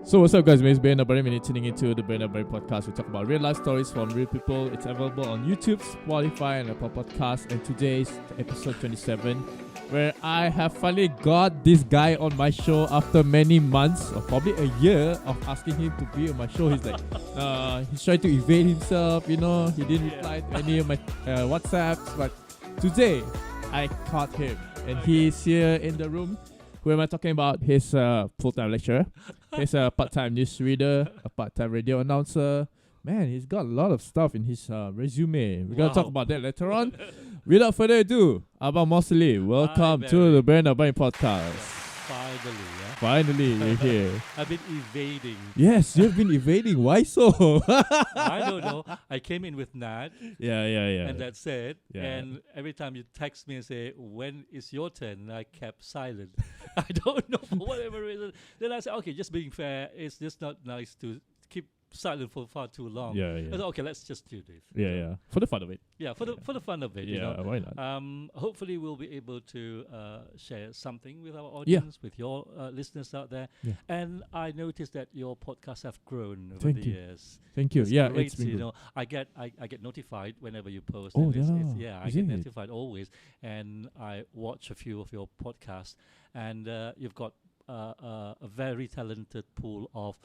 So what's up, guys? My name is Ben Abari, and you're tuning into the Ben Abari podcast. We talk about real life stories from real people. It's available on YouTube, Spotify, and Apple Podcasts. And today's episode 27, where I have finally got this guy on my show after many months, or probably a year of asking him to be on my show. He's like, he's trying to evade himself. You know, he didn't reply to any of my WhatsApps. But today, I caught him, and he's here in the room. Who am I talking about? His full-time lecturer. He's a part-time newsreader, a part-time radio announcer. Man, he's got a lot of stuff in his resume. We're going to talk about that later on. Without further ado, Abang Moasili, welcome to the Ben Abang podcast. Finally, you're here. I've been evading. Yes, you've been evading. Why so? I don't know. I came in with Nat. Yeah. And that's it. Yeah. And every time you text me and say, when is your turn? And I kept silent. I don't know, for whatever reason. Then I said, okay, just being fair, it's just not nice to keep silent for far too long. Yeah. I said, okay, let's just do this. Yeah. For the fun of it. Yeah, for the fun of it. Yeah, you know? why not? Hopefully we'll be able to share something with our audience, with your listeners out there. Yeah. And I noticed that your podcasts have grown over the years. Thank you. It's Yeah, great, it's been good. know. I get notified whenever you post. Oh, and yeah. I Is get it? notified always, and I watch a few of your podcasts, and you've got a very talented pool of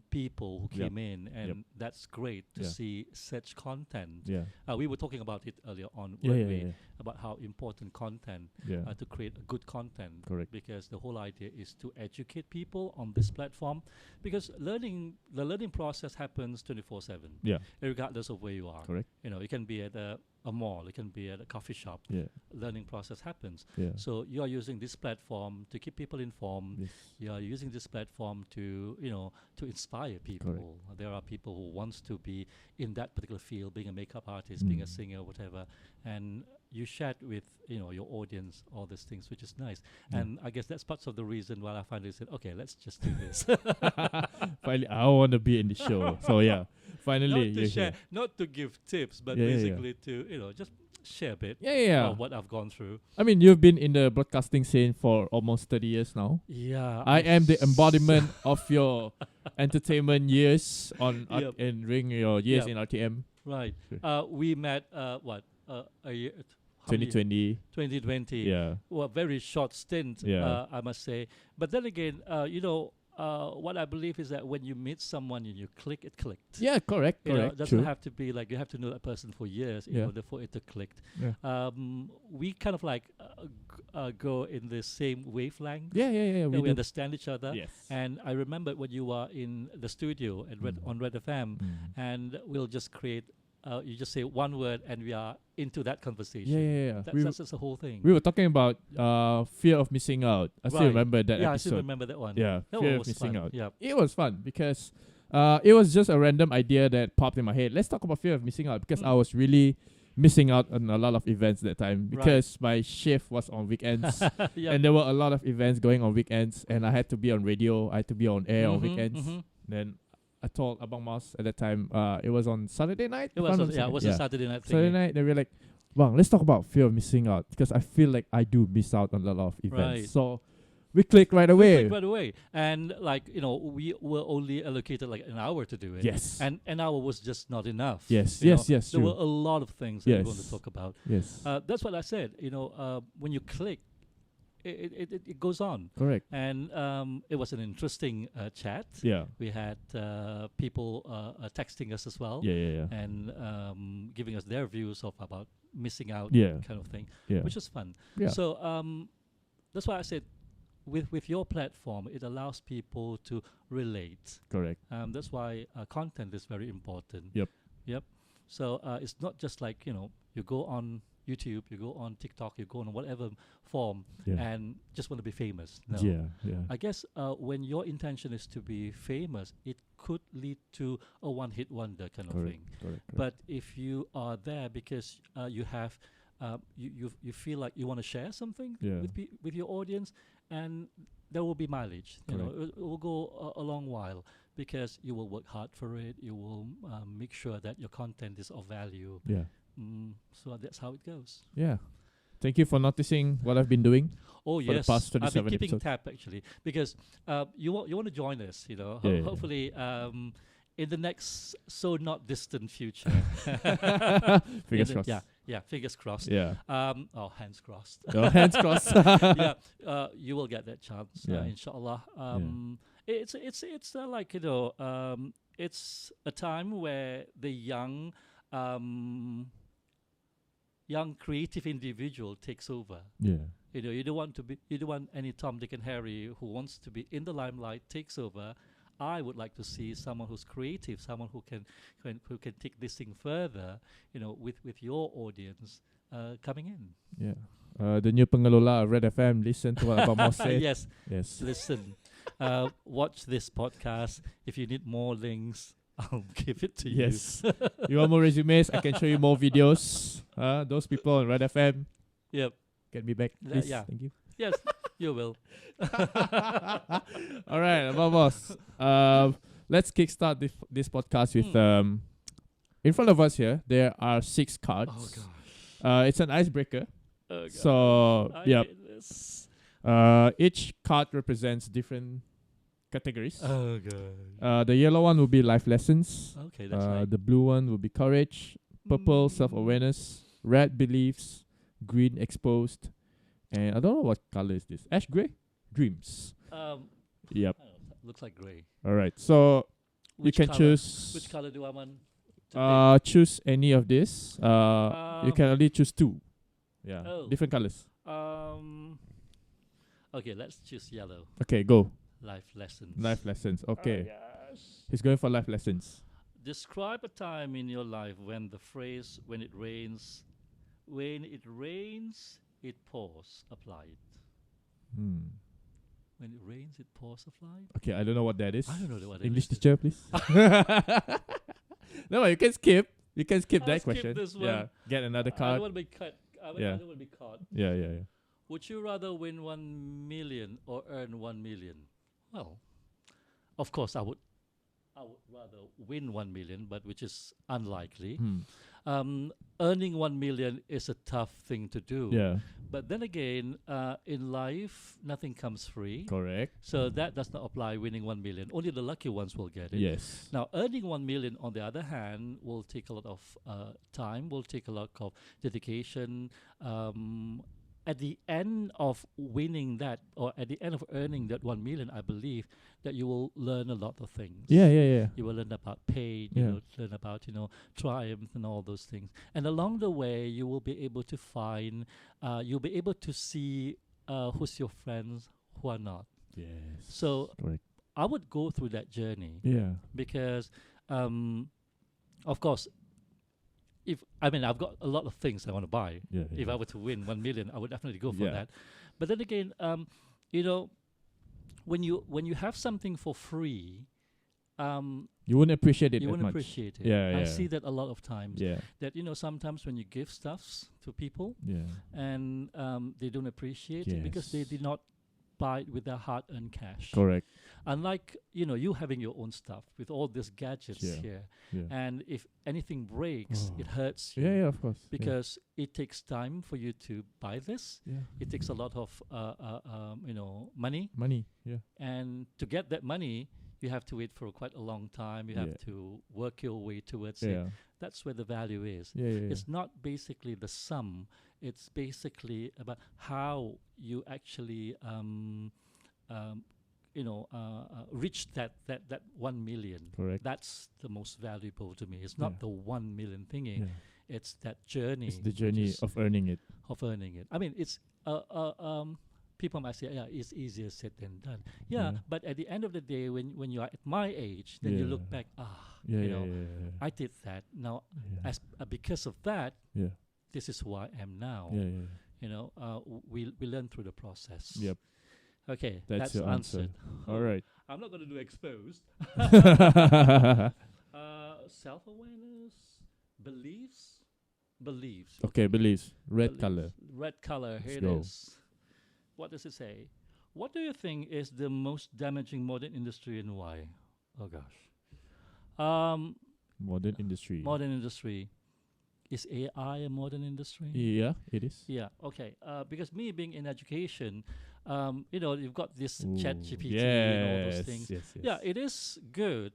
people who came in, and that's great to see such content. Yeah. We were talking about it earlier on, Yeah. about how important content to create a good content. Correct. Because the whole idea is to educate people on this platform, because the learning process happens 24/7. Yeah. Regardless of where you are. Correct. You know, it can be at a mall, it can be at a coffee shop. Yeah. Learning process happens. Yeah. So you are using this platform to keep people informed. Yes. You are using this platform to inspire people. There are people who wants to be in that particular field, being a makeup artist, being a singer, whatever, and you shared with your audience all these things, which is nice. And I guess that's part of the reason why I finally said, okay, let's just do this. Finally, I want to be in the show. So yeah, finally, not to share, not to give tips, but basically to just share a bit of what I've gone through. I mean, you've been in the broadcasting scene for almost 30 years now. Yeah, I am the embodiment of your entertainment years and during your years in RTM. Right. We met a year. 2020. 2020. Yeah. Well, very short stint. I must say. But then again, what I believe is that when you meet someone and you click, it clicked. Yeah, correct. It doesn't have to be like you have to know that person for years in order for it to click. Yeah. We kind of like go in the same wavelength. Yeah. We understand each other. Yes. And I remember when you were in the studio at on Red FM, and we'll just create. You just say one word, and we are into that conversation. Yeah. That's the whole thing. We were talking about fear of missing out. I still remember that Yeah, episode. I still remember that one. Yeah, that fear one of was missing fun. out. Yeah. It was fun because it was just a random idea that popped in my head. Let's talk about fear of missing out, because I was really missing out on a lot of events that time, because my shift was on weekends and there were a lot of events going on weekends, and I had to be on radio, I had to be on air on weekends. Then I told Abang Mas at that time, it was on Saturday night. It was a Saturday night thing. Saturday night, they were like, Bang, let's talk about fear of missing out, because I feel like I do miss out on a lot of events. Right. So we clicked right away. And we were only allocated like an hour to do it. Yes. And an hour was just not enough. Yes. There True. were a lot of things that we want to talk about. Yes. That's what I said. When you click, it goes on. Correct. And it was an interesting chat. Yeah. We had people texting us as well. Yeah. And giving us their views about missing out kind of thing, which was fun. Yeah. So that's why I said, with your platform, it allows people to relate. Correct. That's why content is very important. Yep. So it's not just like you go on YouTube, you go on TikTok, you go on whatever form, and just want to be famous. No. Yeah. I guess when your intention is to be famous, it could lead to a one-hit wonder kind of thing. Correct. But if you are there because you have, you feel like you want to share something with your audience, and there will be mileage. It will go a long while, because you will work hard for it. You will make sure that your content is of value. Yeah. So that's how it goes. Yeah. Thank you for noticing what I've been doing. Oh for the yes, past I've been 27 keeping episodes. tab actually because you want to join us, you know. Yeah, yeah. Hopefully, in the next so not distant future. Fingers crossed. Yeah, fingers crossed. Yeah. Oh, hands crossed. Oh, hands crossed. Yeah, you will get that chance, Yeah. inshallah. It's like it's a time where the young creative individual takes over. Yeah. You don't want any Tom, Dick, and Harry who wants to be in the limelight takes over. I would like to see someone who's creative, someone who can take this thing further. With your audience coming in. Yeah. The new pengelola of Red FM. Listen to what Abang Moas said. Yes. Yes. Listen. Watch this podcast. If you need more links, I'll give it to you. Yes. You want more resumes? I can show you more videos. Those people on Red FM. Yep. Get me back, please. Yeah. Thank you. Yes, you will. All right, Abang Moas. Let's kickstart this podcast with in front of us here there are 6 cards. Oh gosh. It's an icebreaker. Oh gosh. So I yep. hate this. Each card represents different categories. Oh god. The yellow one will be life lessons. Okay, that's right. The blue one will be courage. Purple self-awareness. Red beliefs. Green exposed. And I don't know what color is this. Ash gray? Dreams. Yep. I don't know, looks like grey. All right. So Which you can colour? choose. Which color do I want? To Choose any of this. You can only choose 2. Yeah. Oh. Different colors. pick? Okay, let's choose yellow. Okay, go. Life lessons. Life lessons. Okay. Oh, yes. He's going for life lessons. Describe a time in your life when the phrase "when it rains, it pours" applied. When it rains, it pours applied. Okay, I don't know what that is. I don't know what it English is. teacher, please. No, you can skip. You can skip I'll that skip question. this Yeah. one. Get another I don't card. want to be cut. I Yeah. don't want to be caught. Yeah. Would you rather win 1 million or earn 1 million? Well, of course, I would rather win 1 million, but which is unlikely. Earning 1 million is a tough thing to do. Yeah. But then again, in life, nothing comes free. Correct. So that does not apply winning 1 million. Only the lucky ones will get it. Yes. Now, earning 1 million, on the other hand, will take a lot of time, will take a lot of dedication. At the end of winning that, or at the end of earning that 1 million, I believe that you will learn a lot of things. Yeah. You will learn about pain, Yeah. you will learn about, triumph and all those things. And along the way, you will be able to find, you'll be able to see who's your friends, who are not. Yes. So correct. I would go through that journey Yeah. because, of course, I've got a lot of things I want to buy. Yeah. If I were to win 1 million, I would definitely go for Yeah. that. But then again, when you have something for free, You wouldn't appreciate it you that wouldn't much. appreciate it. Yeah. I see that a lot of times. Yeah. That sometimes when you give stuffs to people Yeah. and they don't appreciate it because they Yes. did not buy it with their hard-earned cash. Correct. Unlike you having your own stuff with all these gadgets Yeah. here, Yeah. and if anything breaks, Oh. it hurts you. Yeah, of course. Because it takes time for you to buy this. yeah. It takes a lot of money, Money. Yeah. and to get that money, you have to wait for quite a long time. You have Yeah. to work your way towards it. Yeah. That's where the value is. Yeah. It's not basically the sum. It's basically about how you actually reach that 1 million. Correct. That's the most valuable to me. It's not Yeah. the 1 million thingy. Yeah. It's that journey. It's the which journey is of earning it. of earning it. I mean, it's people might say, yeah, it's easier said than done. Yeah, Yeah. but at the end of the day, when you are at my age, then you look Yeah. back, Yeah. I did that. Now, Yeah. as because of that, Yeah. this is who I am now. Yeah. We learn through the process. Yep. Okay, That's your answer. answered. All right. I'm not going to do exposed. Self-awareness, beliefs. Okay, beliefs. Red Beliefs. color. Red color. Here go. it is. What does it say? What do you think is the most damaging modern industry and why? Oh gosh. Modern industry. Modern industry. is AI a modern industry? Yeah, it is. Yeah. Okay. Because me being in education, you've got this Ooh, ChatGPT yes, and all those things. yes, yes. Yeah, it is good,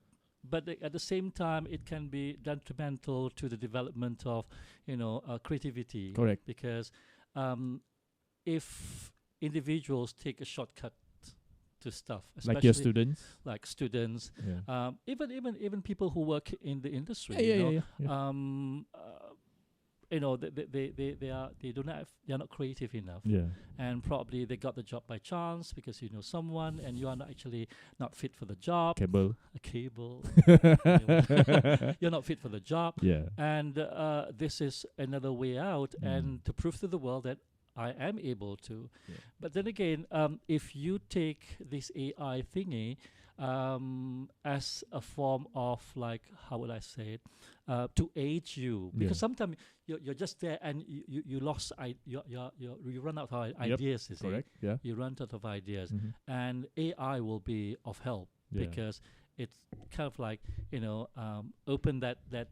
but at the same time, it can be detrimental to the development of, creativity. Correct. Because if individuals take a shortcut to stuff, Like your especially students. like students, Yeah. even people who work in the industry, Yeah. they're not creative enough, Yeah. and probably they got the job by chance because you know someone, and you are not actually not fit for the job. Cable. A cable. You're not fit for the job, Yeah. and this is another way out, and to prove to the world that I am able to. Yeah. But then again, if you take this AI thingy as a form of, like, how would I say it, to aid you, because sometimes you're just there and you lost you run out of ideas. You see, Correct. Yeah. you run out of ideas, Mm-hmm. and AI will be of help because it's kind of like open that. The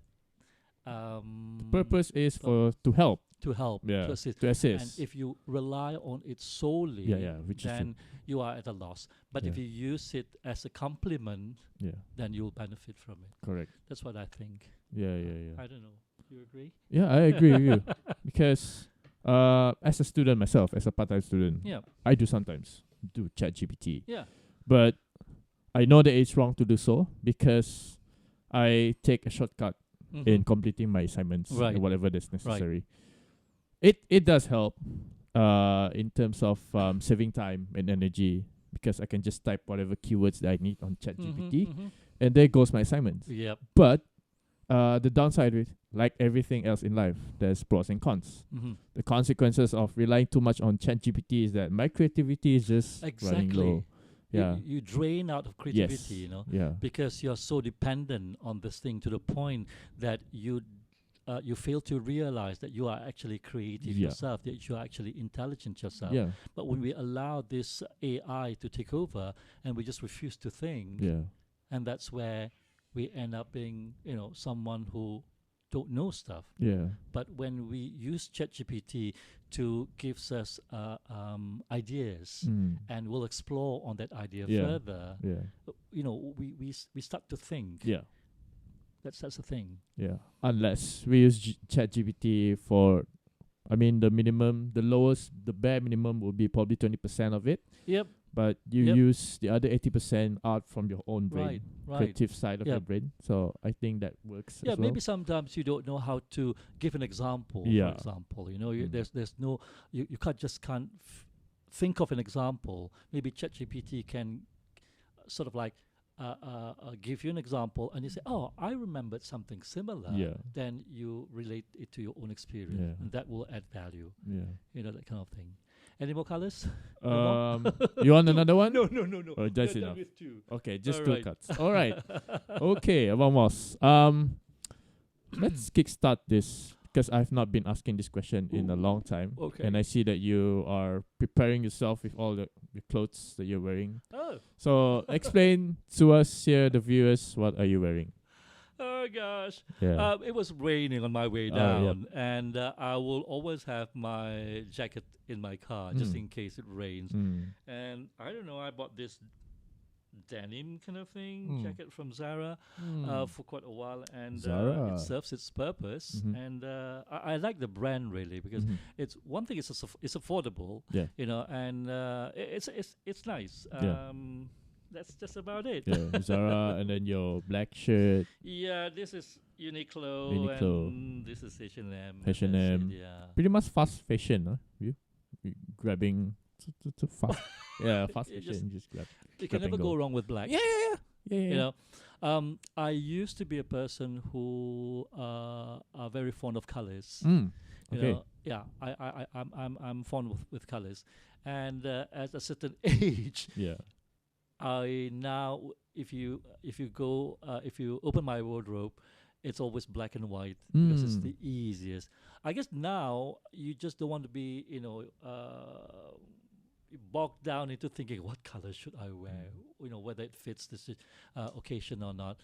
purpose is to help. To help, Yeah. to assist. To assist. And if you rely on it solely, which then you are at a loss. But if you use it as a complement, then you'll benefit from it. Correct. That's what I think. Yeah. I don't know. You agree? Yeah, I agree with you. Because as a student myself, as a part-time student, I do sometimes do ChatGPT. Yeah. But I know that it's wrong to do so because I take a shortcut in completing my assignments and whatever that's necessary. It does help in terms of saving time and energy because I can just type whatever keywords that I need on ChatGPT and there goes my assignments. Yep. But the downside with like everything else in life, there's pros and cons. The consequences of relying too much on ChatGPT is that my creativity is just running low. Yeah. You drain out of creativity, because you're so dependent on this thing to the point that you fail to realize that you are actually creative yourself, that you are actually intelligent yourself. Yeah. But when we allow this AI to take over and we just refuse to think, and that's where we end up being, someone who don't know stuff. Yeah. But when we use ChatGPT to gives us ideas, and we'll explore on that idea further, we start to think. Yeah. That's the thing. Yeah. Unless we use ChatGPT for, the lowest, the bare minimum will be probably 20% of it. Yep. But you use the other 80% out from your own brain, right. creative side of your brain. So I think that works. Yeah, as well. maybe sometimes you don't know how to give an example. Yeah. For example, there's no you can't think of an example. Maybe ChatGPT can sort of like give you an example, and you say, "Oh, I remembered something similar." Yeah. Then you relate it to your own experience, and that will add value. Yeah. That kind of thing. Any more colors? You want another one? No. Or that's We're done enough. with two. Okay, just All two right. cuts. All right. Okay, Abang Moas. Let's kickstart this because I've not been asking this question in a long time. Okay. And I see that you are preparing yourself with all the clothes that you're wearing. Oh. So explain to us here, the viewers, what are you wearing? Oh gosh. Yeah. It was raining on my way down, and I will always have my jacket in my car just in case it rains. And I don't know, I bought this denim kind of thing jacket from Zara for quite a while, and it serves its purpose. And I like the brand really because it's one thing. It's affordable, and it's nice. That's just about it. Yeah, Zara, and then your black shirt. Yeah, this is Uniqlo. And this is H&M. H&M. Yeah. Pretty much fast fashion, huh? You grabbing to fast. Yeah, fast fashion. Just grab. You can never go wrong with black. Yeah. I used to be a person who are very fond of colors. Okay. I'm fond with colors, and at a certain age, I now if you open my wardrobe, it's always black and white because it's the easiest. I guess now you just don't want to be bogged down into thinking what color should I wear, whether it fits this occasion or not.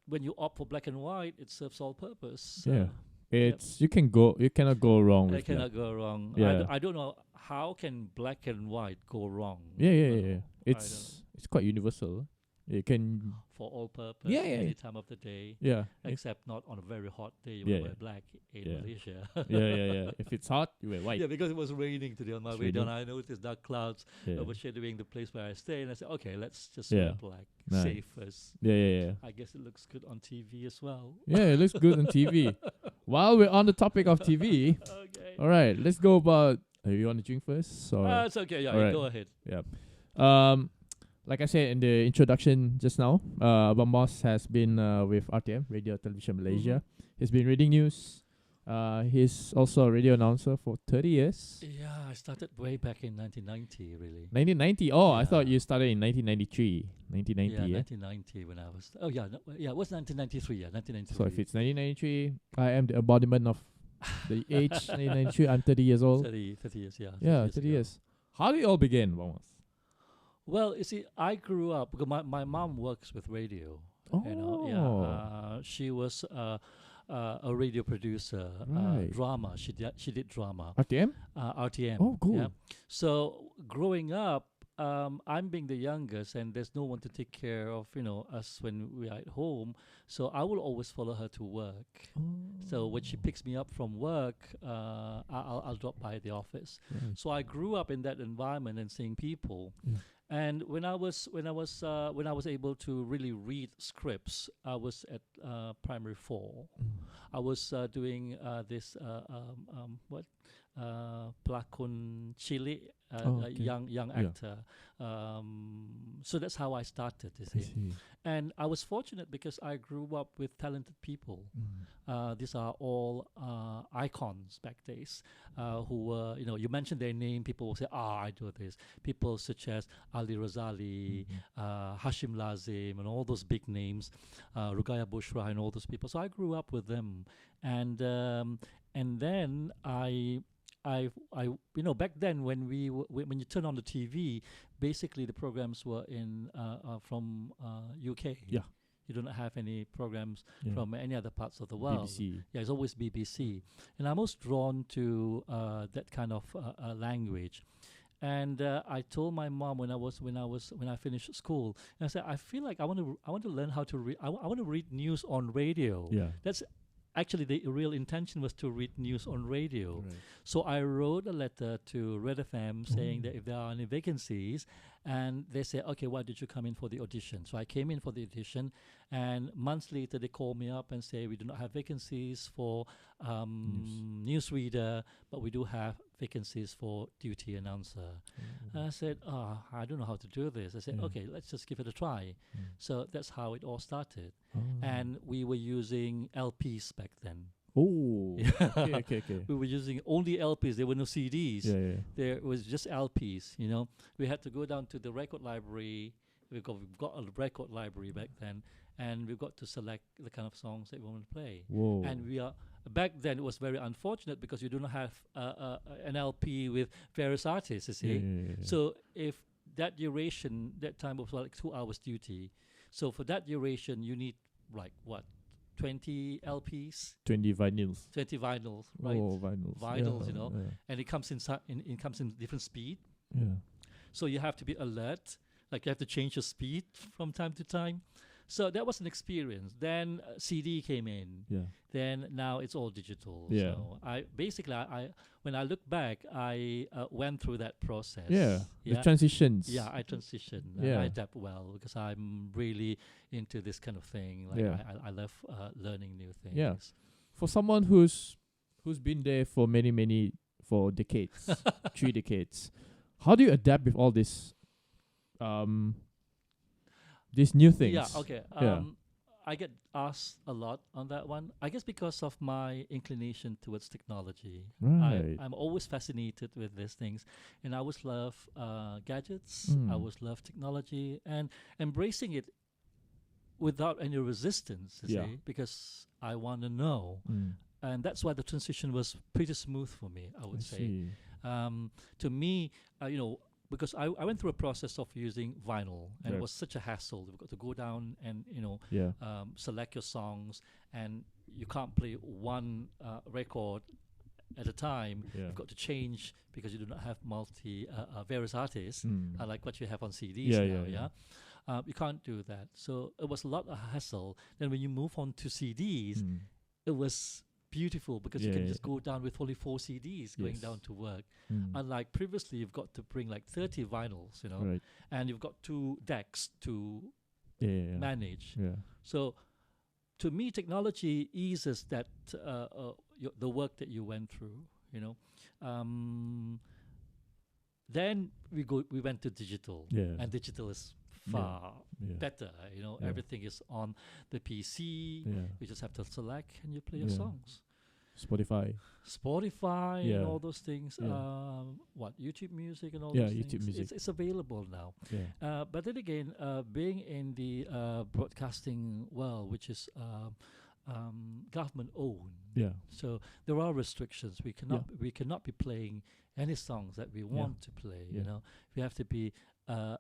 When you opt for black and white, it serves all purpose. Yeah. It's you cannot go wrong I with black. cannot go wrong. Yeah. I don't know how can black and white go wrong. Yeah. I It's quite universal. You can for all purpose, Yeah. any time of the day, Yeah. except not on a very hot day. You Yeah, will wear yeah. black in Yeah. Malaysia. Yeah. If it's hot, you wear white. Yeah, because it was raining today on my It's way down. raining. I noticed dark clouds Yeah. overshadowing the place where I stay, and I said, okay, let's just Yeah. wear black, Nice. safest. Yeah. I guess it looks good on TV as well. Yeah, it looks good on TV. While we're on the topic of TV, Okay. all right, let's go about. You want to drink first? Or It's okay. Yeah, Alright. go ahead. Like I said in the introduction just now, Abang Moss has been with RTM, Radio Television Malaysia. He's been reading news. He's also a radio announcer for 30 years. Yeah, I started way back in 1990, really. 1990. Oh, I thought Yeah. you started in 1993. 1990. Yeah, Yeah. 1990 when I was. Oh yeah, it was 1993. Yeah, 1993. So if it's 1993, I am the embodiment of the age 1993. I'm 30 years old. 30 years. Yeah. Yeah, 30 ago. years. How did it all begin, Abang Moss? Well, you see, I grew up because my mom works with radio. You know, yeah. She was a radio producer. Right. Drama. She did drama. RTM? RTM. Oh, cool. Yeah. So growing up, I'm being the youngest, and there's no one to take care of us when we are at home. So I will always follow her to work. So when she picks me up from work, I'll drop by the office. Right. So I grew up in that environment and seeing people. Yeah. And when I was able to really read scripts, I was at primary 4. I was doing this pelakon cilik, Okay. young actor. So that's how I started. You I see. see. And I was fortunate because I grew up with talented people. These are all icons back days who were, you mentioned their name, people will say, I do this. People such as Ali Razali, Hashim Lazim, and all those big names, Rugaya Bushra, and all those people. So I grew up with them. And then I back then when when you turn on the TV, basically the programs were from UK. Yeah. You don't have any programs Yeah. from any other parts of the world. BBC. Yeah, it's always BBC, and I'm most drawn to that kind of language. And I told my mom when I finished school, and I said I feel like I want to learn how to read. I want to read news on radio. Yeah. That's actually the real intention was to read news on radio. Right. So I wrote a letter to Red FM saying that if there are any vacancies, and they said, okay, why did you come in for the audition? So I came in for the audition, and months later they called me up and say we do not have vacancies for newsreader, but we do have vacancies for duty announcer. And I said, I don't know how to do this. I said, Yeah. okay, let's just give it a try. So that's how it all started. Oh. And we were using LPs back then. Oh. Yeah. Okay. We were using only LPs. There were no CDs. Yeah. There was just LPs. We had to go down to the record library. We've got a record library back then, and we've got to select the kind of songs that we want to play. Whoa. And back then it was very unfortunate because you do not have an LP with various artists. You see, Yeah. so if that time was like 2 hours duty. So for that duration, you need like what? 20 LPs, 20 vinyls. 20 vinyls, right? Oh, vinyls. Yeah. And it comes in different speed. Yeah. So you have to be alert, like you have to change your speed from time to time. So that was an experience. Then CD came in. Yeah. Then now it's all digital. Yeah. So I when I look back, I went through that process. Yeah. The transitions. Yeah, I transitioned. Yeah. And I adapt well because I'm really into this kind of thing. Like Yeah. I love learning new things. Yeah. For someone who's been there for for decades, 3 decades, how do you adapt with all this these new things? Yeah, okay. Yeah. I get asked a lot on that one. I guess because of my inclination towards technology. Right. I'm always fascinated with these things. And I always love gadgets. I always love technology. And embracing it without any resistance, you see, because I want to know. And that's why the transition was pretty smooth for me, I would say. See. To me, because I went through a process of using vinyl, and it Right. was such a hassle. You've got to go down and Yeah. select your songs and you can't play one record at a time. Yeah. You've got to change because you do not have various artists, like what you have on CDs Yeah, now. yeah, You can't do that. So it was a lot of hassle. Then when you move on to CDs, it was beautiful because you can just go down with only 4 CDs going down to work. Unlike previously, you've got to bring like 30 vinyls, Right. and you've got 2 decks to manage. Yeah. So to me, technology eases that the work that you went through. Then we went to digital, and digital is far better. Everything is on the PC. You just have to select and you play your songs. Spotify. And all those things. YouTube Music and all those things. YouTube Music. It's available now. But then again, being in the broadcasting world, which is government owned, so there are restrictions. We cannot be playing any songs that we want to play. We have to be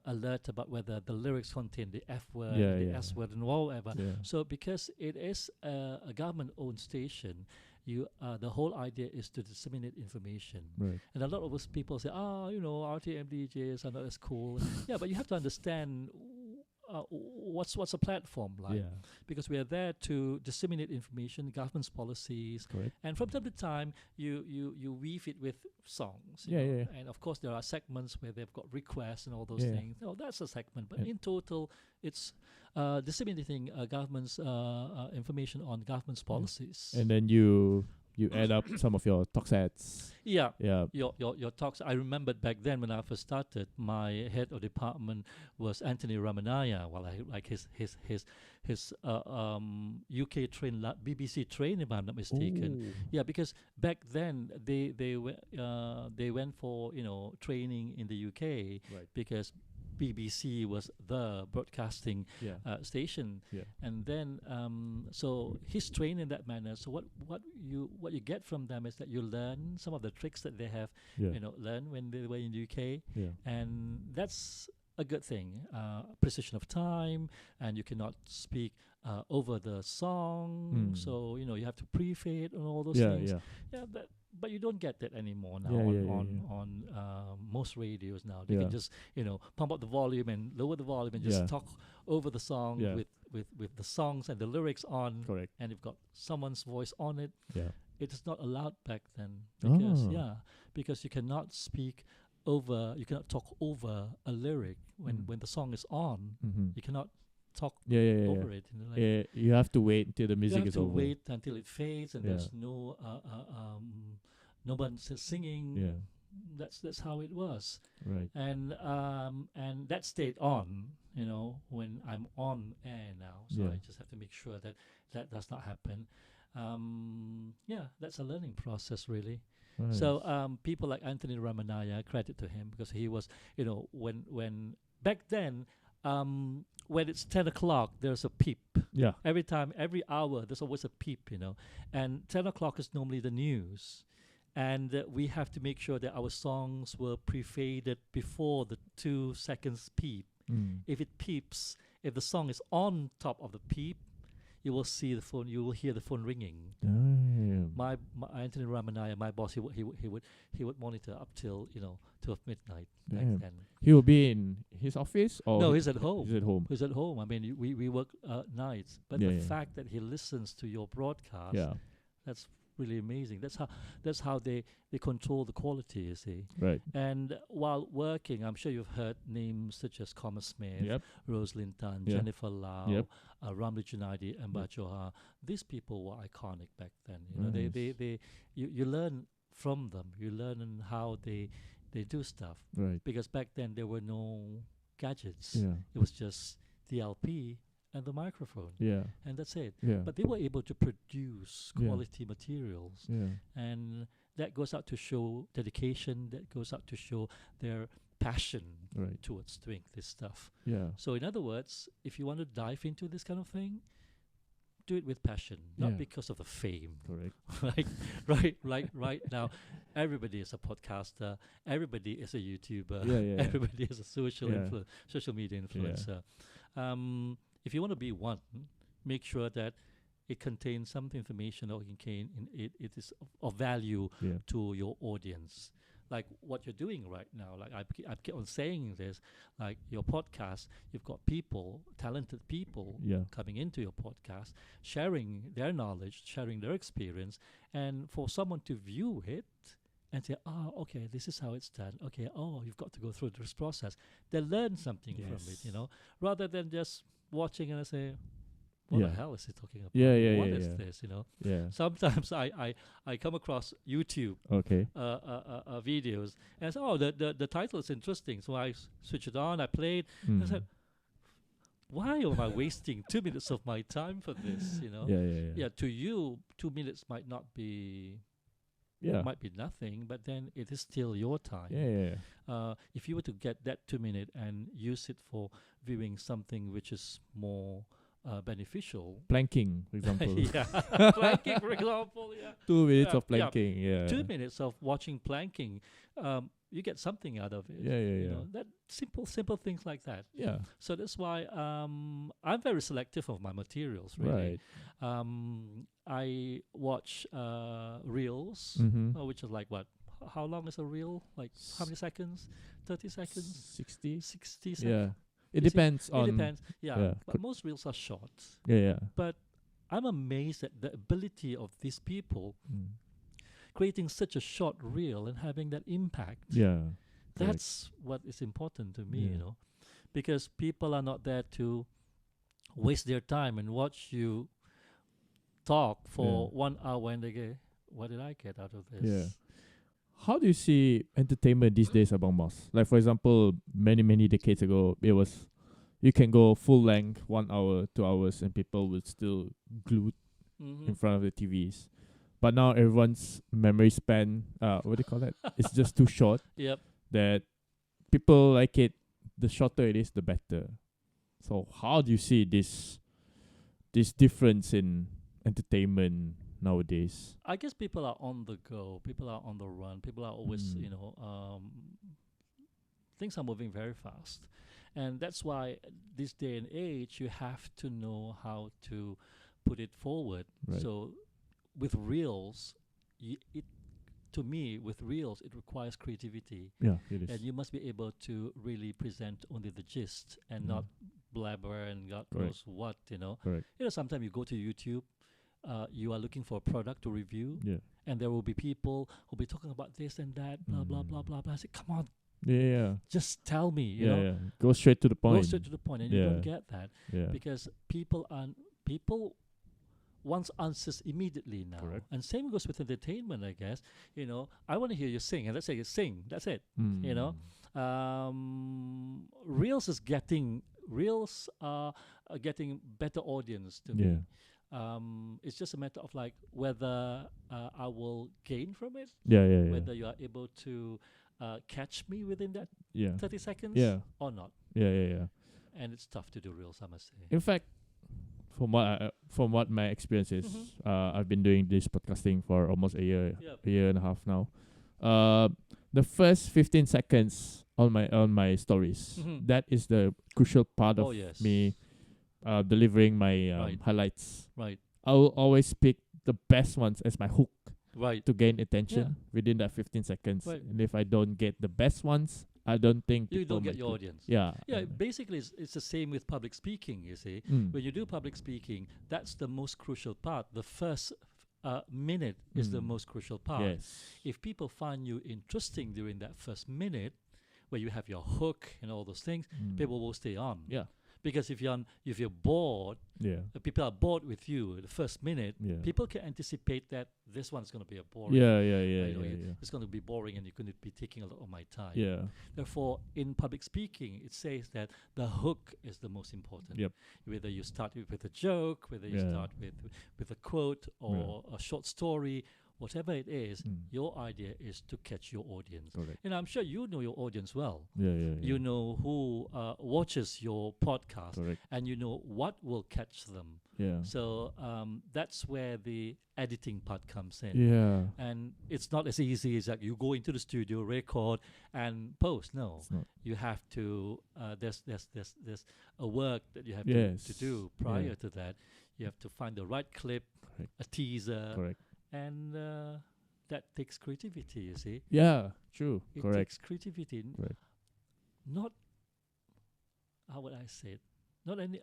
alert about whether the lyrics contain the F word, the S word, and whatever. So because it is a government owned station, the whole idea is to disseminate information. Right. And a lot of us people say, RTM DJs are not as cool. But you have to understand what's a platform like, because we are there to disseminate information, government's policies. Correct. And from time to time you weave it with songs, and of course there are segments where they've got requests and all those things. That's a segment, but in total it's disseminating government's information on government's policies. And then you add up some of your talk sets. Your talks. I remembered back then when I first started, my head of department was Anthony Ramanaya. Well, I like his UK train, BBC train, if I'm not mistaken. Ooh. Because back then they went for training in the UK, because BBC was the broadcasting station, and then so he's trained in that manner. So what you get from them is that you learn some of the tricks that they have learned when they were in the UK, and that's a good thing. Precision of time, and you cannot speak over the song, so you have to pre-fade and all those things. But you don't get that anymore now on most radios now. They can just pump up the volume and lower the volume and just talk over the song with the songs and the lyrics on. Correct. And you've got someone's voice on it. It is not allowed back then because you cannot speak over, you cannot talk over a lyric when the song is on. You cannot talk over it. You have to wait until the music is over. You have to wait until it fades and there's no one singing. That's how it was. Right. And that stayed on. When I'm on air now, so I just have to make sure that does not happen. That's a learning process, really. Right. So people like Anthony Ramanaya, credit to him, because he was, when back then, when it's 10 o'clock, there's a peep. Every hour, there's always a peep, And 10 o'clock is normally the news. And we have to make sure that our songs were pre-faded before the 2 seconds peep. If it peeps, if the song is on top of the peep, you will see the phone. You will hear the phone ringing. My Anthony Ramanaya, my boss, he would monitor up till 12 midnight back then. He will be in his office, or no, he's at home. He's at home. I mean, we work nights, but the fact that he listens to your broadcast, that's really amazing. That's how they control the quality, you see. Right. And while working, I'm sure you've heard names such as Thomas Smith, Rosalind Tan, Jennifer Lau, Ramli Junaidi, and Bajoha. These people were iconic back then. You learn from them. You learn on how they do stuff. Right. Because back then there were no gadgets. It was just the LP and the microphone, and that's it. But they were able to produce quality materials, and that goes out to show dedication. That goes out to show their passion towards doing this stuff. So in other words, if you want to dive into this kind of thing, do it with passion, not because of the fame. Correct. Right now, everybody is a podcaster. Everybody is a YouTuber. Everybody is a social media influencer. If you want to be one, make sure that it contains some information, or it is of value Yeah. to your audience. Like what you're doing right now, like I keep on saying this, like your podcast, you've got people, talented people Yeah. coming into your podcast, sharing their knowledge, sharing their experience, and for someone to view it and say, oh, okay, this is how it's done. Okay, oh, you've got to go through this process. They learn something from it, Yes. rather than just watching and say, what Yeah. the hell is he talking about? Yeah, yeah, What yeah, is yeah. this, Yeah. Sometimes I come across YouTube Okay. videos and I say, oh, the title is interesting. So I switch it on, I play it. Mm. I said, why am I wasting 2 minutes of my time for this, Yeah, yeah, yeah. Yeah, to you, 2 minutes might not be, Yeah. might be nothing, but then it is still your time. Yeah, yeah, yeah. If you were to get that 2 minute and use it for viewing something which is more beneficial. Planking, for example. Yeah, planking, for example. Yeah, 2 minutes Yeah, of planking. Yeah. 2 minutes of watching planking, you get something out of it. Yeah, yeah, You yeah. know, that simple things like that. Yeah. So that's why I'm very selective of my materials. Really, Right. I watch reels, Mm-hmm. which is like what? How long is a reel? Like how many seconds? 30 seconds? 60. 60 seconds? Yeah. It You see, depends It on. depends. Yeah, yeah, but could- most reels are short. Yeah, yeah. But I'm amazed at the ability of these people Mm. creating such a short reel and having that impact. Yeah. That's what is important to me, Yeah. because people are not there to waste their time and watch you talk for Yeah. 1 hour and they go, what did I get out of this? Yeah. How do you see entertainment these days, Abang Moss? Like, for example, many decades ago, it was you can go full length, 1 hour, 2 hours, and people would still glued in front of the TVs. But now everyone's memory span, what do you call that? It's just too short. Yep. That people like it. The shorter it is, the better. So how do you see this difference in entertainment nowadays? I guess people are on the go. People are on the run. People are always, things are moving very fast. And that's why this day and age, you have to know how to put it forward. Right. So with reels, to me, with reels, it requires creativity. Yeah, it is. And you must be able to really present only the gist and not blabber and God Correct. knows what, Correct. Sometimes you go to YouTube, you are looking for a product to review, Yeah. and there will be people who'll be talking about this and that, blah, blah, blah, blah, blah. I said, come on, Yeah. just tell me, Yeah, yeah. Go straight to the Go point. straight to the point, and you don't get that Yeah. because people wants answers immediately now. Correct. And same goes with entertainment, I guess. I want to hear you sing, and let's say you sing. That's it. Mm. Reels are getting better audience to Yeah. me. It's just a matter of like whether I will gain from it, Yeah. whether you are able to catch me within that Yeah. 30 seconds Yeah. or not. Yeah. And it's tough to do reels, I must say. In fact, from what my experience is, I've been doing this podcasting for almost a year, Yep. a year and a half now. The first 15 seconds on my stories, Mhm. that is the crucial part of Oh, yes. me delivering my Right. highlights. Right, I will always pick the best ones as my hook right. to gain attention within that 15 seconds. Right. And if I don't get the best ones, I don't think You people don't get might your do- audience. Yeah. Yeah, basically, it's the same with public speaking, you see. Mm. When you do public speaking, that's the most crucial part. The first minute is the Mm. most crucial part. Yes. If people find you interesting during that first minute, where you have your hook and all those things, Mm. people will stay on. Yeah. Because if you're bored, Yeah. people are bored with you the first minute, Yeah. people can anticipate that this one's going to be a boring. Yeah. It's going to be boring and you're going to be taking a lot of my time. Yeah. Therefore, in public speaking, it says that the hook is the most important. Yep. Whether you start with a joke, whether you Yeah. start with a quote or a short story, whatever it is, Mm. your idea is to catch your audience. Correct. And I'm sure you know your audience well. Yeah. You know who watches your podcast, Correct. and you know what will catch them. Yeah. So that's where the editing part comes in. Yeah. And it's not as easy as like you go into the studio, record, and post. No, It's not. you have to. There's a work that you have Yes. to do prior Yeah. to that. You have to find the right clip, Correct. a teaser, Correct. and that takes creativity. You see, Yeah. True. it Correct. takes creativity. Correct. Not how would I say it? Not any,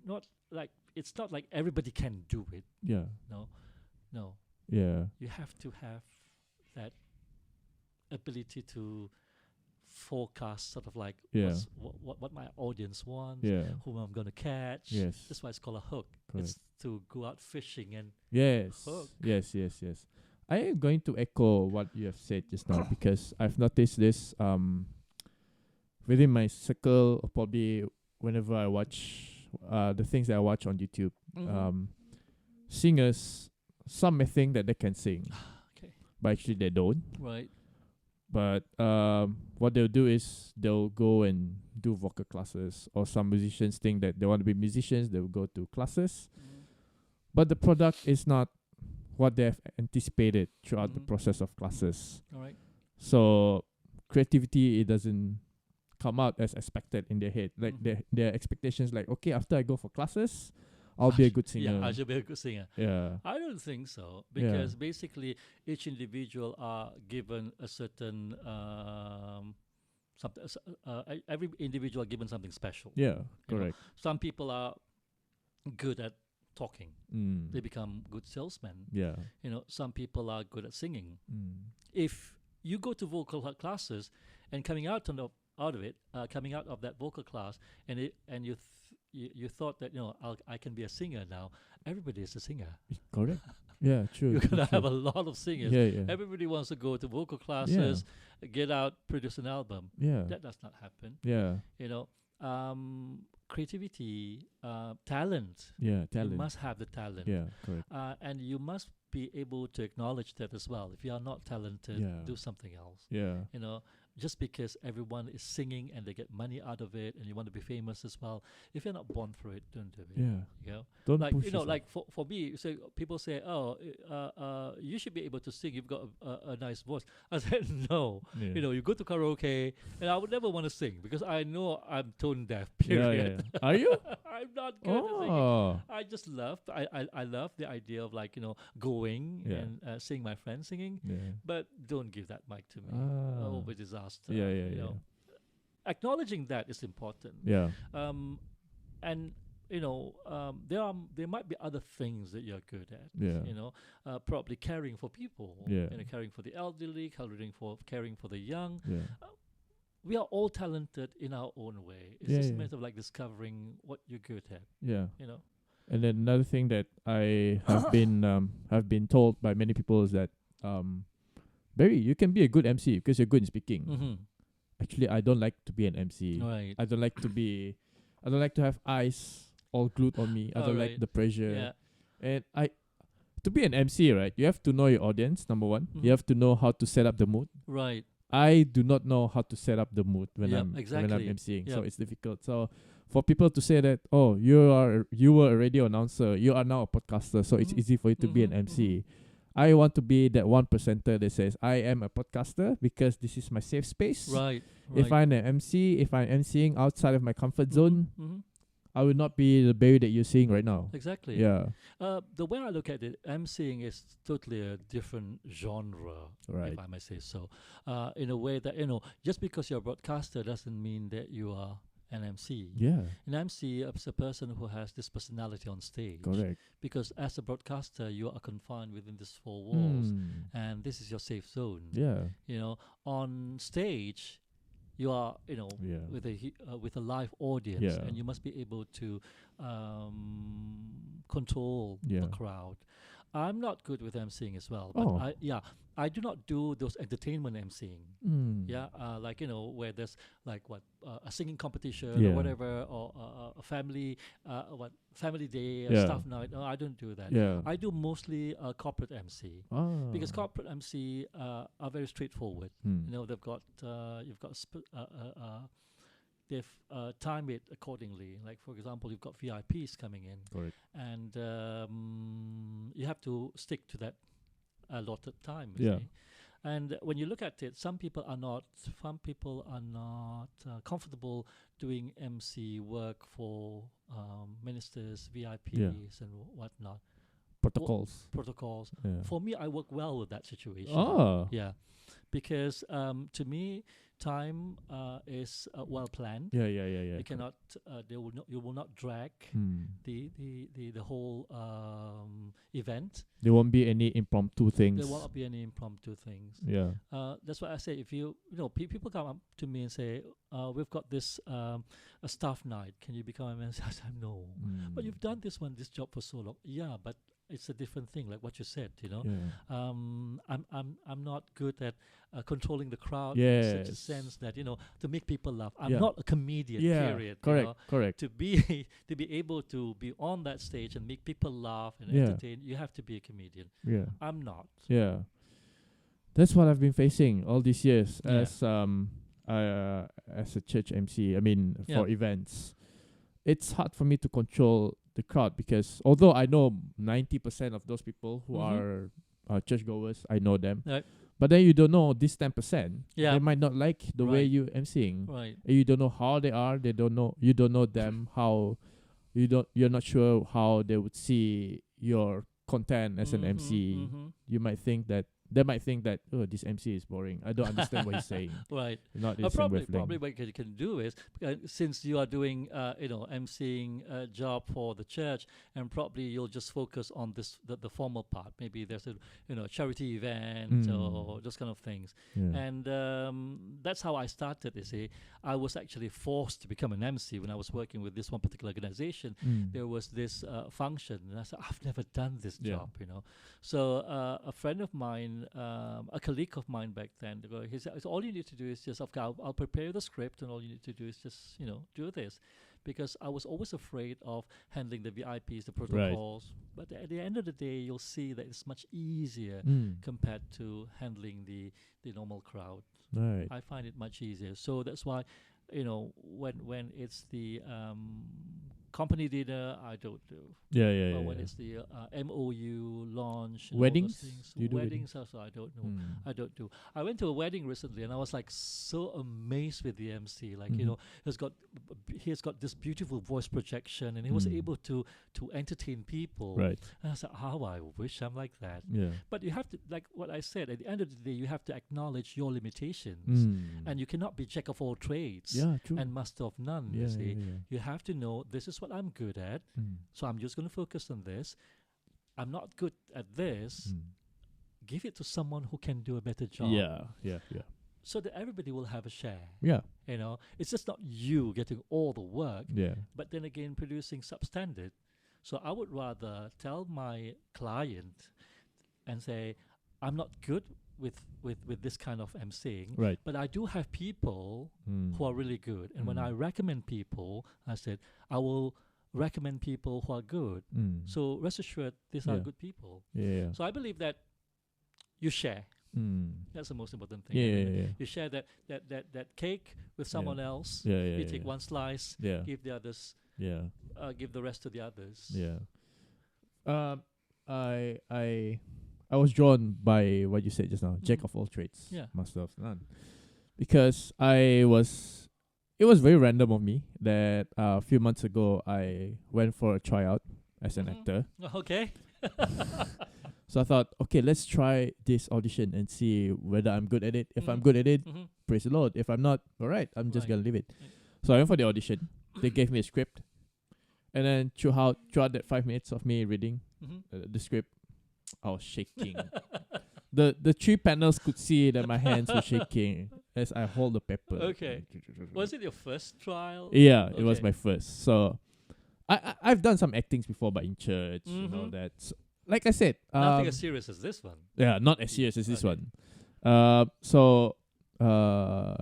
not like it's not like everybody can do it. Yeah. No, no. Yeah. You have to have that ability to forecast, sort of like Yeah. what my audience wants, Yeah. whom I'm gonna catch. Yes. That's why it's called a hook. Correct. It's to go out fishing and Yes. hook. Yes. Yes. Yes. I am going to echo what you have said just now because I've noticed this within my circle, or probably whenever I watch the things that I watch on YouTube. Singers, some may think that they can sing, Okay. but actually they don't. Right. But what they'll do is they'll go and do vocal classes, or some musicians think that they want to be musicians, they'll go to classes. But the product is not what they have anticipated throughout the process of classes. All right. So creativity, it doesn't come out as expected in their head. Like their expectations, like, okay, after I go for classes, I'll be a good singer. Yeah, I should be a good singer. Yeah. I don't think so, because basically each individual are given a certain every individual are given something special. Yeah. You know, Correct. some people are good at talking. They Mm. become good salesmen. Yeah. You know, some people are good at singing. Mm. If you go to vocal classes and coming out of it, coming out of that vocal class, and you thought that, you know, I can be a singer now. Everybody is a singer. Correct. Yeah. True. You're true, gonna true. have a lot of singers. Yeah. Yeah. Everybody wants to go to vocal classes, get out, produce an album. Yeah. That does not happen. Yeah. You know, creativity, talent. Yeah. Talent. You must have the talent. Yeah. Correct. And you must be able to acknowledge that as well. If you are not talented, Yeah. do something else. Yeah. You know, just because everyone is singing and they get money out of it, and you want to be famous as well, if you're not born for it, don't do it. Yeah. You know, Don't like, push you know, yourself. like for me, so people say, oh, you should be able to sing. You've got a nice voice. I said, no. Yeah. You know, you go to karaoke, and I would never want to sing because I know I'm tone deaf. Yeah, Period. yeah. Are you? I'm not good at singing. Oh. I just love. I love the idea of, like, you know, going and seeing my friends singing. Yeah. But don't give that mic to me. Ah. Oh, a disaster. Yeah, yeah, you yeah. know. Acknowledging that is important. Yeah. And you know, there might be other things that you're good at. Yeah. You know, probably caring for people. Yeah. You know, caring for the elderly, caring for the young. Yeah. We are all talented in our own way. It's Yeah, just a yeah. matter of, like, discovering what you're good at. Yeah. You know. And then another thing that I have been told by many people is that Barry, you can be a good MC because you're good in speaking. Mm-hmm. Actually, I don't like to be an MC. Right. I don't like to have eyes all glued on me. I don't like Alright. the pressure. Yeah. And to be an MC, right, you have to know your audience, number one. Mhm. You have to know how to set up the mood. Right. I do not know how to set up the mood when Yep, I'm exactly. MCing, so Yep. it's difficult. So for people to say that, oh, you were a radio announcer, you are now a podcaster, so it's Mhm. easy for you to be an Mhm, MC. I want to be that 1%er that says I am a podcaster because this is my safe space. Right. If I'm an MC, if I'm MCing outside of my comfort zone, Mm-hmm. I will not be the Barry that you're seeing right now. Exactly. Yeah. The way I look at it, emceeing is totally a different genre, Right. if I may say so. In a way that, you know, just because you're a broadcaster doesn't mean that you are an MC. Yeah. An MC is a person who has this personality on stage. Correct. Because as a broadcaster, you are confined within these four walls, Hmm. and this is your safe zone. Yeah. You know, on stage, you are, you know, Yeah. with a live audience, Yeah. and you must be able to control Yeah. the crowd. I'm not good with emceeing as well, but Oh. I do not do those entertainment emceeing. Mm. Yeah, like, you know, where there's like a singing competition Yeah. or whatever, or a family family day Yeah. stuff night. No, I don't do that. Yeah. I do mostly corporate MC. Ah. Because corporate MC are very straightforward. Hmm. You know, they've got they've timed it accordingly. Like, for example, you've got VIPs coming in, Correct. and you have to stick to that allotted time. Yeah. See? And when you look at it, some people are not comfortable doing MC work for ministers, VIPs, and whatnot. Protocols. Yeah. For me, I work well with that situation. Oh. Yeah, because to me, time is well planned. Yeah. You cannot. You will not drag the whole event. There won't be any impromptu things. There won't be any impromptu things. Yeah. That's why I say, if people come up to me and say, we've got this a staff night. Can you become a manager? I say no. But you've done this job for so long. Yeah, but it's a different thing, like what you said. Yeah. I'm not good at controlling the crowd Yes. in such a sense that to make people laugh. I'm Yeah. not a comedian. Yeah. Period. Correct. To be able to be on that stage and make people laugh and Yeah. entertain, you have to be a comedian. Yeah. I'm not. Yeah. That's what I've been facing all these years Yeah. as a church MC. I mean, for Yeah. events, it's hard for me to control the crowd because although I know 90% of those people who Mhm. are churchgoers, I know them. Right. But then you don't know this 10%. Yeah. They might not like the way Right. you MCing. Right. You don't know how they are. They don't know. You don't know them. How you're not sure how they would see your content as an MC. Mhm. They might think that this MC is boring. I don't understand what he's saying. Right. Not in the same Probably wavelength. what you can do is, since you are doing emceeing a job for the church, and probably you'll just focus on the formal part. Maybe there's a charity event or those kind of things. Yeah. And that's how I started. You see, I was actually forced to become an MC when I was working with this one particular organization. There was this function, and I said, I've never done this Yeah. job. So a friend of mine, a colleague of mine back then, he said, all you need to do is just, okay, I'll prepare the script, and all you need to do is just, do this. Because I was always afraid of handling the VIPs, the protocols. But at the end of the day, you'll see that it's much easier compared to handling the normal crowd. Right. I find it much easier. So that's why, when it's the company dinner, I don't do. Yeah. But when it's the MOU launch, and Weddings? all those things, Do you do weddings also I don't know. I don't do. I went to a wedding recently, and I was like so amazed with the MC. Like he's got this beautiful voice projection, and he was able to entertain people. Right. And I said, how I wish I'm like that. Yeah. But you have to, like what I said, at the end of the day, you have to acknowledge your limitations, and you cannot be jack of all trades Yeah, true. and master of none. Yeah, You see, yeah. you have to know this is what I'm good at, so I'm just going to focus on this. I'm not good at this. Give it to someone who can do a better job. Yeah. So that everybody will have a share. Yeah. It's just not you getting all the work, Yeah. but then again producing substandard. So I would rather tell my client and say, I'm not good with this kind of emceeing, Right. but I do have people who are really good. And when I recommend people, I said, I will recommend people who are good. So rest assured, these are Yeah. good people. Yeah. So I believe that you share. That's the most important thing. Yeah. You share that cake with someone else. Yeah. You take one slice, Yeah. give the others, Yeah. give the rest to the others. Yeah. I was drawn by what you said just now, jack of all trades, Yeah. master of none, because it was very random of me that a few months ago I went for a tryout as an actor. Okay. So I thought, okay, let's try this audition and see whether I'm good at it. If I'm good at it, praise the Lord. If I'm not, all right, I'm just gonna leave it. So I went for the audition. They gave me a script, and then throughout that 5 minutes of me reading the script, I was shaking. The 3 panels could see that my hands were shaking as I hold the paper. Okay. Was it your first trial? Yeah, it was Okay. my first. So I've done some actings before, but in church, that. So, like I said, Nothing as serious as this one. yeah, not as serious as this Okay. one.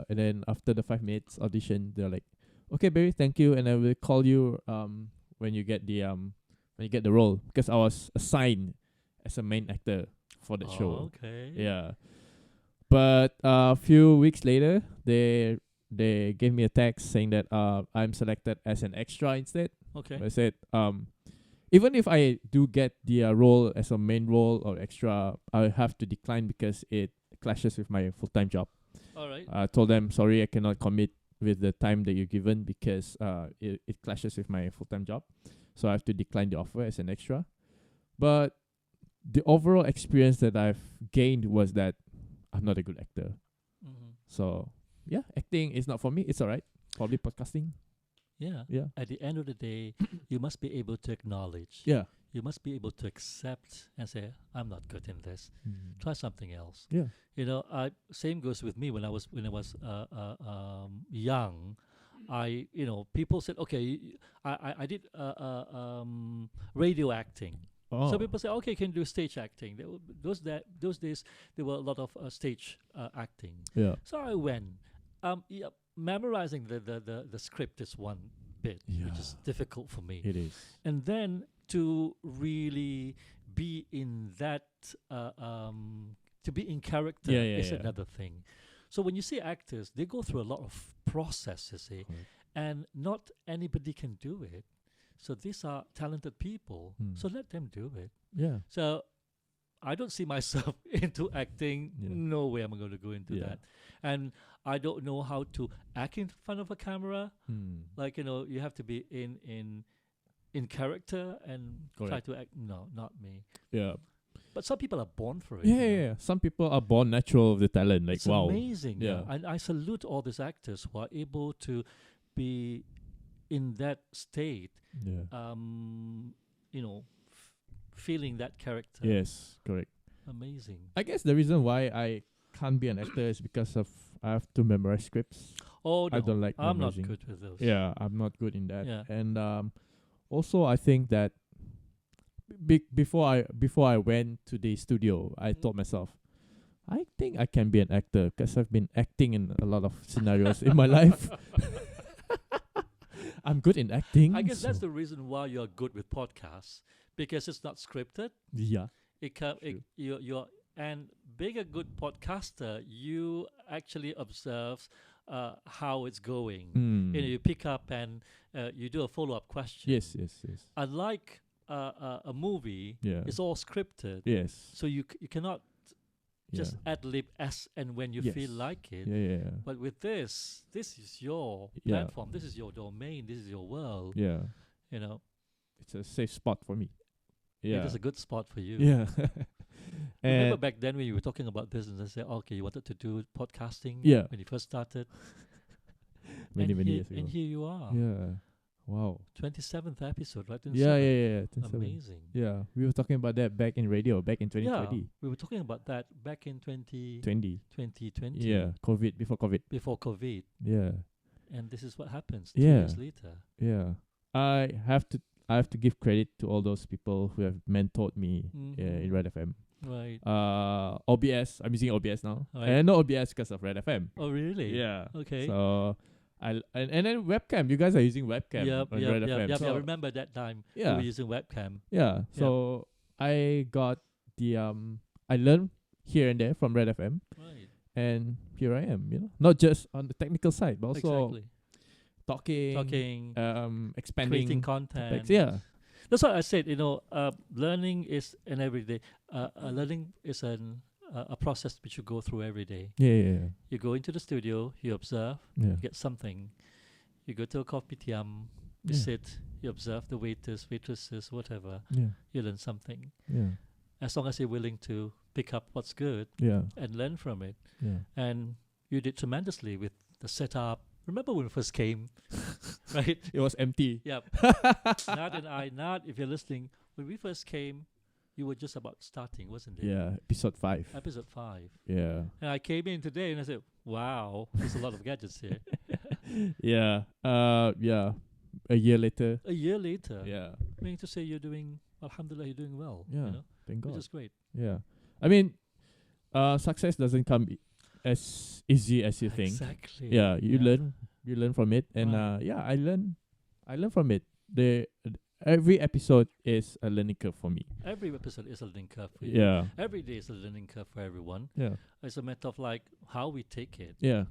And then after the 5 minutes audition, they're like, "Okay, Barry, thank you, and I will call you when you get the role," because I was assigned as a main actor for that show. Okay. Yeah, but a few weeks later, they gave me a text saying that I'm selected as an extra instead. Okay. I said, even if I do get the role as a main role or extra, I have to decline because it clashes with my full-time job. All right. I told them, sorry, I cannot commit with the time that you're given because it clashes with my full-time job. So I have to decline the offer as an extra. But the overall experience that I've gained was that I'm not a good actor. Mm-hmm. So, yeah, acting is not for me. It's all right. Probably podcasting. Yeah. Yeah. At the end of the day, you must be able to acknowledge. Yeah. You must be able to accept and say, I'm not good in this. Try something else. Yeah. You know, same goes with me when I was young. People said, okay, I did radio acting. Oh. So people say, okay, you can do stage acting. Those days, there were a lot of stage acting. Yeah. So I went. Memorizing the script is one bit, which is difficult for me. It is. And then to really be in that, to be in character is another thing. So when you see actors, they go through a lot of processes, and not anybody can do it. So these are talented people. So let them do it. Yeah. So I don't see myself into acting. No way I'm going to go into that. And I don't know how to act in front of a camera. Like, you have to be in character and try to act. No, not me. Yeah. But some people are born for it. Yeah. Some people are born natural with the talent. Like, it's wow. amazing. Yeah. And I salute all these actors who are able to be in that state. Yeah. Feeling that character. Yes, correct. Amazing. I guess the reason why I can't be an actor is because of I have to memorize scripts. Oh, no. I don't like I'm not memorizing. good with those. Yeah, I'm not good in that. Yeah. And also I think that before I went to the studio, I told myself, I think I can be an actor because I've been acting in a lot of scenarios in my life. I'm good in acting. I guess that's the reason why you're good with podcasts, because it's not scripted. Yeah. You're and being a good podcaster, you actually observe how it's going. You pick up and you do a follow-up question. Yes. Unlike a movie, it's all scripted. Yes. So you cannot just ad-lib as and when you feel like it. Yeah. But with this is your platform. This is your domain. This is your world. Yeah. It's a safe spot for me. Yeah. It is a good spot for you. Yeah. Remember back then when you were talking about this and I said, okay, you wanted to do podcasting when you first started? many years ago. And here you are. Yeah. Wow. 27th episode, right? Yeah. 27. Amazing. Yeah. We were talking about that back in radio, back in 2020. Yeah, we were talking about that back in 2020. Yeah. Before COVID. Yeah. And this is what happens 2 Yeah. years later. Yeah. I have to give credit to all those people who have mentored me in Red FM. Right. OBS. I'm using OBS now. Right. And I know OBS because of Red FM. Oh, really? Yeah. Okay. So and then webcam. You guys are using webcam on Red FM. Yeah, So I remember that time we Yeah. were using webcam. Yeah. So I got the I learned here and there from Red FM. Right. And here I am, not just on the technical side, but also talking, expanding creating content. topics. Yeah. That's what I said. Learning is an everyday. Learning is a process which you go through every day. Yeah. You go into the studio, you observe, you get something. You go to a kopitiam, you sit, you observe the waiters, waitresses, whatever. Yeah. You learn something. Yeah. As long as you're willing to pick up what's good and learn from it. Yeah. And you did tremendously with the setup. Remember when we first came, right? It was empty. Yeah. Nad, if you're listening, when we first came, you were just about starting, wasn't it? Yeah. Episode 5. Episode 5. Yeah. And I came in today and I said, wow, there's a lot of gadgets here. Yeah. Yeah. A year later. Yeah. I mean to say you're doing, alhamdulillah, you're doing well. Yeah. Thank God. Which is great. Yeah. I mean, success doesn't come as easy as you think. Exactly. Yeah. You learn from it. And I learn from it. Every episode is a learning curve for me. Every episode is a learning curve for you. Yeah. Every day is a learning curve for everyone. Yeah. It's a matter of like how we take it. Yeah.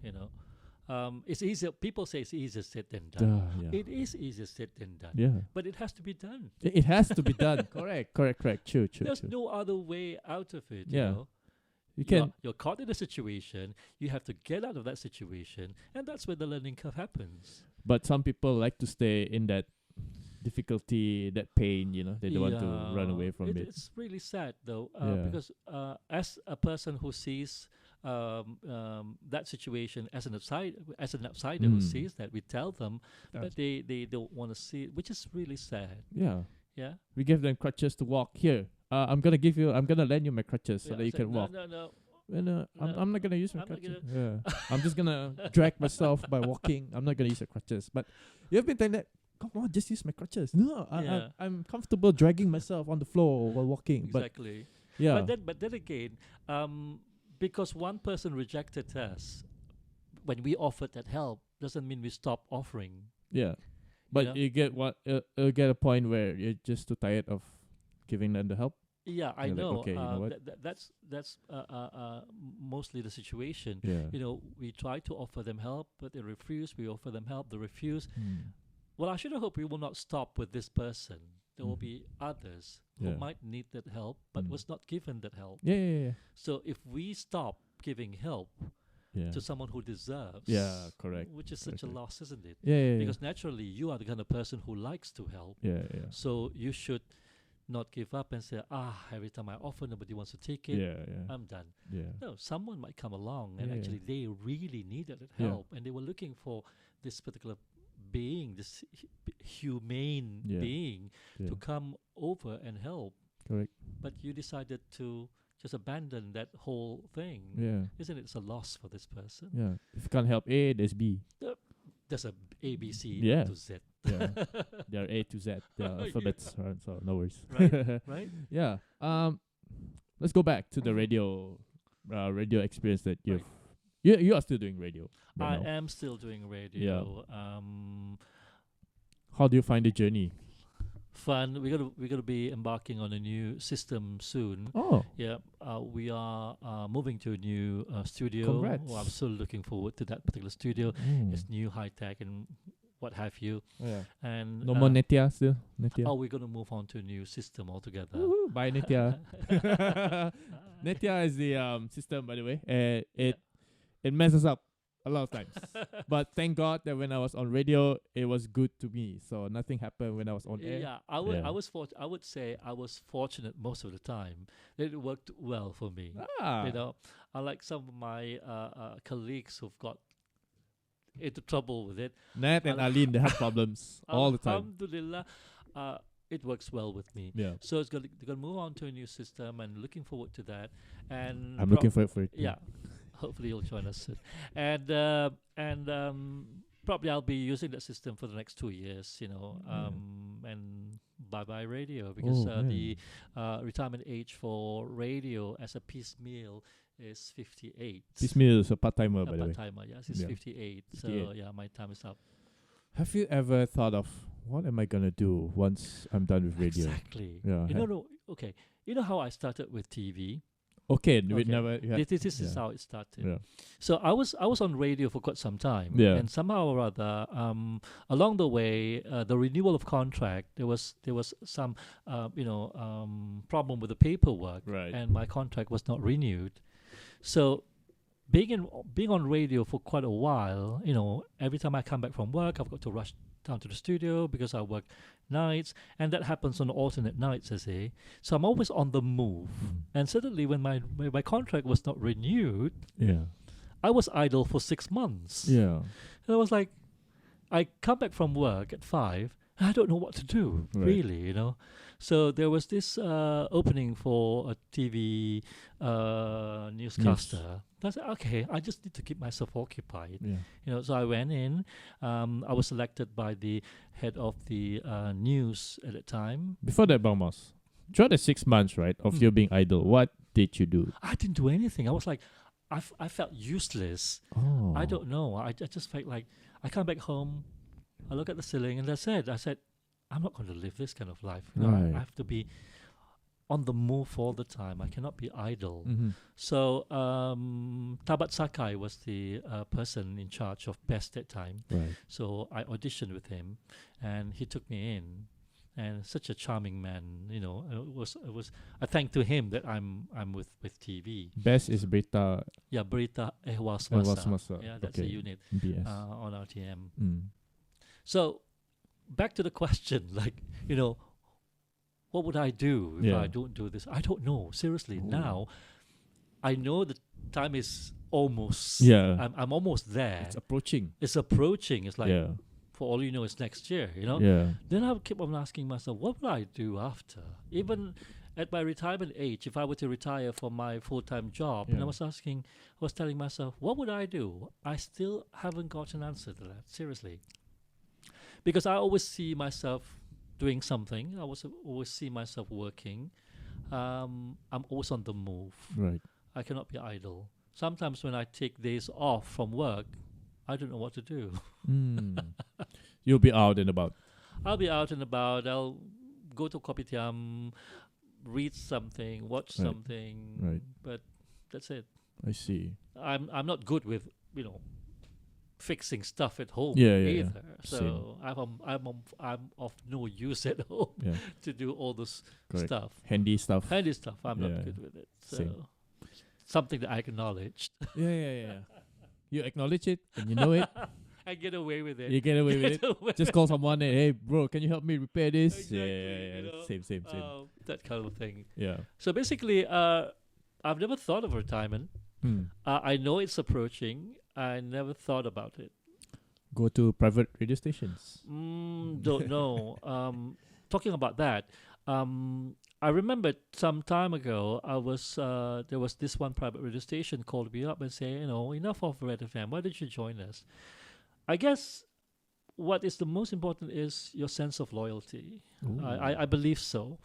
It's easier. People say it's easier said than done. Yeah. It is easier said than done. Yeah. But it has to be done. It has to be done. Correct. True. There's no other way out of it. Yeah. You're caught in a situation. You have to get out of that situation, and that's where the learning curve happens. But some people like to stay in that difficulty, that pain. They don't want to run away from it. It's really sad though, Yeah. because as a person who sees that situation as an outsider who sees that, we tell them, but they don't want to see it, which is really sad. Yeah. Yeah. We give them crutches to walk. Here, I'm gonna lend you my crutches so that you can walk. No. I'm not gonna use my I'm not crutches. Yeah. I'm just gonna drag myself by walking. I'm not gonna use the crutches. But you've been telling that, come on, just use my crutches. No, I'm comfortable dragging myself on the floor while walking. Exactly. But yeah. But then again, because one person rejected us when we offered that help, doesn't mean we stop offering. Yeah. But you get you get a point where you're just too tired of giving them the help. Yeah, I You're know. like, okay, you know what? That's mostly the situation. Yeah. We try to offer them help, but they refuse. We offer them help, they refuse. Well, I should hope we will not stop with this person. There will be others who might need that help, but was not given that help. Yeah. So if we stop giving help to someone who deserves, correct. which is such a loss, isn't it? Yeah. Because naturally, you are the kind of person who likes to help. Yeah. So you should not give up and say, every time I offer, nobody wants to take it. Yeah. I'm done. Yeah. No, someone might come along and Yeah, actually they really needed that help, and they were looking for this particular being, this humane being, to come over and help. Correct. But you decided to just abandon that whole thing. Yeah. Isn't it? It's a loss for this person. Yeah. If you can't help A, there's B. There's a A, B, C to Z. Yeah. They're A to Z. They're alphabets, right? So no worries. Right? Yeah. Let's go back to the radio experience that you are still doing radio. I now. am still doing radio. How do you find the journey? Fun. We're gonna be embarking on a new system soon. Oh. Yeah. We are moving to a new studio. Congrats. Well, I'm still looking forward to that particular studio. It's new, high tech, and what have you. Yeah. And No more Netia still. Netia. Oh, we're gonna move on to a new system altogether. Woohoo, bye Netia. Netia is the system, by the way. It messes up a lot of times. But thank God that when I was on radio, it was good to me. So nothing happened when I was on air. Yeah, I would say I was fortunate most of the time. It worked well for me. Unlike some of my colleagues who've got into trouble with it. Nat and Aline, they have problems all the time. Alhamdulillah, it works well with me. Yeah. So they're gonna move on to a new system, and looking forward to that. And I'm looking forward for it. Yeah. Hopefully you'll join us soon. And probably I'll be using that system for the next 2 years, and bye-bye radio, because the retirement age for radio as a piecemeal is 58. Piecemeal is a part-timer, by the way. Part-timer, yes, it's 58. 58. So, my time is up. Have you ever thought of, what am I going to do once I'm done with radio? Exactly. Yeah. Okay. You know how I started with TV? Okay. We never... This is how it started. Yeah. So I was on radio for quite some time, Yeah. and somehow or other, along the way, the renewal of contract, there was some problem with the paperwork, Right. and my contract was not renewed. So being on radio for quite a while, every time I come back from work, I've got to rush down to the studio because I work nights, and that happens on alternate nights, I say. So I'm always on the move. And suddenly, when my contract was not renewed, I was idle for 6 months. Yeah. And I was like, I come back from work at 5, and I don't know what to do, really, So there was this opening for a TV newscaster. I said, okay, I just need to keep myself occupied. Yeah. So I went in. I was selected by the head of the news at the time. Before that, Abang Moas, throughout the 6 months, right, of you being idle, what did you do? I didn't do anything. I was like, I felt useless. Oh. I don't know. I just felt like I come back home, I look at the ceiling, and that's it. I said, I'm not going to live this kind of life. I have to be on the move all the time. I cannot be idle. So Tabat Sakai was the person in charge of Best that time. Right. So I auditioned with him, and he took me in. and such a charming man. It was. I thank to him that I'm with TV. Best is Berita Yeah, Berita Ehwal Ehwal Semasa. Semasa. Yeah, that's a unit BS. on RTM. Mm. So back to the question, what would I do if I don't do this? I don't know. Seriously, now I know the time is almost. Yeah. I'm almost there. It's approaching. It's approaching. It's like, Yeah. for all you know, it's next year. Yeah. Then I would keep on asking myself, what would I do after? Even at my retirement age, if I were to retire from my full-time job, and I was telling myself, what would I do? I still haven't got an answer to that. Seriously. Because I always see myself doing something. I always see myself working. I'm always on the move. Right. I cannot be idle. Sometimes when I take days off from work, I don't know what to do. You'll be out and about. I'll be out and about. I'll go to kopitiam, read something, watch something. Right. But that's it. I see. I'm not good with fixing stuff at home Yeah. either. So I'm of no use at home to do all this stuff. Handy stuff. I'm not good with it. So something that I acknowledged. Yeah. You acknowledge it and you know it. I get away with it. You get away with it. Just call someone and, hey, bro, can you help me repair this? Exactly, Yeah. Same. That kind of thing. Yeah. So basically, I've never thought of retirement. I know it's approaching. I never thought about it. Go to private radio stations. Don't know. Talking about that, I remember some time ago, there was this one private radio station called me up and say, enough of Red FM. Why don't you join us? I guess what is the most important is your sense of loyalty. I believe so.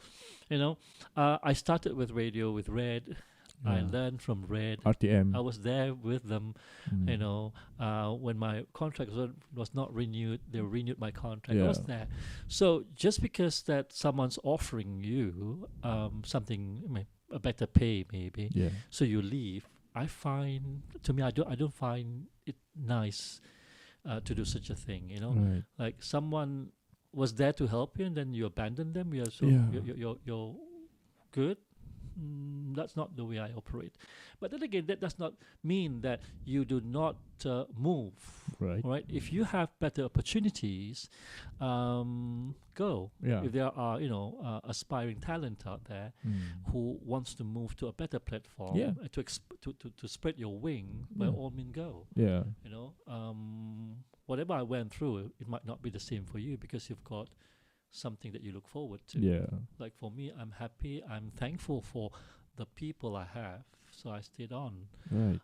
I started with radio with Red. I learned from Red. RTM. I was there with them. When my contract was not renewed, they renewed my contract. I was there. So just because that someone's offering you something, a better pay maybe, so you leave, I don't find it nice to do such a thing. Right. Like someone was there to help you, and then you abandon them. You're good. That's not the way I operate. But then again, that does not mean that you do not move. Right? If you have better opportunities, go. Yeah. If there are, aspiring talent out there who wants to move to a better platform, to spread your wing, by all means go. Yeah. Whatever I went through, it might not be the same for you because you've got something that you look forward to. Yeah. Like for me, I'm happy. I'm thankful for the people I have, so I stayed on. Right.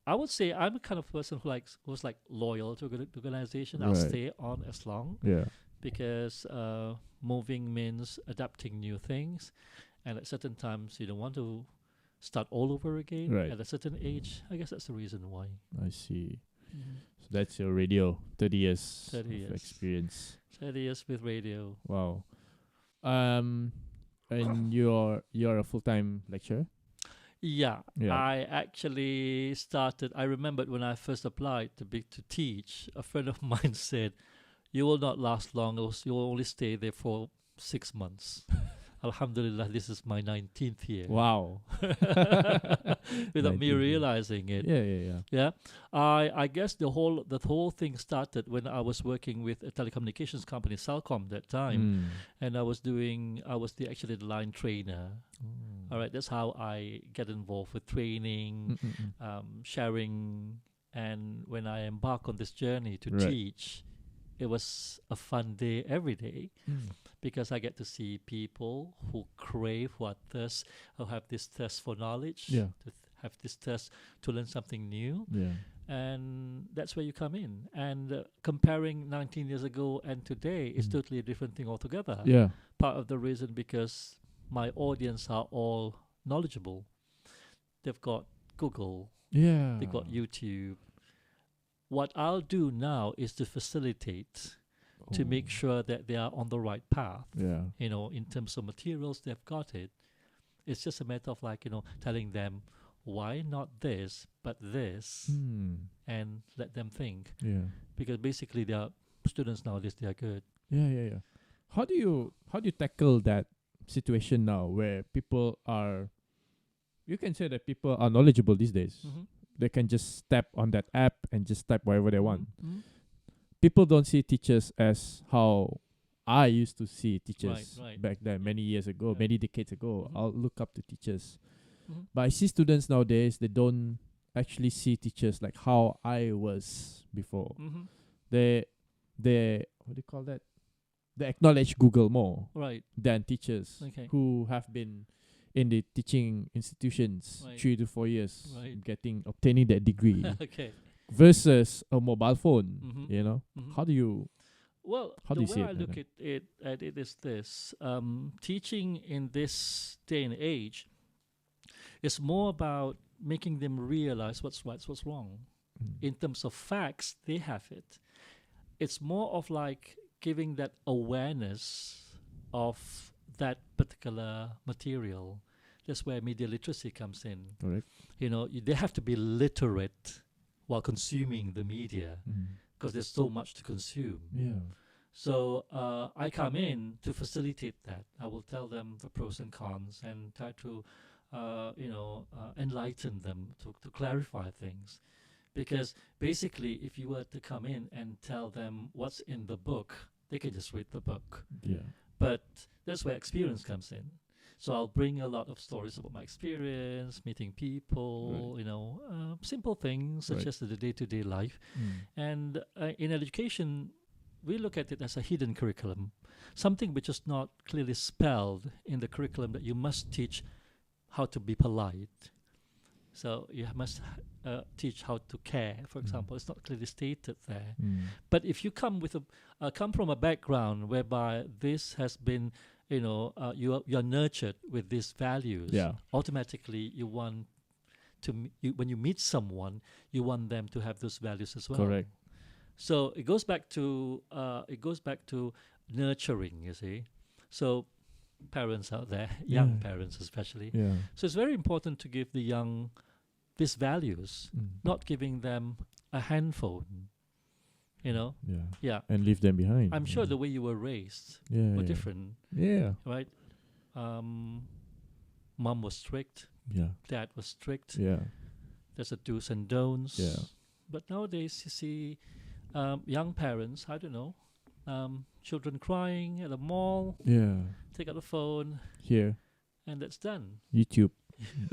I would say I'm a kind of person who's loyal to the organization. I'll stay on as long. Yeah. Because moving means adapting new things, and at certain times you don't want to start all over again. Right. At a certain age, I guess that's the reason why. I see. So that's your radio, 30 years 30 of years. experience. 30 years with radio. Wow. And you're a full-time lecturer? Yeah. I actually started. I remembered when I first applied to teach. A friend of mine said, "You will not last long. You will only stay there for 6 months." Alhamdulillah, this is my 19th year. Wow. Without me realizing it. Yeah. I guess the whole thing started when I was working with a telecommunications company, Celcom, that time, and I was actually the line trainer. All right, that's how I get involved with training, sharing, and when I embark on this journey to teach, it was a fun day every day. Because I get to see people who crave, who have this thirst for knowledge, to have this thirst to learn something new. And that's where you come in. And comparing 19 years ago and today is totally a different thing altogether. Part of the reason because my audience are all knowledgeable. They've got Google. They've got YouTube. What I'll do now is to facilitate, to make sure that they are on the right path. In terms of materials, they've got it. It's just a matter of telling them why not this, but this, and let them think. Because basically, they are students nowadays. They are good. Yeah. How do you tackle that situation now where people are, you can say that people are knowledgeable these days. Mm-hmm. They can just tap on that app and just type whatever they want. Mm-hmm. People don't see teachers as how I used to see teachers Right. back then, many years ago, Yeah. many decades ago. Mhm. I'll look up to teachers. Mm-hmm. But I see students nowadays, they don't actually see teachers like how I was before. Mm-hmm. They what do you call that? They acknowledge Google more Right. than teachers Okay. who have been in the teaching institutions Right. 3 to 4 years, Right. obtaining that degree Okay. versus a mobile phone. Mhm. You know, Mhm. how do you? Well, How do the you see way I it, look at it is this: teaching in this day and age is more about making them realize what's right, what's wrong. In terms of facts, they have it. It's more of like giving that awareness of that particular material. That's where media literacy comes in. Correct. You know, they have to be literate while consuming the media because there's so much to consume. Yeah. So I come in to facilitate that. I will tell them the pros and cons and try to, enlighten them to clarify things. Because basically, if you were to come in and tell them what's in the book, they can just read the book. Yeah. But that's where experience comes in. So I'll bring a lot of stories about my experience, meeting people, simple things such Right. as the day-to-day life. And in education, we look at it as a hidden curriculum, something which is not clearly spelled in the curriculum that you must teach how to be polite. So you must teach how to care, for example. It's not clearly stated there. But if you come from a background whereby this has been, you're nurtured with these values, Yeah. automatically you want to, when you meet someone, you want them to have those values as well. Correct. So it goes back to nurturing. You see, so parents out there, young parents especially. Yeah. So it's very important to give the young these values, not giving them a handphone. Yeah. Yeah. And leave them behind. I'm sure the way you were raised were different, Yeah. right? Mom was strict, Yeah. dad was strict. Yeah. There's a do's and don'ts. Yeah. But nowadays you see young parents, I don't know, children crying at a mall, Yeah. take out the phone, Here. and that's done. YouTube.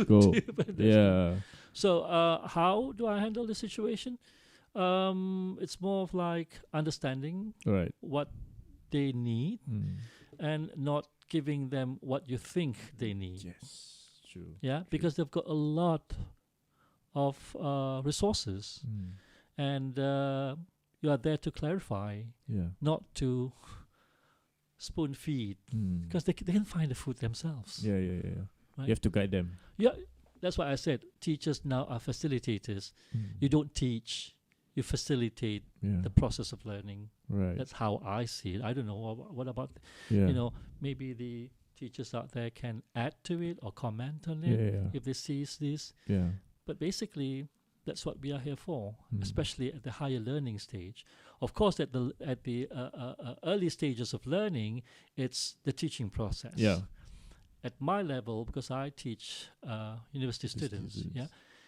Go. And that's done. Yeah. So how do I handle the situation? It's more of like understanding Right. what they need and not giving them what you think they need. Yes. True. Yeah, because they've got a lot of resources, and you are there to clarify, Yeah. not to spoon feed, because they can find the food themselves. Yeah. Yeah. Right? You have to guide them. Yeah, that's why I said teachers now are facilitators. You don't teach, you facilitate Yeah. the process of learning. Right. That's how I see it. I don't know what about Yeah. maybe the teachers out there can add to it or comment on it Yeah. if they see this. Yeah. But basically, that's what we are here for, especially at the higher learning stage. Of course, at the early stages of learning, it's the teaching process. Yeah. At my level, because I teach university students,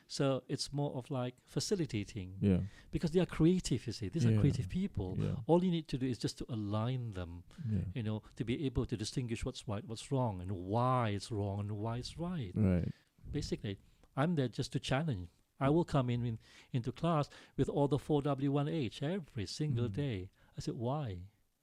so it's more of like facilitating. Yeah. Because they are creative, you see. These are creative people. Yeah. All you need to do is just to align them, Yeah. to be able to distinguish what's right, what's wrong, and why it's wrong and why it's right. Right. Basically, I'm there just to challenge. I will come into class with all the 4W1H every single day. I said, why?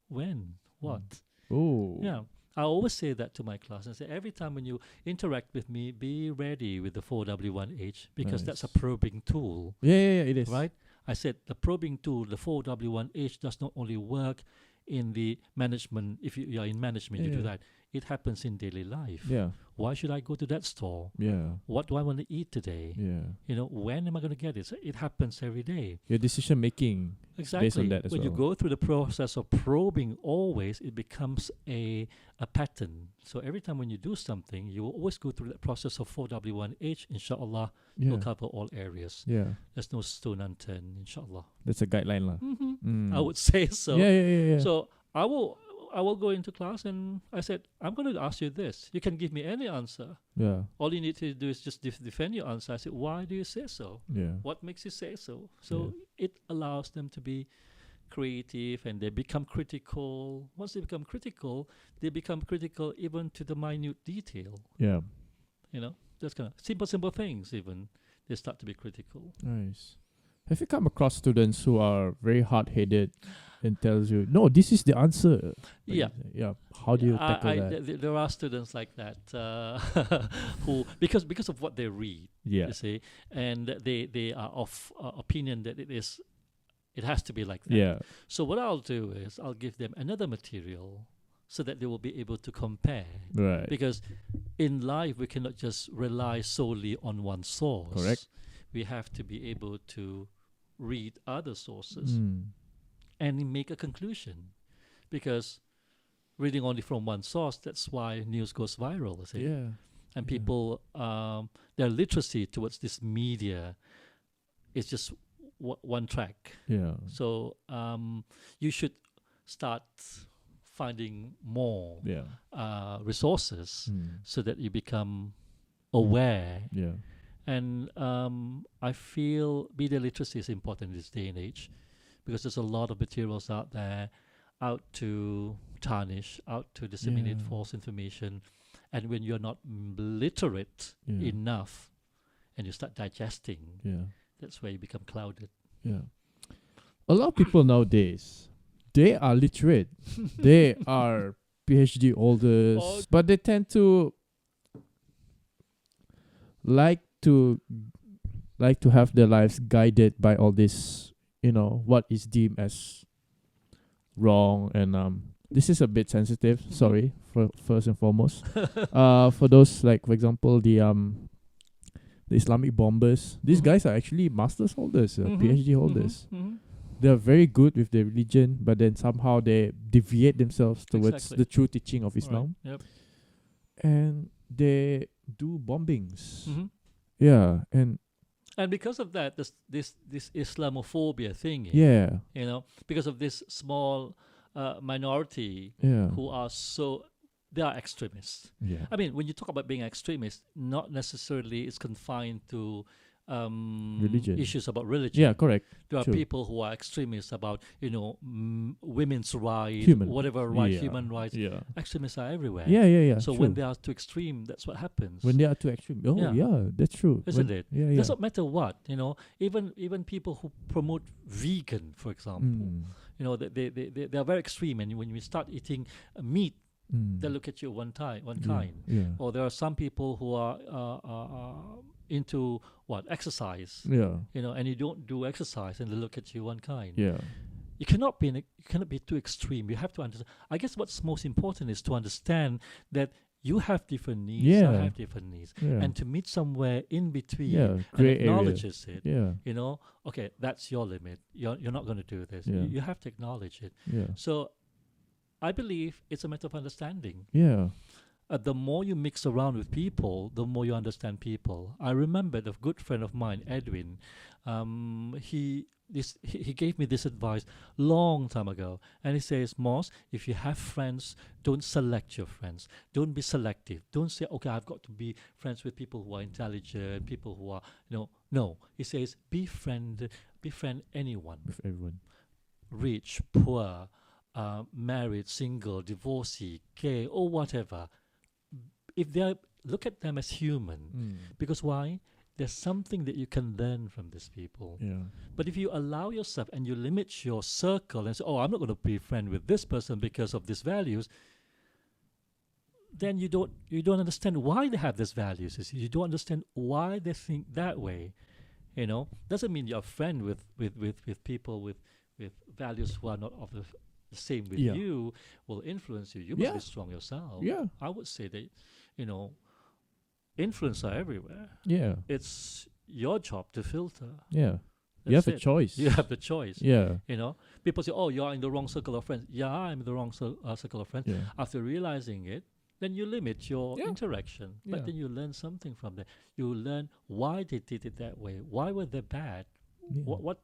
When? What? Oh. Yeah. I always say that to my class. I say, every time when you interact with me, be ready with the 4W1H because that's a probing tool. Yeah. It is. Right? I said the probing tool, the 4W1H, does not only work in the management. If you are in management, you do that. It happens in daily life. Yeah. Why should I go to that store? Yeah. What do I want to eat today? Yeah. When am I going to get it? So it happens every day. Your decision making Exactly. based on that as when well. you go through the process of probing, always it becomes a pattern. So every time when you do something, you will always go through that process of 4W1H. Inshallah, you'll cover all areas. Yeah. There's no stone unturned. Inshallah. That's a guideline lah. I would say so. Yeah. So I will go into class and I said, I'm going to ask you this. You can give me any answer. Yeah. All you need to do is just defend your answer. I said, why do you say so? Yeah. What makes you say so? So it allows them to be creative, and they become critical. Once they become critical even to the minute detail. Yeah. You know, just kind of simple things. Even they start to be critical. Nice. Have you come across students who are very hard-headed and tells you, no, this is the answer? Yeah. Yeah. How do you tackle that? There are students like that who, because of what they read, Yeah. you see, and they are of opinion that it has to be like that. Yeah. So what I'll do is I'll give them another material so that they will be able to compare. Right. Because in life we cannot just rely solely on one source. Correct. We have to be able to read other sources Mm. and make a conclusion. Because reading only from one source, that's why news goes viral, you see. Yeah. And people, their literacy towards this media is just one track. Yeah. So you should start finding more resources so that you become aware. Yeah. And I feel media literacy is important in this day and age, because there's a lot of materials out there out to tarnish, out to disseminate false information. And when you're not literate enough and you start digesting, that's where you become clouded. Yeah. A lot of people nowadays, they are literate. They are PhD holders, but they tend to like to have their lives guided by all this, what is deemed as wrong. And this is a bit sensitive, sorry, for first and foremost. For those, like, for example, the Islamic bombers, these guys are actually masters holders, PhD holders. They're very good with their religion, but then somehow they deviate themselves towards the true teaching of Islam. Right. Yep. And they do bombings. Yeah. And because of that, this Islamophobia thing, because of this small minority who are they are extremists. Yeah. I mean, when you talk about being extremist, not necessarily it's confined to religion. Issues about religion. Yeah, correct. There are people who are extremists about, women's rights, human rights. Yeah. Extremists are everywhere. Yeah. So when they are too extreme, that's what happens. When they are too extreme. That's true. Isn't it? Yeah. Doesn't matter what, even people who promote vegan, for example, they are very extreme. And when you start eating meat, they look at you one kind. Yeah. Or there are some people who are into exercise. Yeah. And you don't do exercise, and they look at you one kind. Yeah. You cannot be too extreme. You have to understand. I guess what's most important is to understand that you have different needs. I have different needs, and to meet somewhere in between. Yeah. And acknowledges it. Yeah. Okay, that's your limit. You're not going to do this. Yeah. You have to acknowledge it. Yeah. So I believe it's a matter of understanding. Yeah. The more you mix around with people, the more you understand people. I remember a good friend of mine, Edwin. He gave me this advice long time ago, and he says, "Moss, if you have friends, don't select your friends. Don't be selective. Don't say, okay, I've got to be friends with people who are intelligent, people who are no." He says, befriend anyone, With everyone. rich, poor, married, single, divorcee, gay, or whatever. If look at them as human, because why? There's something that you can learn from these people. Yeah. But if you allow yourself and you limit your circle and say, "Oh, I'm not going to be friend with this person because of these values," then you don't understand why they have these values. You don't understand why they think that way. Doesn't mean you're a friend with people with values who are not of the same with you, will influence you. You must be strong yourself. Yeah. I would say that, influence are everywhere. Yeah. It's your job to filter. Yeah. That's You have it. a choice. You have the choice. Yeah. People say, "Oh, you're in the wrong circle of friends." Yeah, I'm in the wrong circle of friends. Yeah. After realizing it, then you limit your interaction. But Yeah. then you learn something from that. You learn why they did it that way. Why were they bad? Yeah. What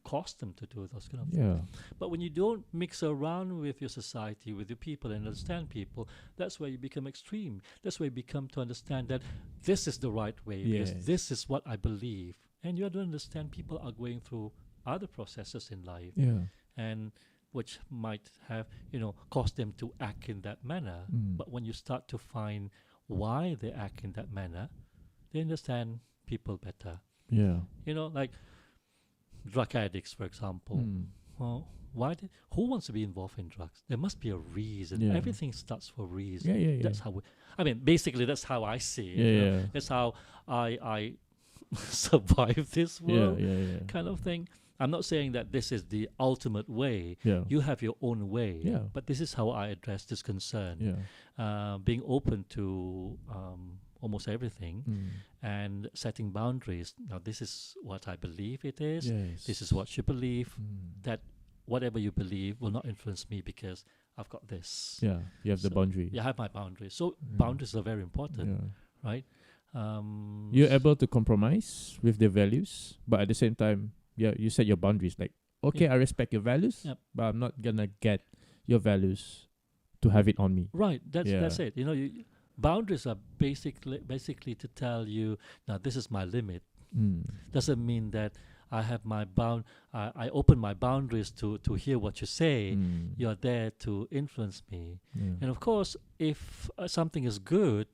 cause them to do those kind of Yeah. things. But when you don't mix around with your society, with your people, and understand people, that's where you become extreme. That's where you become to understand that this is the right way, Yes. because this is what I believe. And you don't understand people are going through other processes in life, Yeah. and which might have, caused them to act in that manner. Mm. But when you start to find why they act in that manner, they understand people better. Yeah. Like drug addicts, for example. Mm. Well, who wants to be involved in drugs? There must be a reason. Yeah. Everything starts for a reason. Yeah, yeah, yeah. That's how basically that's how I see it. Yeah, yeah. That's how I survive this Yeah, world, yeah, yeah. kind of thing. I'm not saying that this is the ultimate way. Yeah. You have your own way. Yeah. But this is how I address this concern. Yeah. Being open to almost everything, Mm. and setting boundaries. Now, this is what I believe it is. Yes. This is what you believe. Mm. That whatever you believe will not influence me because I've got this. Yeah. You have the So, boundary. Yeah, I have my boundaries. So Yeah. boundaries are very important, Yeah. right? You're able to compromise with their values, but at the same time, you set your boundaries. Like, okay, I respect your values, Yep. but I'm not gonna get your values to have it on me. Right. That's Yeah. it. Boundaries are basically to tell you, now this is my limit. Mm. Doesn't mean that I have my I open my boundaries to hear what you say. Mm. You're there to influence me. Yeah. And of course, if something is good,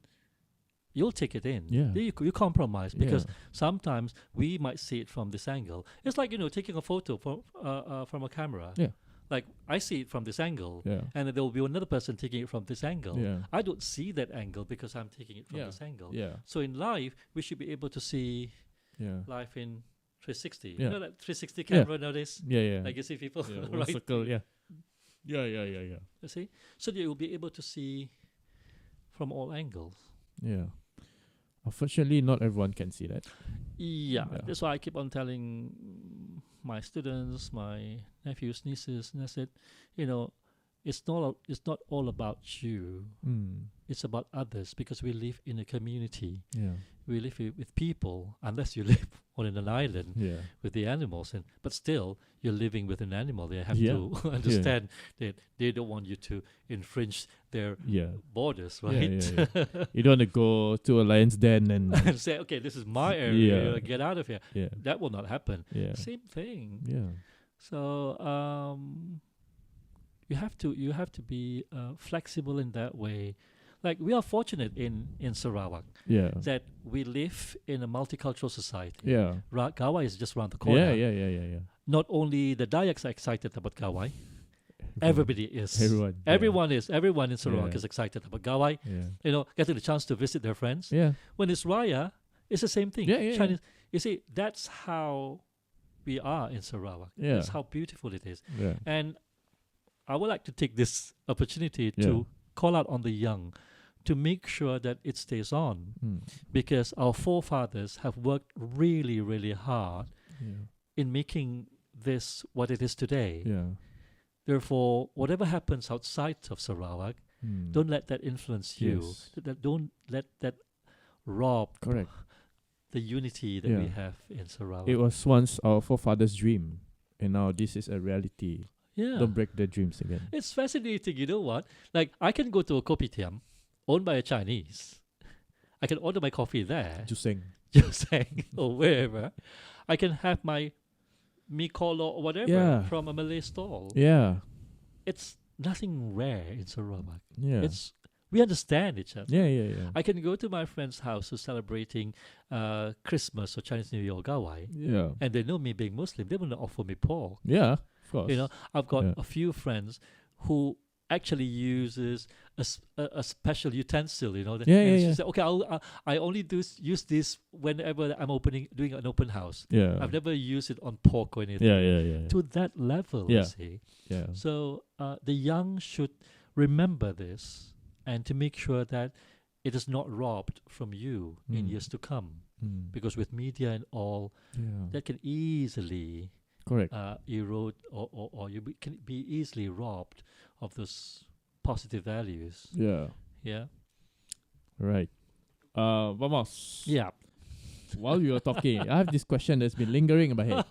you'll take it in. Yeah. You compromise, because Yeah. sometimes we might see it from this angle. It's like, taking a photo from a camera. Yeah. Like, I see it from this angle, Yeah. and then there will be another person taking it from this angle. Yeah. I don't see that angle because I'm taking it from Yeah. this angle. Yeah. So in life, we should be able to see Yeah. life in 360. Yeah. That 360 camera nowadays? Yeah. Yeah. Like, you see people, Yeah. One right? circle. Yeah. Yeah. Yeah. Yeah. Yeah. You see? So that you'll be able to see from all angles. Yeah. Unfortunately, not everyone can see that. Yeah, Yeah. that's why I keep on telling my students, my nephews, nieces, and I said, it's not all about you. Mm. It's about others, because we live in a community. Yeah. We live with people, unless you live on an island Yeah. with the animals, but still you're living with an animal. They have Yeah. to understand that they don't want you to infringe their Yeah. borders, Yeah, right? yeah, You don't want to go to a lion's den and And say, okay, this is my area. Yeah. Get out of here. yeah. That will not happen. Yeah. Same thing. Yeah. So you have to be flexible in that way. Like, we are fortunate in Sarawak Yeah. that we live in a multicultural society. Yeah. Gawai is just around the corner. Yeah. Yeah. Yeah. Yeah. Yeah. Not only the Dayaks are excited about Gawai, everybody is. Everyone. Yeah. Everyone in Sarawak Yeah. is excited about Gawai. Yeah. Getting the chance to visit their friends. Yeah. When it's Raya, it's the same thing. Yeah, yeah, Chinese. You see, that's how we are in Sarawak. Yeah. That's how beautiful it is. Yeah. And I would like to take this opportunity Yeah. to call out on the young to make sure that it stays on, Mm. because our forefathers have worked really, really hard Yeah. in making this what it is today. Yeah. Therefore, whatever happens outside of Sarawak, Mm. don't let that influence you. Yes. Don't let that rob Correct. the unity that we Yeah. have in Sarawak. It was once our forefathers' dream, and now this is a reality. Yeah. Don't break their dreams again. It's fascinating, you know what? Like, I can go to a kopitiam owned by a Chinese. I can order my coffee there, To sing. just saying, or wherever. I can have my mee kolo or whatever Yeah. from a Malay stall. Yeah. It's nothing rare in Sarawak. Yeah. We understand each other. Yeah. Yeah. Yeah. I can go to my friend's house who's celebrating Christmas or Chinese New Year or Gawai, Yeah. and they know me being Muslim. They will not offer me pork. Yeah. Of course. I've got Yeah. a few friends who actually uses a special utensil. Yeah, and yeah, she yeah. said, okay, I only use this whenever I'm doing an open house. Yeah. I've never used it on pork or anything. Yeah. Yeah. Yeah. To that level, Yeah. you see. Yeah. So the young should remember this, and to make sure that it is not robbed from you in Mm. years to come. Mm. Because with media and all, Yeah. that can easily Correct. erode, or can be easily robbed of those positive values. Yeah. Yeah. Right. Vamos. Yeah. while you were talking, I have this question that's been lingering in my head.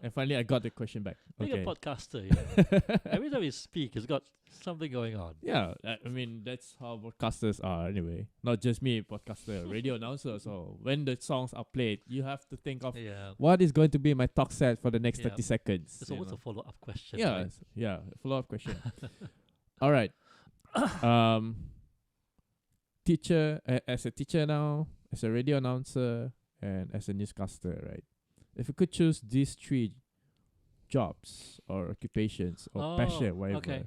And finally, I got the question back. Being Okay. a podcaster, you know, every time you speak, it's got something going on. Yeah, I mean, that's how broadcasters are anyway. Not just me, podcaster, radio announcer. So when the songs are played, you have to think of Yeah. what is going to be my talk set for the next Yeah. 30 seconds. There's you always know. a follow-up question. Yeah, right? yeah, follow-up question. All right. Teacher, as a teacher now, as a radio announcer, and as a newscaster, right? If you could choose these three jobs or occupations or passion, whatever, okay.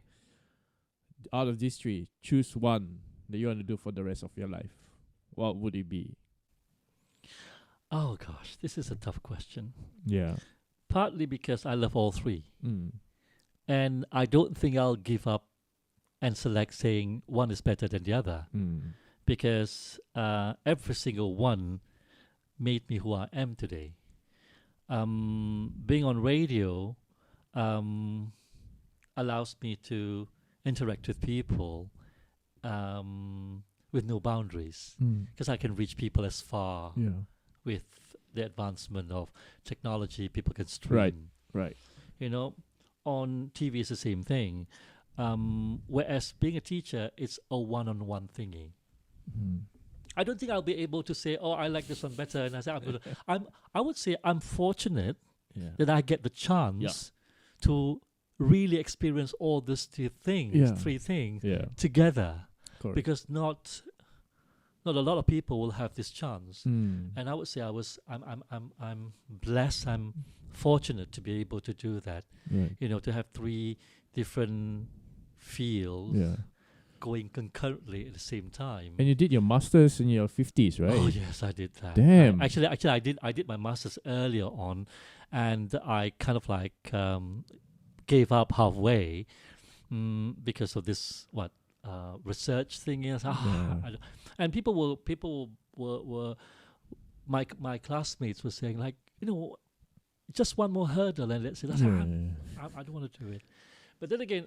out of these three, choose one that you want to do for the rest of your life. What would it be? Oh gosh, this is a tough question. Yeah. Partly because I love all three, Mm. and I don't think I'll give up and select saying one is better than the other, Mm. because every single one made me who I am today. Being on radio allows me to interact with people with no boundaries, Mm. because I can reach people as far Yeah. with the advancement of technology. People can stream. Right. Right. You know, on TV is the same thing. Whereas being a teacher, it's a one-on-one thingy. Mm. I don't think I'll be able to say, "Oh, I like this one better," and I say, I would say I'm fortunate Yeah. that I get the chance to really experience all these three things Yeah. together, Correct. because not a lot of people will have this chance. Mm. And I would say I'm blessed. I'm fortunate to be able to do that. Right. You know, to have three different fields Yeah. going concurrently at the same time. And you did your masters in your 50s, right? Oh yes, I did that. Damn. Actually, I did my masters earlier on, and I kind of like gave up halfway because of this research thing is. Yeah. And people were my classmates were saying, like, you know, just one more hurdle and let's say that's I don't want to do it. But then again,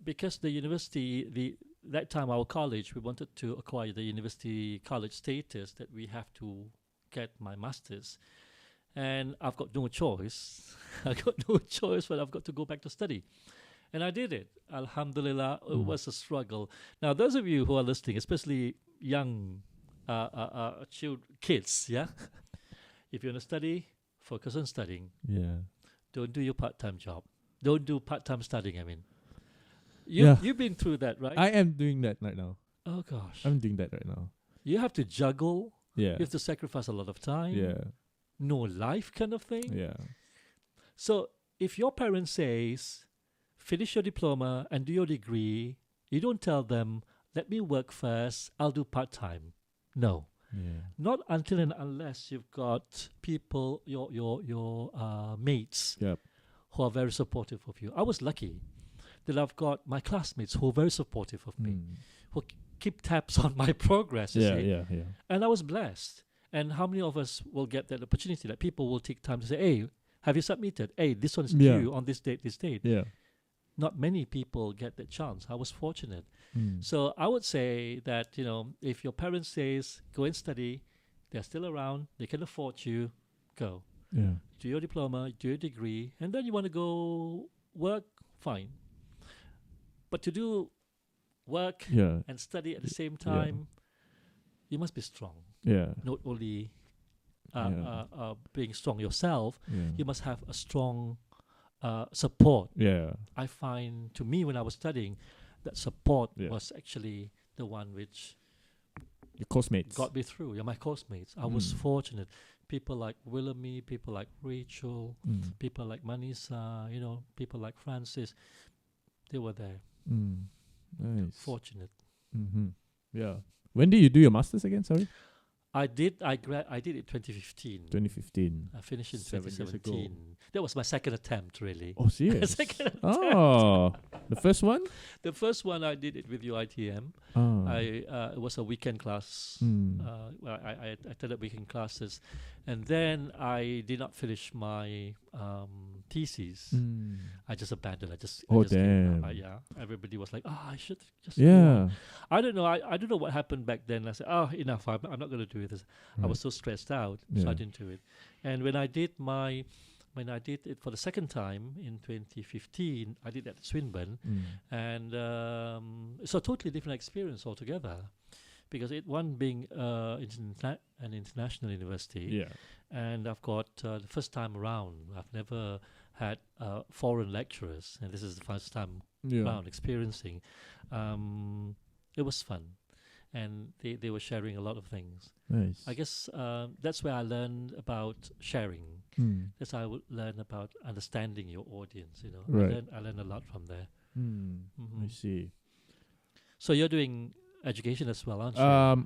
because the university, that time our college, we wanted to acquire the university college status, that we have to get my masters, and I've got no choice. I got no choice, but I've got to go back to study. And I did it. Alhamdulillah, it was a struggle. Now, those of you who are listening, especially young kids, yeah? If you want to study, focus on studying. Yeah. Don't do your part-time job. Don't do part-time studying, I mean. Yeah. You've been through that, right? I am doing that right now. Oh, gosh. I'm doing that right now. You have to juggle. Yeah. You have to sacrifice a lot of time. Yeah. No life kind of thing. Yeah. So if your parent says, finish your diploma and do your degree, you don't tell them, let me work first, I'll do part-time. No. Yeah. Not until and unless you've got people, your mates, Yep. who are very supportive of you. I was lucky that I've got my classmates who are very supportive of me, who keep tabs on my progress, you see. Yeah. And I was blessed. And how many of us will get that opportunity that people will take time to say, hey, have you submitted? Hey, this one is due on this date, this date. Yeah. Not many people get that chance. I was fortunate. Mm. So I would say that, you know, if your parents says, go and study, they're still around, they can afford you, go. Yeah. Do your diploma, do your degree, and then you want to go work, fine. But to do work Yeah. and study at the same time, you must be strong. Yeah. Not only being strong yourself, you must have a strong support. Yeah. I find, to me, when I was studying, that support Yeah. was actually the one which Your course-mates. got me through. Yeah, my course mates. I was fortunate. People like Willoughby, people like Rachel, people like Manisa, you know, people like Francis, they were there. Nice. Fortunate. Mm-hmm. Yeah. When did you do your masters again? Sorry. I did it 2015. 2015. I finished in 7 years ago. 2017. That was my second attempt, really. Oh, serious? Second attempt. Oh. The first one? The first one I did it with UITM. Oh. It was a weekend class. Mm. I attended weekend classes, and then I did not finish my thesis. Mm. I just abandoned. I just Oh, gave up. damn. Yeah, everybody was like, "Ah, I should just go Yeah. on." I don't know. I don't know what happened back then. I said, "Oh, enough. I'm not going to do this." I was so stressed out, so Yeah. I didn't do it. And when I did it for the second time in 2015, I did that at Swinburne, Mm. and it's a totally different experience altogether, because one being an international university, Yeah. and I've got the first time around, I've never had foreign lecturers, and this is the first time Yeah. around experiencing. It was fun, and they were sharing a lot of things. Nice. I guess that's where I learned about sharing. Mm. That's how I would learn about understanding your audience. You know, Right. I learned a lot from there. Mm. Mhm. I see. So you're doing education as well, aren't you?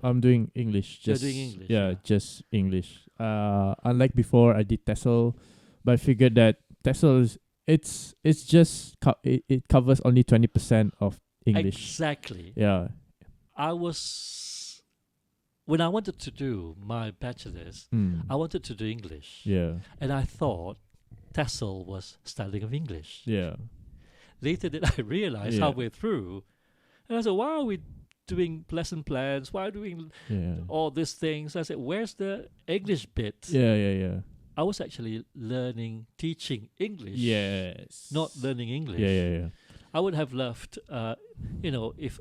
I'm doing English. You're Just doing English, Yeah, yeah. just English. Unlike before, I did TESOL, but I figured that TESOL is it's just it covers only 20% of English. Exactly. Yeah. When I wanted to do my bachelor's, Mm. I wanted to do English, Yeah. and I thought TESOL was studying of English. Yeah. Later, did I realize Yeah. halfway through, and I said, "Why are we doing lesson plans? Why are we doing Yeah. all these things?" I said, "Where's the English bit?" Yeah. Yeah. I was actually teaching English, Yes. not learning English. Yeah. Yeah. Yeah. I would have loved,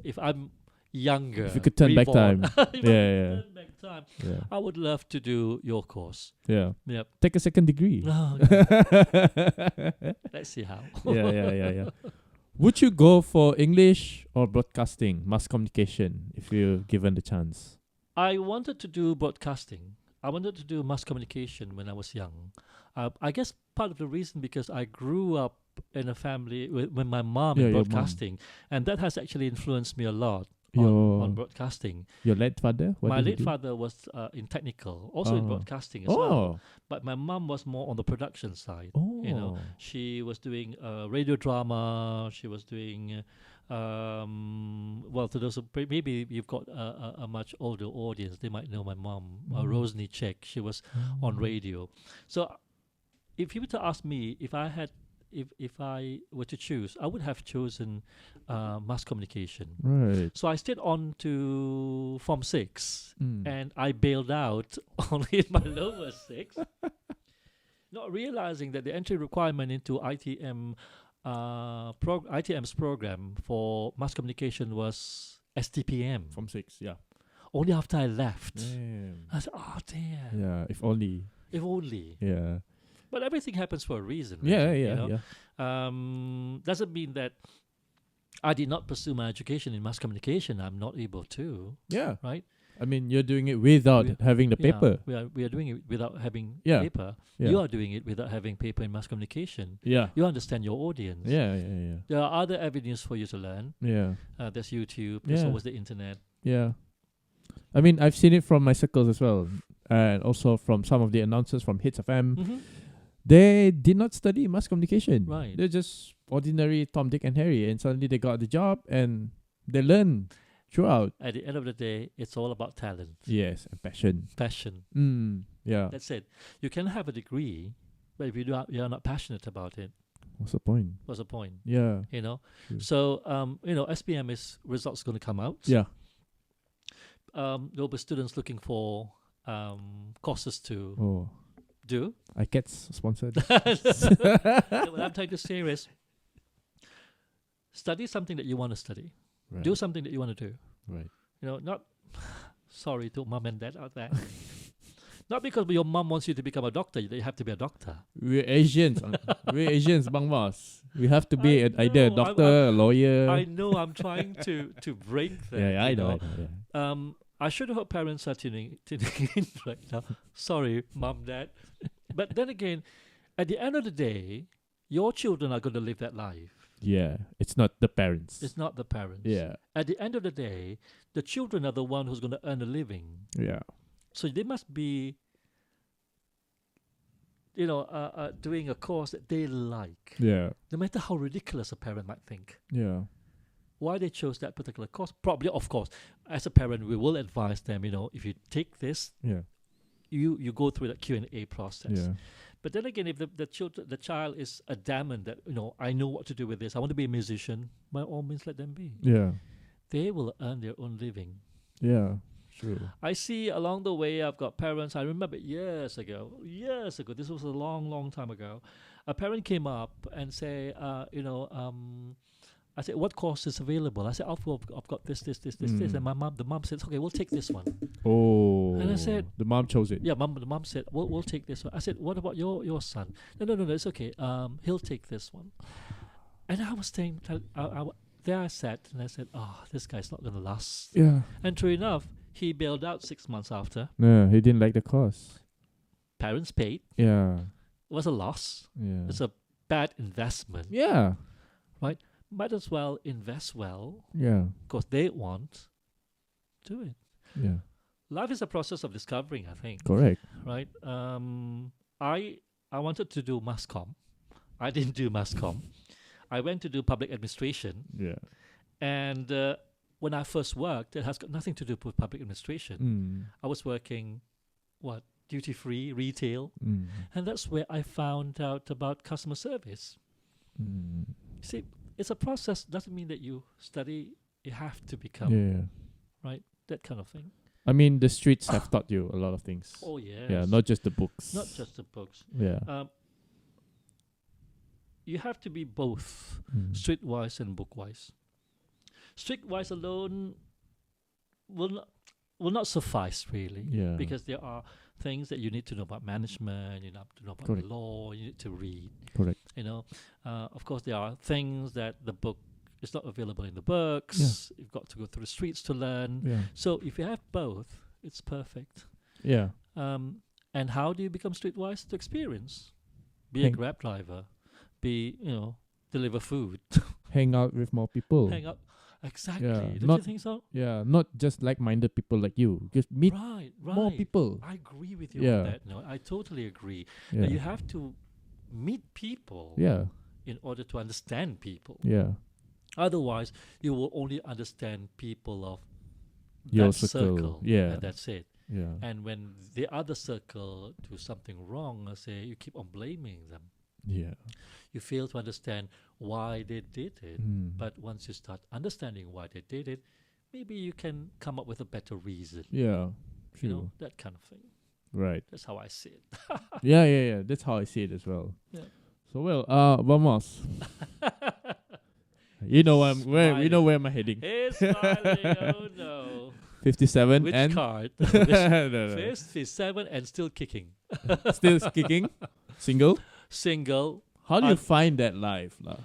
if I'm younger, If you could turn back reborn, time. if I could Yeah. turn back time, Yeah. I would love to do your course. Yeah. Yep. Take a second degree. Oh, let's see how. Yeah. Would you go for English or broadcasting, mass communication, if you're given the chance? I wanted to do broadcasting. I wanted to do mass communication when I was young. I guess part of the reason because I grew up in a family with my mom Yeah, in your mom. broadcasting, and that has actually influenced me a lot Your on broadcasting. your late father? What My did he late do? father was in technical, also in Oh. broadcasting as well. Oh. But my mom was more on the production side. Oh. You know, she was doing radio drama. She was doing, well, to those who maybe you've got a much older audience, they might know my mom, Rosny Czech. She was on radio. So, if you were to ask me if I were to choose, I would have chosen mass communication. Right. So I stayed on to Form 6, Mm. and I bailed out only in my lower 6, not realizing that the entry requirement into ITM's program for mass communication was STPM. From 6, yeah. Only after I left, Damn. I said, "Oh dear, Yeah, if only. if only." Yeah. But everything happens for a reason. Yeah, really, yeah, you know? yeah. Doesn't mean that I did not pursue my education in mass communication. I'm not able to, Yeah. right? I mean, you're doing it without having the Yeah, paper. we are doing it without having Yeah. paper. Yeah. You are doing it without having paper in mass communication. Yeah. You understand your audience. Yeah, yeah, yeah. There are other avenues for you to learn. Yeah. There's YouTube. There's Yeah. always the internet. Yeah. I mean, I've seen it from my circles as well. And also from some of the announcers from Hits FM. Mm-hmm. They did not study mass communication. Right. They're just ordinary Tom, Dick, and Harry. And suddenly they got the job and they learn throughout. At the end of the day, it's all about talent, Yes, and passion. passion. Yeah. That's it. You can have a degree, but if you're not passionate about it, What's the point? what's the point? Yeah. You know. True. So SPM results going to come out. Yeah. There'll be students looking for courses to Oh, do. I get sponsored. What I'm trying to say is, study something that you want to study. Right. Do something that you want to do. Right. Not sorry to mom and dad out there. Not because your mom wants you to become a doctor, you have to be a doctor. We're Asians. We're Asians, Bang Mas. We have to be either a know, doctor, a lawyer. I know I'm trying to break that. yeah, I you know. Yeah. I should hope parents are tuning in right now. Sorry, mom, dad. But then again, at the end of the day, your children are going to live that life. Yeah, it's not the parents. It's not the parents. Yeah. At the end of the day, the children are the one who's going to earn a living. Yeah. So they must be doing a course that they like, Yeah. no matter how ridiculous a parent might think. Yeah. Why they chose that particular course? Probably, of course, as a parent, we will advise them. If you take this, Yeah. you go through that Q&A process. Yeah. But then again, if the child is adamant that I know what to do with this, I want to be a musician, by all means, let them be. Yeah. They will earn their own living. Yeah. True. I see along the way, I've got parents. I remember years ago. This was a long, long time ago. A parent came up and say, I said, what course is available? I said, I've got this. And the mom said, okay, we'll take this one. Oh. And I said, the mom chose it. yeah, the mom said, we'll take this one. I said, what about your son? No, it's okay. He'll take this one. And I was saying, there I sat and I said, this guy's not going to last. Yeah. And true enough, he bailed out 6 months after. Yeah. He didn't like the course. Parents paid. Yeah. It was a loss. Yeah. It's a bad investment. Yeah. Might as well invest well. Yeah. Because they want to do it. Yeah. Life is a process of discovering, I think. Correct. Right? I wanted to do mass comm. I didn't do mass comm. I went to do public administration. Yeah. And when I first worked, it has got nothing to do with public administration. I was working, duty-free, retail. And that's where I found out about customer service. See, it's a process. Doesn't mean that you study, you have to become, right? That kind of thing. I mean, the streets have taught you a lot of things. Oh, yes. Yeah, not just the books. Not just the books. Yeah. You have to be both streetwise and bookwise. Streetwise alone will not suffice, really. Yeah. Because there are things that you need to know about management, you need to know about Correct. the law, you need to read. Correct. Of course, there are things that the book is not available in the books. Yeah. You've got to go through the streets to learn. Yeah. So if you have both, it's perfect. Yeah. And how do you become streetwise? To experience. Be a Grab driver. Be, deliver food. Hang out with more people. Hang out. Exactly. Yeah, Don't you think so? Yeah, not just like-minded people like you. Just meet Right. more people. I agree with you Yeah. on that. No, I totally agree. Yeah. That you have to meet people Yeah. in order to understand people. Yeah. Otherwise, you will only understand people of Your that circle. Yeah. and that's it. Yeah. And when the other circle do something wrong, you keep on blaming them. Yeah. You fail to understand why they did it. But once you start understanding why they did it, maybe you can come up with a better reason. Yeah. True. That kind of thing. Right. That's how I see it. Yeah. That's how I see it as well. Yeah. So Vamos. You know where am I heading? It's smiling. Oh no. 57 Which and card? no. 57 and still kicking. Still kicking. Single. How do you find that life, lah?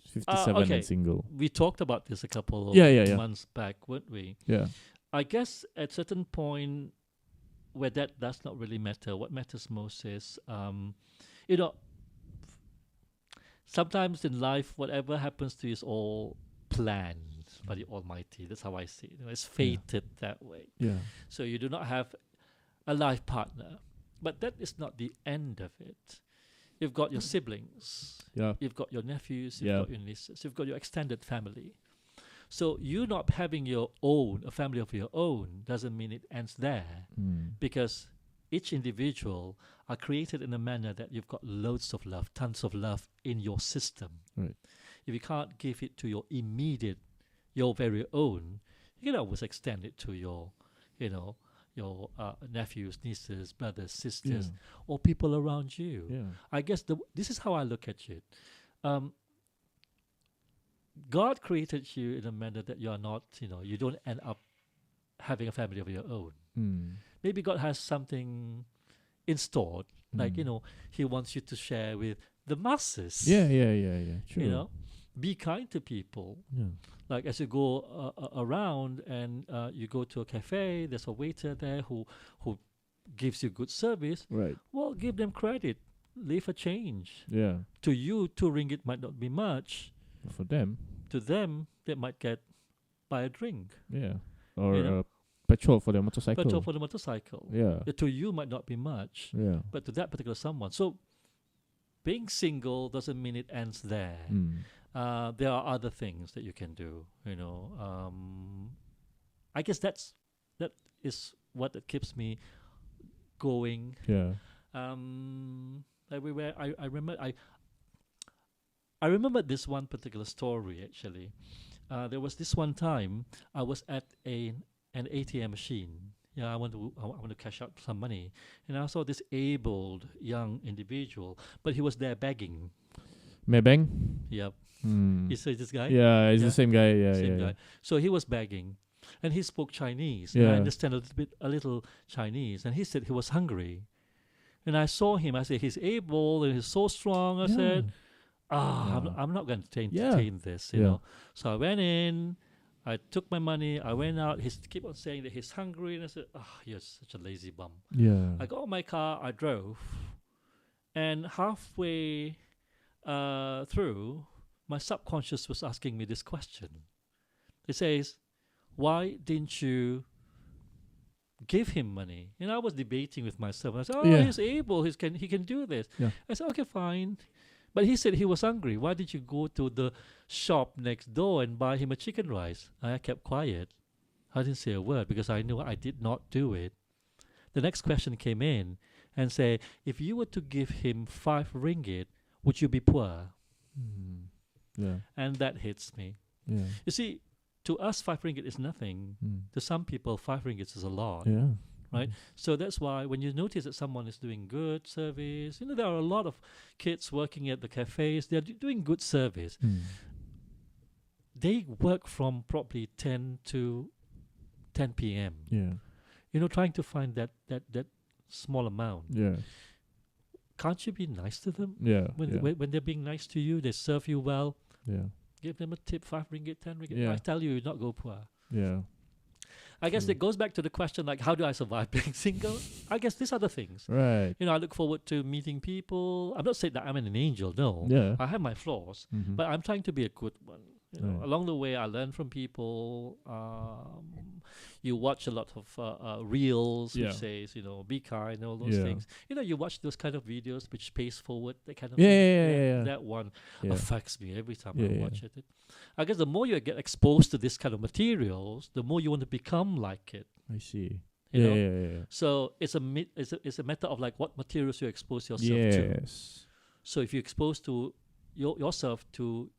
57 okay. and single. We talked about this a couple of months back, weren't we? Yeah. I guess at certain point where that does not really matter. What matters most is, sometimes in life, whatever happens to you is all planned by the Almighty. That's how I see it. It's fated that way. Yeah. So you do not have a life partner. But that is not the end of it. You've got your siblings. Yeah. You've got your nephews. You've got your nieces. You've got your extended family. So you not having a family of your own, doesn't mean it ends there. Because each individual are created in a manner that you've got loads of love, tons of love in your system. Right. If you can't give it to your very own, you can always extend it to your nephews, nieces, brothers, sisters, or people around you. Yeah. I guess this is how I look at it. God created you in a manner that you are not, you don't end up having a family of your own. Maybe God has something in store, like, He wants you to share with the masses. Yeah. True. Be kind to people. Yeah. Like as you go around and you go to a cafe, there's a waiter there who gives you good service. Right. Well, give them credit. Leave a change. Yeah. To you, 2 ringgit might not be much. For them. To them, they might buy a drink. Yeah. Or You know? petrol for the motorcycle. Petrol for the motorcycle. Yeah. To you might not be much, Yeah. but to that particular someone. So being single doesn't mean it ends there. There are other things that you can do. I guess that is what keeps me going. Yeah. Everywhere. I remember this one particular story actually. There was this one time I was at an ATM machine. Yeah, I want to cash out some money, and I saw this abled young individual, but he was there begging. Maybank? Yep. Mm. You see this guy? Yeah, it's the same guy. Yeah, Same yeah. guy. So he was begging, and he spoke Chinese. Yeah. And I understand a little Chinese, and he said he was hungry. And I saw him. I said he's able and he's so strong. I said, I'm not going to entertain this, you know. So I went in. I took my money. I went out. He kept on saying that he's hungry, and I said, you're such a lazy bum. Yeah. I got in my car. I drove, and halfway through, my subconscious was asking me this question. It says, "Why didn't you give him money?" And I was debating with myself. I said, he's able. He can do this. Yeah. I said, okay, fine. But he said he was hungry. Why did you go to the shop next door and buy him a chicken rice? I kept quiet. I didn't say a word because I knew I did not do it. The next question came in and said, if you were to give him 5 ringgit, would you be poor? Yeah. And that hits me. Yeah. You see, to us, 5 ringgit is nothing. To some people, 5 ringgit is a lot. Yeah. Right? So that's why when you notice that someone is doing good service, there are a lot of kids working at the cafes, they're doing good service. They work from probably 10 to 10 p.m. Yeah. Trying to find that small amount. Yeah. Can't you be nice to them? Yeah. When they're being nice to you, they serve you well. Yeah. Give them a tip, 5 ringgit, 10 ringgit. Yeah. I tell you, not go poor. Yeah. I guess it goes back to the question, like, how do I survive being single? I guess these are the things. Right. I look forward to meeting people. I'm not saying that I'm an angel, no. Yeah. I have my flaws, but I'm trying to be a good one. Right. Along the way, I learn from people. You watch a lot of reels, which says, be kind, all those things. You watch those kind of videos which pays forward, that kind of thing. Yeah. That one affects me every time I watch it. I guess the more you get exposed to this kind of materials, the more you want to become like it. I see. You know? Yeah. So it's a matter of like what materials you expose yourself to. Yes. So if you expose to yourself to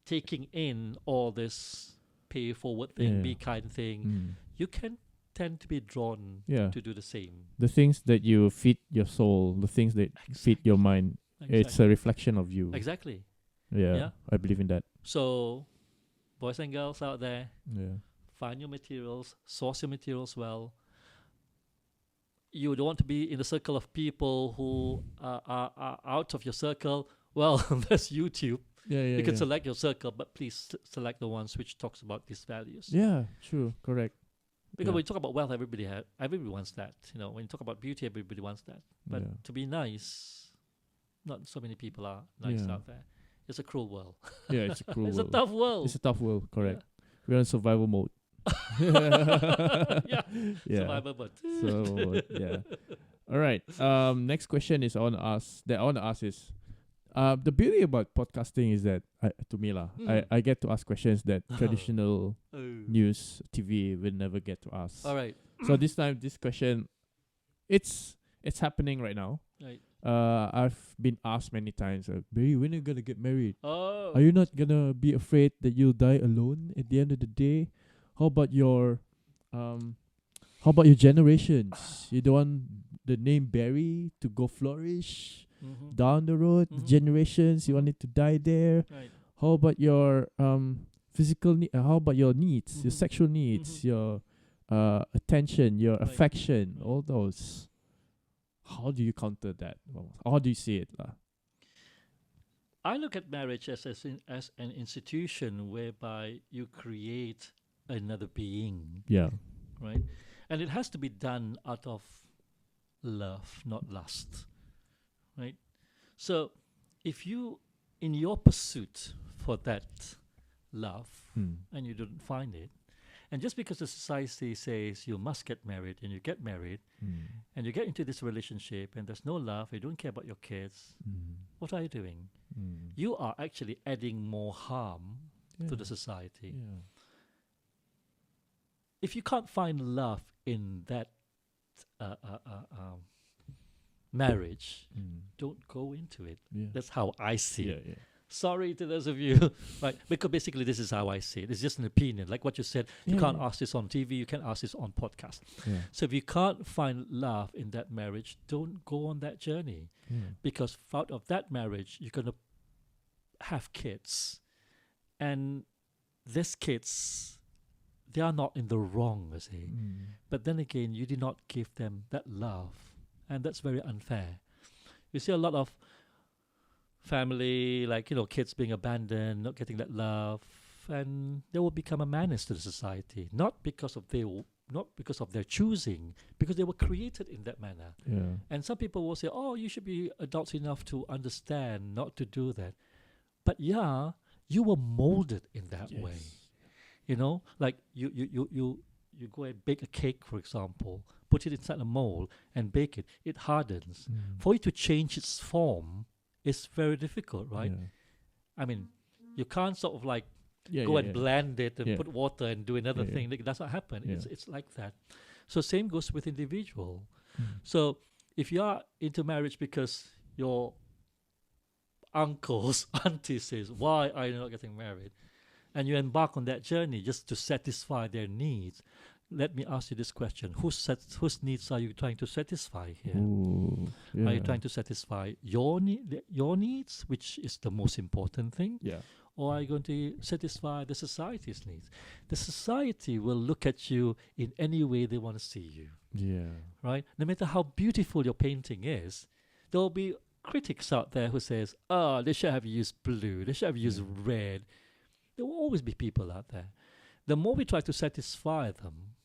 taking in all this pay forward thing, be kind thing, you can tend to be drawn to do the same. The things that you feed your soul, the things that feed your mind, it's a reflection of you. Exactly. Yeah. I believe in that. So, boys and girls out there, find your materials, source your materials well. You don't want to be in the circle of people who are out of your circle. Well, that's YouTube. You can select your circle, but please select the ones which talks about these values. Yeah, true, correct. Because when you talk about wealth, everybody wants that. When you talk about beauty, everybody wants that. But to be nice, not so many people are nice out there. It's a cruel world. Yeah, it's a cruel it's world. a tough world. It's a tough world, correct. We're in survival mode. Survival mode. So, all right. Next question is I want to ask is, the beauty about podcasting is that, to me I get to ask questions that traditional news TV will never get to ask. All right. So this time, this question, it's happening right now. Right. I've been asked many times, Barry, when are you gonna get married? Oh. Are you not gonna be afraid that you'll die alone at the end of the day? How about your generations? You don't want the name Barry to go flourish down the road. The generations, you want it to die there. Right. How about your physical how about your needs, your sexual needs, your attention, your affection, all those? How do you counter that? How do you see it? I look at marriage as an institution whereby you create another being. Yeah. Right? And it has to be done out of love, not lust. Right? So if you, in your pursuit for that love, and you don't find it, And just because the society says you must get married, and you get married, and you get into this relationship, and there's no love, you don't care about your kids, what are you doing? You are actually adding more harm to the society. Yeah. If you can't find love in that marriage, don't go into it. Yeah. That's how I see it. Yeah. Sorry to those of you, right? Because basically this is how I see it. It's just an opinion. Like what you said, you can't ask this on TV, you can't ask this on podcast. Yeah. So if you can't find love in that marriage, don't go on that journey. Because out of that marriage, you're going to have kids. And these kids, they are not in the wrong, you see. But then again, you did not give them that love. And that's very unfair. You see a lot of family, like, kids being abandoned, not getting that love, and they will become a menace to the society, not because of their choosing, because they were created in that manner. Yeah. And some people will say, "Oh, you should be adults enough to understand not to do that." But yeah, you were molded in that way. Like you go and bake a cake, for example, put it inside a mold and bake it. It hardens. For it to change its form, it's very difficult, right? Yeah. I mean, you can't sort of like go and blend it and put water and do another Yeah, thing. Like, that's not happen. Yeah. It's like that. So same goes with individual. So if you are into marriage because your uncles, aunties says, "Why are you not getting married?" and you embark on that journey just to satisfy their needs, let me ask you this question: whose needs are you trying to satisfy here? Are you trying to satisfy your needs, which is the most important thing? Yeah. Or are you going to satisfy the society's needs? The society will look at you in any way they want to see you. Yeah. Right? No matter how beautiful your painting is, there will be critics out there who says, "Oh, they should have used blue. They should have used red." There will always be people out there. The more we try to satisfy them,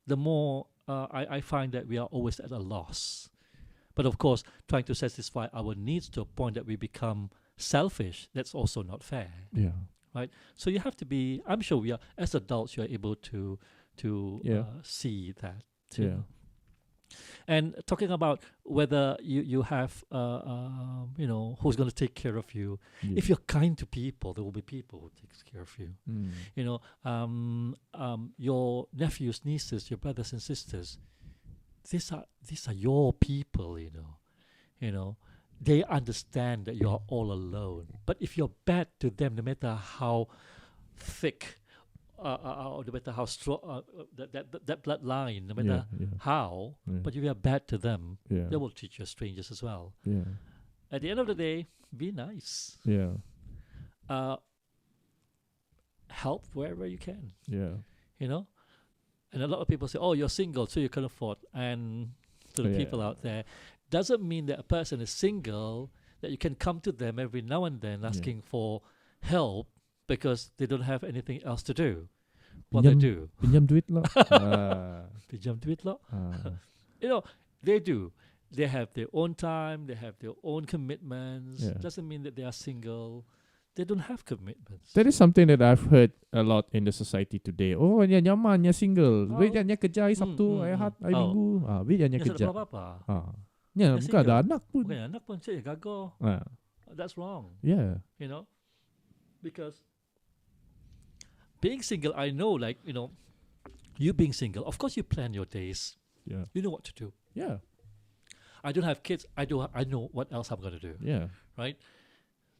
the more I find that we are always at a loss. But of course, trying to satisfy our needs to a point that we become selfish, that's also not fair. Yeah. Right? So you have to be, I'm sure we are, as adults, you're able to see that too. Yeah. And talking about whether you have, who's going to take care of you. Yeah. If you're kind to people, there will be people who takes care of you. Your nephews, nieces, your brothers and sisters, these are your people. They understand that you are all alone. But if you're bad to them, no matter how thick, no matter how strong that bloodline, no matter how, but if you are bad to them, they will treat you as strangers as well. Yeah. At the end of the day, be nice. Yeah. Help wherever you can. Yeah. And a lot of people say, "Oh, you're single, so you can afford." And to the people out there, doesn't mean that a person is single that you can come to them every now and then asking for help because they don't have anything else to do. What they do? Pinjam duit lo. Pinjam duit lo. They do. They have their own time. They have their own commitments. Yeah. Doesn't mean that they are single. They don't have commitments. That is something that I've heard a lot in the society today. Oh, nya nyaman, nya single. Wait, nya kerja hari Sabtu, hari Ahad, hari Minggu. Wait, nya kerja. Apa-apa. Nya bukan ada anak pun. Bukan anak pun, cik gagal. That's wrong. Yeah. Because being single, I know, like, you being single, of course you plan your days. Yeah. You know what to do. Yeah. I don't have kids. I know what else I'm going to do. Yeah. Right?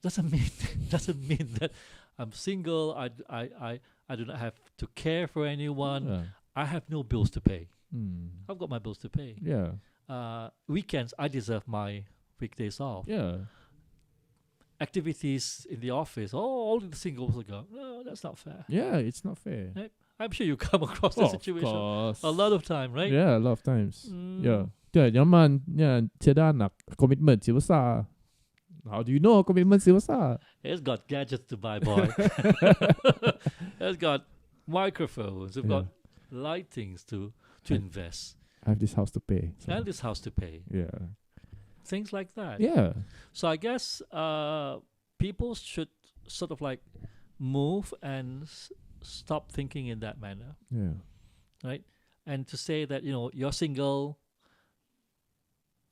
Doesn't mean that I'm single. I do not have to care for anyone. Yeah. I have no bills to pay. I've got my bills to pay. Yeah. Weekends, I deserve my weekdays off. Yeah. Activities in the office, all the singles will go, "No, that's not fair." Yeah, it's not fair. Right? I'm sure you come across that situation a lot of time, right? Yeah, a lot of times. Yeah. Nyaman, tiada anak, komitmen si besar. How do you know commitment si besar? It's got gadgets to buy, boy. It's got microphones. We've got lightings to invest. I have this house to pay. I have this house to pay. Yeah. Things like that. Yeah. So I guess people should sort of like move and stop thinking in that manner, Yeah. right? And to say that, you're single,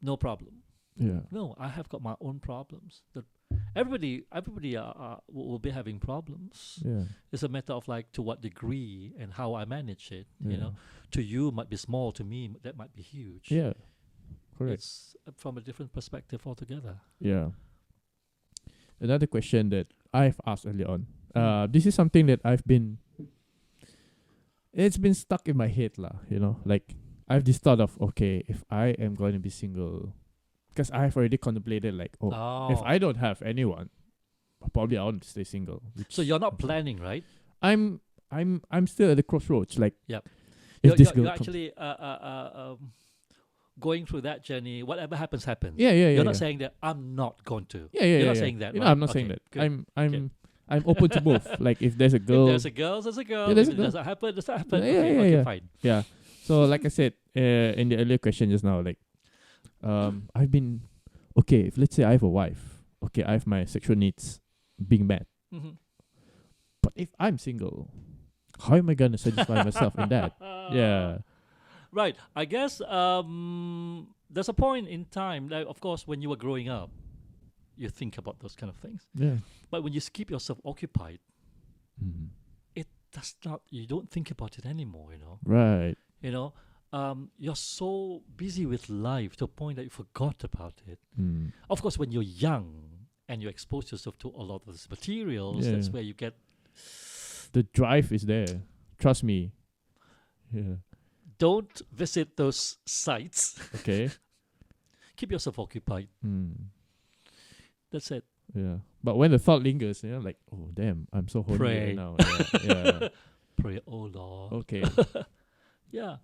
no problem. Yeah. No, I have got my own problems. Everybody will be having problems. Yeah. It's a matter of like to what degree and how I manage it. Yeah. To you might be small, to me that might be huge. Yeah. Correct. It's from a different perspective altogether. Yeah. Another question that I've asked earlier on. This is something that it's been stuck in my head lah. Like I've this thought of, okay, if I am going to be single, because I've already contemplated like, if I don't have anyone, probably I want to stay single. So you're not planning, right? I'm still at the crossroads. Like, yep. If you're actually going through that journey. Whatever happens. Yeah. You're not saying that I'm not going to. You're not saying that. Right? I'm not saying that. Good. I'm open to both. Like if there's a girl, if there's a girl, there's a girl. Yeah, if it doesn't happen, doesn't happen. Yeah. Fine. Yeah. So like I said in the earlier question just now, like I've been if let's say I have a wife, I have my sexual needs being met. Mm-hmm. But if I'm single, how am I gonna satisfy myself in that? Yeah. Right. I guess there's a point in time, like, of course, when you were growing up, you think about those kind of things. Yeah. But when you keep yourself occupied, Mm-hmm. it does not. You don't think about it anymore. Right. You're so busy with life to a point that you forgot about it. Mm. Of course, when you're young and you expose yourself to a lot of these materials, Yeah. that's where you get. The drive is there. Trust me. Yeah. Don't visit those sites. Okay. Keep yourself occupied. Mm. That's it. Yeah. But when the thought lingers, like, oh damn, I'm so horny Pray. right now. Yeah. Pray, oh Lord. Okay. Yeah.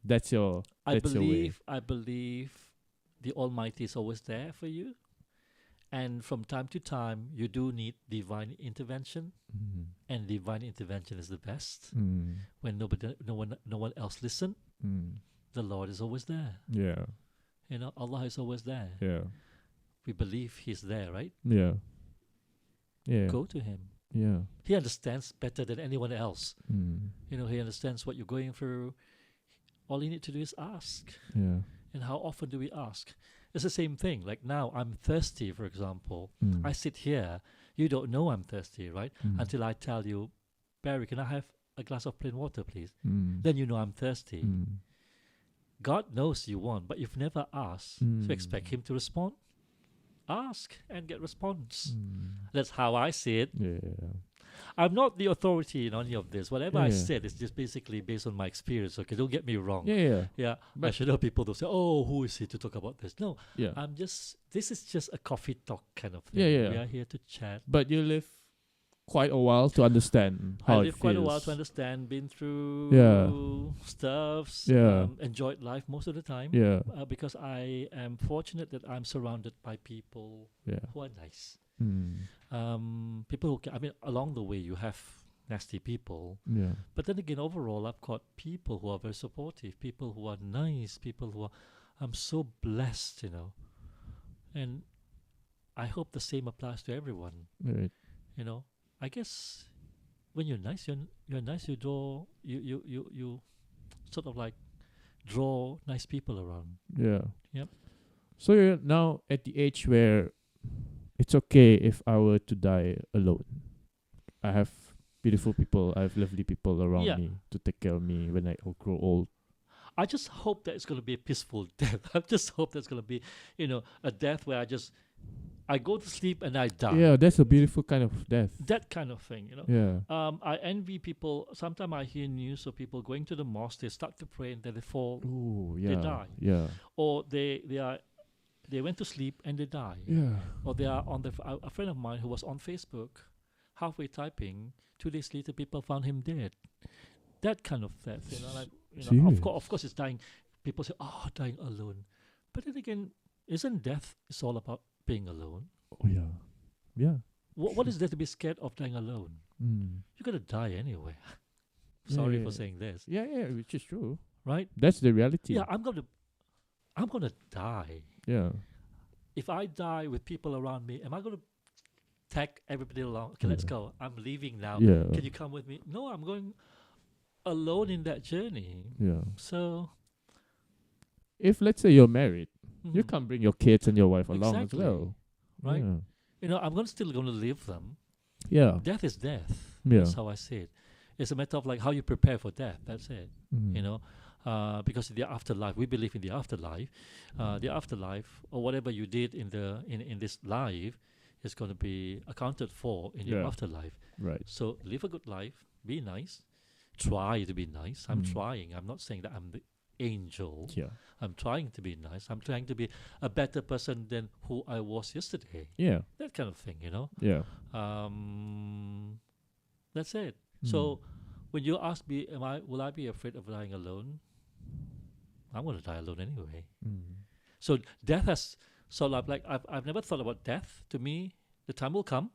That's your I your way. believe the Almighty is always there for you. And from time to time, you do need divine intervention. Mm. And divine intervention is the best. Mm. When no one else listen, Mm. the Lord is always there. Yeah. Allah is always there. Yeah. We believe He's there, right? Yeah. Yeah. Go to Him. Yeah. He understands better than anyone else. Mm. He understands what you're going through. All you need to do is ask. Yeah. And how often do we ask? It's the same thing. Like now, I'm thirsty, for example. Mm. I sit here. You don't know I'm thirsty, right? Mm. Until I tell you, Barry, can I have a glass of plain water, please? Mm. Then you know I'm thirsty. Mm. God knows you want, but you've never asked. Mm. So expect Him to respond. Ask and get response. Mm. That's how I see it. Yeah. I'm not the authority in any of this. Whatever I Yeah. said is just basically based on my experience. Okay, don't get me wrong. Yeah. Yeah, I But- should know people. They'll say, "Oh, who is he to talk about this?" No, Yeah. This is just a coffee talk kind of thing. Yeah. We are here to chat. But you live quite a while to understand how I it lived quite a while feels. to understand. Been through Yeah. stuffs. Yeah. Enjoyed life most of the time. Yeah. Because I am fortunate that I'm surrounded by people Yeah. who are nice. Mm. People who along the way you have nasty people. Yeah. But then again, overall, I've got people who are very supportive, people who are nice, people who are. I'm so blessed, and I hope the same applies to everyone. Right. I guess when you're nice, you're nice. You draw you sort of like draw nice people around. Yeah. Yep. So you're now at the age where it's okay if I were to die alone. I have beautiful people, I have lovely people around Yeah. me to take care of me when I grow old. I just hope that it's going to be a peaceful death. I just hope there's going to be, a death where I go to sleep and I die. Yeah, that's a beautiful kind of death. That kind of thing, Yeah. I envy people. Sometimes I hear news of people going to the mosque, they start to pray and then they fall, Oh, yeah. die. Yeah. or they went to sleep and they die, Yeah. or they are on a friend of mine who was on Facebook, halfway typing. 2 days later, people found him dead. That kind of death, Serious? Of course, it's dying. People say, "Oh, dying alone," but then again, isn't death? It's all about being alone. Oh, yeah. Yeah. What is there to be scared of dying alone? Mm. You're gonna die anyway. Yeah, Sorry yeah, for yeah. saying this, Yeah, which is true. right? That's the reality. Yeah, I'm gonna die. Yeah. If I die with people around me, am I gonna tag everybody along. Okay, let's go. I'm leaving now. Yeah. Can you come with me? No, I'm going alone in that journey. Yeah. So, If let's say you're married, you mhm, can bring your kids and your wife along Exactly, as well. right? Yeah. I'm still going to leave them. Yeah. Death is death. Yeah. That's how I see it. It's a matter of like how you prepare for death. That's it. Mm. Because the afterlife, we believe in the afterlife. The afterlife, or whatever you did in this life, is going to be accounted for in your Yeah. afterlife. Right. So live a good life. Be nice. Try to be nice. I'm Mm. trying. I'm not saying that I'm the angel. Yeah. I'm trying to be nice. I'm trying to be a better person than who I was yesterday. Yeah. That kind of thing, Yeah. That's it. Mm. So when you ask me, will I be afraid of dying alone? I'm going to die alone anyway. Mm. So death has, so I've never thought about death. To me, the time will come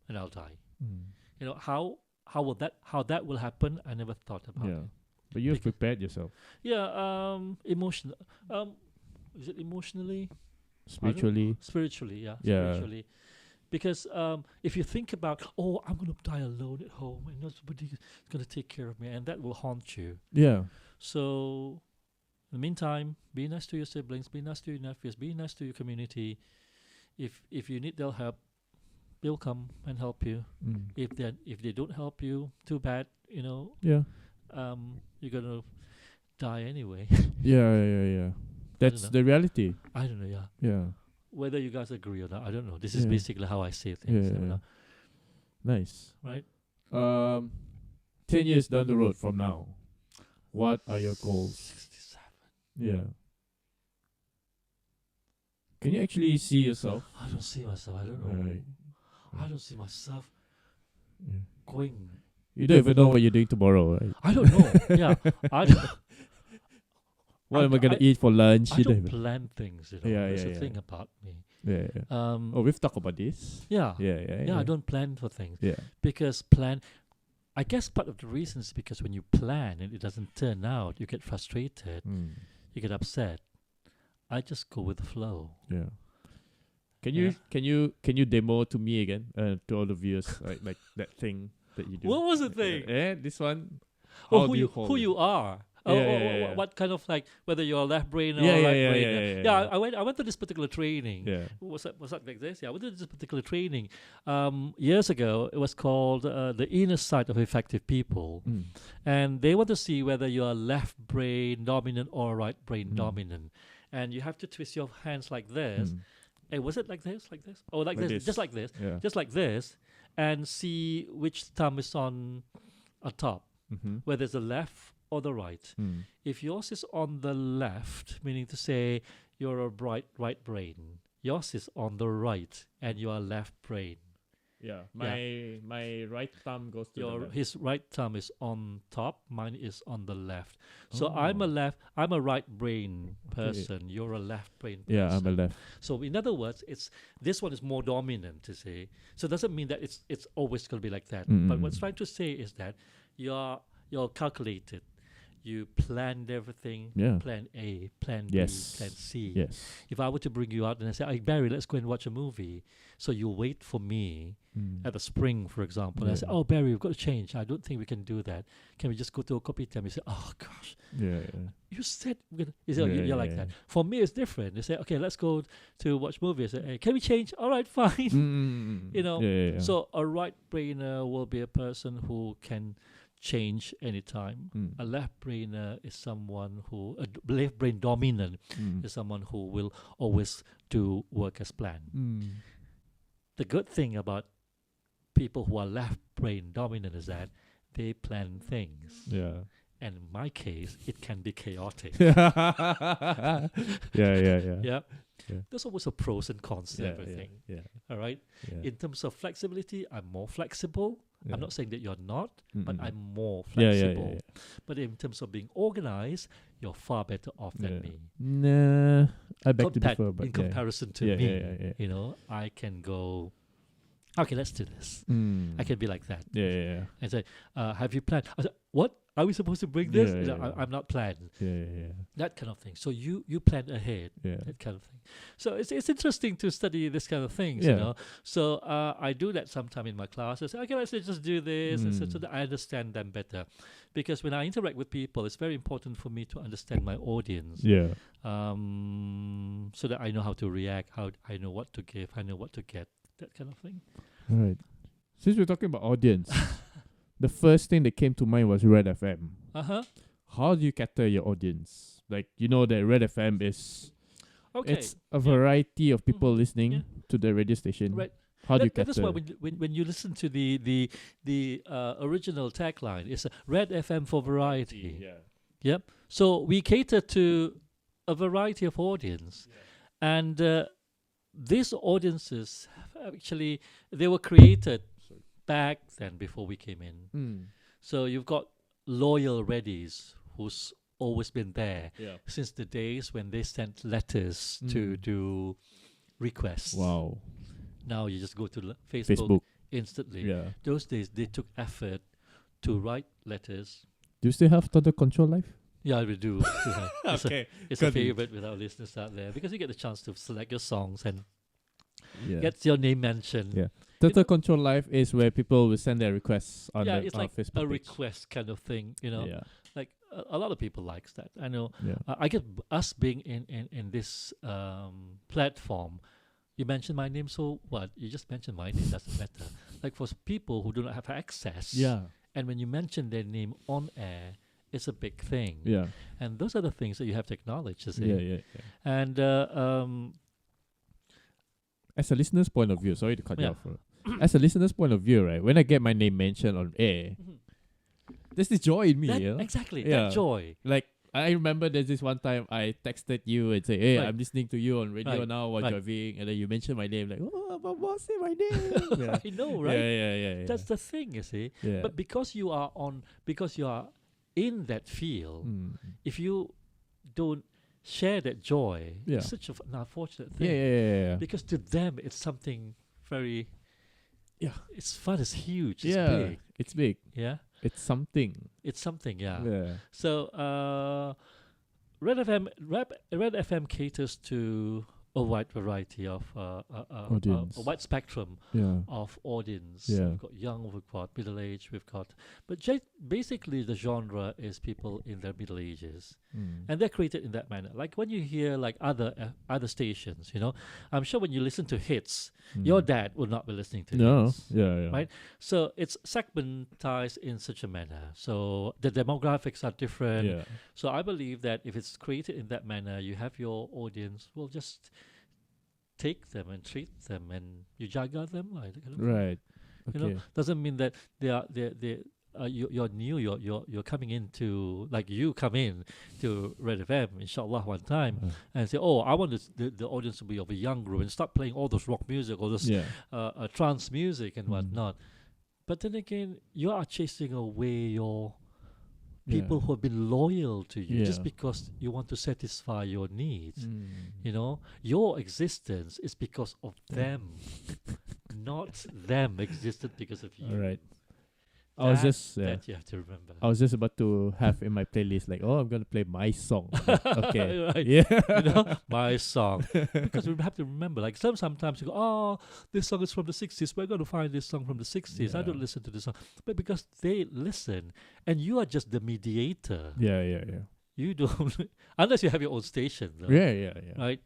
and I'll die. Mm. How that will happen, I never thought about Yeah. it. But you've Because- prepared yourself Emotional. Is it emotionally? spiritually. Spiritually, yeah. Yeah. Spiritually. Because if you think about, I'm going to die alone at home and nobody is going to take care of me, and that will haunt you. Yeah. So, in the meantime, be nice to your siblings, be nice to your nephews, be nice to your community. If you need their help, they'll come and help you. Mm. If they don't help you, too bad. Yeah. You're gonna die anyway. Yeah. That's know. the reality. I don't know. Yeah. Yeah. Whether you guys agree or not, I don't know. This is Yeah. basically how I see things. Yeah. Nice. Right. 10 years down the road from now, what are your goals? 67. Yeah. Can you actually see yourself? I don't see myself. I don't know. Right. I don't see myself Yeah. going. You don't even know what you're doing tomorrow, right? I don't know. Yeah. I don't. What am I gonna eat for lunch? I You don't even- plan things. Yeah, That's yeah, the yeah. thing about me. Yeah. Oh, we've talked about this. Yeah. Yeah. I don't plan for things Yeah. because I guess part of the reason is because when you plan and it doesn't turn out, you get frustrated, Mm. you get upset. I just go with the flow. Yeah. Can Yeah. you demo to me again, to all the viewers, like that thing that you do? What was the thing? This one. Oh, How who do you hold who it? you are? Yeah. What kind of like whether you're a left brainer Yeah, or right yeah, brainer? yeah. I went to this particular training. Yeah. Was that like this? Yeah, I went to this particular training years ago. It was called the inner side of effective people, Mm. and they want to see whether you are left brain dominant or right brain Mm. dominant, and you have to twist your hands like this. Mm. Hey, was it like this? Like this? Oh, like Like this. this. Just like this. Yeah. Just like this, and see which thumb is on top, Mm-hmm. whether it's the left or the right. Mm. If yours is on the left, meaning to say you're a right brain, yours is on the right and you are left brain. Yeah. My right thumb goes to the left. His right thumb is on top, mine is on the left. So Oh. I'm a right brain person, you're a left brain person. Yeah, I'm a left. So in other words, this one is more dominant to say. So it doesn't mean that it's always going to be like that. But what's trying to say is that you're calculated. You planned everything. Yeah. Plan A, Plan Yes. B, Plan C. Yes. If I were to bring you out and I say, "Hey, Barry, let's go and watch a movie," so you wait for me Mm. at the spring, for example. And I say, Yeah. "Oh, Barry, we've got to change. I don't think we can do that. Can we just go to a kopitiam?" You say, "Oh gosh, Yeah. you said we're gonna." You say, "You're like that." For me, it's different. They say, "Okay, let's go to watch movies." I say, "Hey, can we change?" All right, fine. Mm. You know, Yeah. So a right brainer will be a person who can change anytime. Mm. A left brainer is someone left brain dominant Mm. is someone who will always do work as planned. Mm. The good thing about people who are left brain dominant is that they plan things. Yeah. And in my case, it can be chaotic. Yeah. Yeah. Yeah. There's always a pros and cons to everything. Yeah. All right. Yeah. In terms of flexibility, I'm more flexible. Yeah. I'm not saying that you're not, but Mm-mm. I'm more Yeah. flexible. But in terms of being organized, you're far better off than me. Nah, I beg to Compared- differ, but in comparison to Yeah, me, yeah. I can go Okay, let's do this. I can be like that. Yeah. And say, have you planned? I said, what? Are we supposed to bring this? I'm not planned. Yeah. That kind of thing. So you plan ahead. Yeah. That kind of thing. So it's interesting to study this kind of things, Yeah. you know. So I do that sometime in my classes. Okay, let's just do this, and so that I understand them better. Because when I interact with people, it's very important for me to understand my audience. Yeah. So that I know how to react, how I know what to give, I know what to get. That kind of thing. Right. Since we're talking about audience, the first thing that came to mind was Red FM. How do you cater your audience? Like, you know that Red FM is it's a variety of people listening to the radio station. Right. How do you cater? That's why when you listen to the original tagline, it's a Red FM for variety. Yeah. Yep. So we cater to a variety of audience, and these audiences actually they were created back then before we came in. So you've got loyal Reddies who's always been there since the days when they sent letters to do requests. Wow. Now you just go to Facebook instantly. Yeah. Those days they took effort to write letters. Do you still have Total Control Live? Yeah, we do. It's a Good. favorite with our listeners out there because you get the chance to select your songs and Yeah. get your name mentioned. Yeah. Total Control Live is where people will send their requests on it's our like Facebook a page. request kind of thing, you know. Yeah. Like a lot of people likes that. I know. Yeah. I get us being in this platform. You mentioned my name, so what? You just mentioned my name. Doesn't matter. Like for people who do not have access. Yeah. And when you mention their name on air, it's a big thing. Yeah. And those are the things that you have to acknowledge, you see. Yeah. And as a listener's point of view, sorry to cut you off. As a listener's point of view, right, when I get my name mentioned on air, there's this joy in me. exactly, Yeah. that joy. Like, I remember there's this one time I texted you and say, hey, Right. I'm listening to you on radio Right. now while Right. driving. And then you mentioned my name, like, oh, Abang Moasili, my name. Yeah. I know, right? Yeah. That's the thing, you see. Yeah. But because you are in that field, if you don't share that joy, it's such an unfortunate thing. Yeah. Because to them, it's something very. Yeah. It's fun. It's huge. It's Yeah. big. It's big. Yeah. It's something. It's something. Yeah. Yeah. So Red FM caters to a wide variety of Audience. a wide spectrum Yeah. of audience. Yeah. We've got young, we've got middle age, but basically the genre is people in their middle ages, and they're created in that manner. Like when you hear like other stations, you know, I'm sure when you listen to hits, your dad will not be listening to hits. Yeah. Right? So it's segmentized in such a manner. So the demographics are different. Yeah. So I believe that if it's created in that manner, you have your audience will just take them and treat them, and you jaga them, like that kind of thing. Right. You Okay. know, doesn't mean that you're new. You're coming into, like, you come in to Red FM, inshallah, one time and say, oh, I want the audience to be of a young group and start playing all those rock music, all those trance music and whatnot. But then again, you are chasing away your people who have been loyal to you just because you want to satisfy your needs. You know, your existence is because of them, not them existed because of you. All right. That you have to remember. I was just about to have in my playlist like, oh, I'm gonna play my song. Okay. Right. Yeah. You know, my song. Because we have to remember, like sometimes you go, oh, this song is from the 60s. We're going to find this song from the 60s. I don't listen to this song. But because they listen, and you are just the mediator. Yeah. You don't, unless you have your own station, though. Yeah. Right?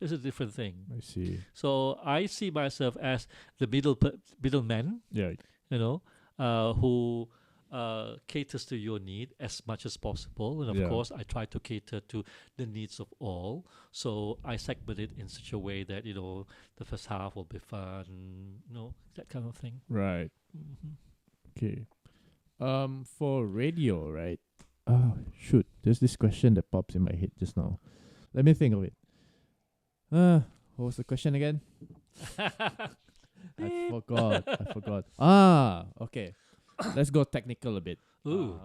It's a different thing. I see. So I see myself as the middleman, Yeah. you know, who caters to your need as much as possible. And of course, I try to cater to the needs of all. So I segment it in such a way that, you know, the first half will be fun, you know, that kind of thing. Right. Okay. For radio, right? Shoot. There's this question that pops in my head just now. Let me think of it. What was the question again? I forgot. Okay. Let's go technical a bit. Ooh.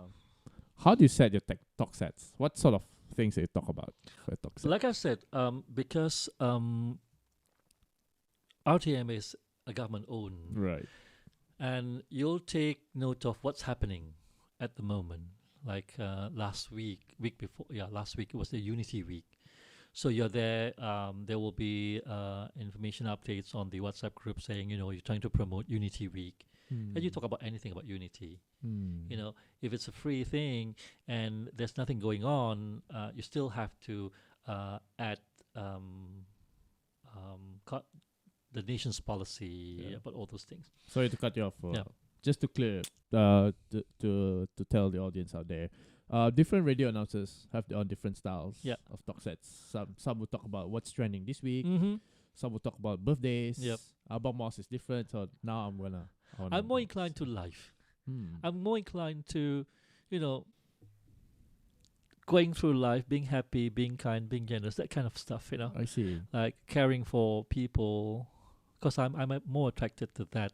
How do you set your talk sets? What sort of things do you talk about for a talk set? Like I said, because RTM is a government-owned, Right. and you'll take note of what's happening at the moment. Like last week before, last week it was the Unity Week. So you're there. There will be information updates on the WhatsApp group saying, you're trying to promote Unity Week, and you talk about anything about Unity. If it's a free thing and there's nothing going on, you still have to add the nation's policy about all those things. Sorry to cut you off. Yeah. Just to clear, to tell the audience out there, different radio announcers have their own different styles of talk sets. Some will talk about what's trending this week. Some will talk about birthdays. Yep. Abang Moss is different, so now I'm more inclined to life. I'm more inclined to, going through life, being happy, being kind, being generous, that kind of stuff. I see. Like caring for people, because I'm more attracted to that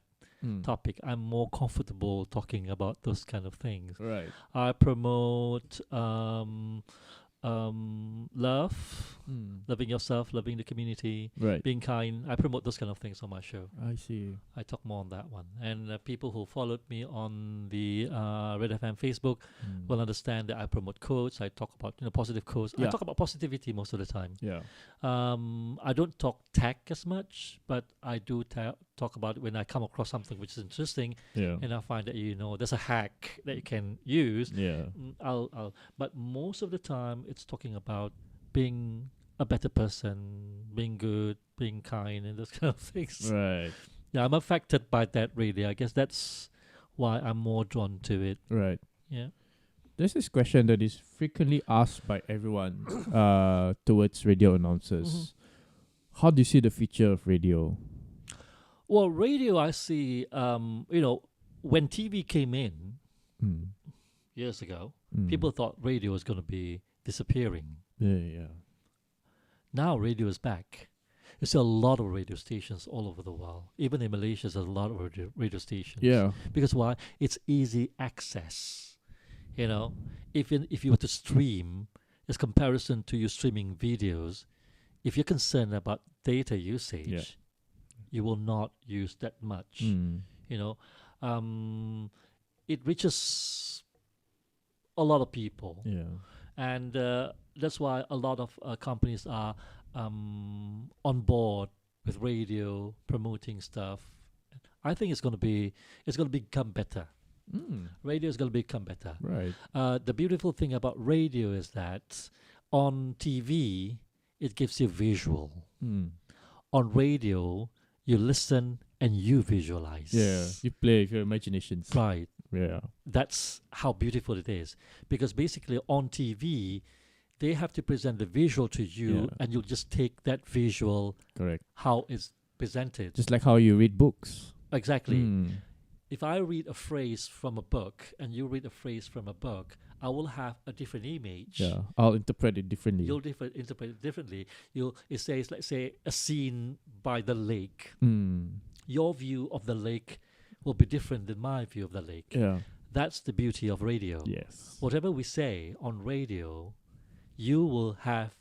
topic. I'm more comfortable talking about those kind of things. Right. I promote love, loving yourself, loving the community, Right. being kind. I promote those kind of things on my show. I see. I talk more on that one. And people who followed me on the Red FM Facebook will understand that I promote quotes. I talk about positive quotes. I talk about positivity most of the time. Yeah. I don't talk tech as much, but I do talk about it when I come across something which is interesting, and I find that there's a hack that you can use. Yeah. But most of the time, it's talking about being a better person, being good, being kind, and those kind of things. Right. Yeah, I'm affected by that, really. I guess that's why I'm more drawn to it. Right. Yeah. There's this question that is frequently asked by everyone towards radio announcers. How do you see the future of radio? Well, radio, I see, when TV came in years ago, people thought radio was going to be disappearing. Yeah. Now radio is back. There's a lot of radio stations all over the world. Even in Malaysia, there's a lot of radio stations. Yeah. Because why? It's easy access. If you were to stream, as comparison to you streaming videos, if you're concerned about data usage, you will not use that much. It reaches a lot of people. Yeah. And that's why a lot of companies are on board with radio, promoting stuff. I think it's going to become better. Radio is going to become better. Right. The beautiful thing about radio is that on TV, it gives you visual. On radio, you listen and you visualize. Yeah. You play with your imaginations. Right. Yeah. That's how beautiful it is. Because basically on TV, they have to present the visual to you, and you'll just take that visual, correct, how it's presented. Just like how you read books. Exactly. If I read a phrase from a book and you read a phrase from a book, I will have a different image. Yeah, I'll interpret it differently. You'll interpret it differently. It says, let's say, a scene by the lake. Your view of the lake will be different than my view of the lake. Yeah. That's the beauty of radio. Yes. Whatever we say on radio, you will have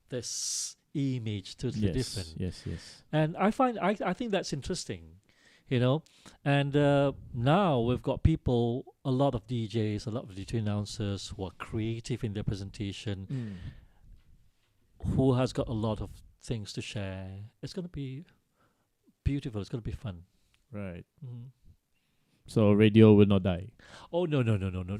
this image totally different. Yes. And I think that's interesting, And now we've got people, a lot of DJs, a lot of DJ announcers who are creative in their presentation, who has got a lot of things to share. It's going to be beautiful. It's going to be fun. Right. So radio will not die. Oh, no.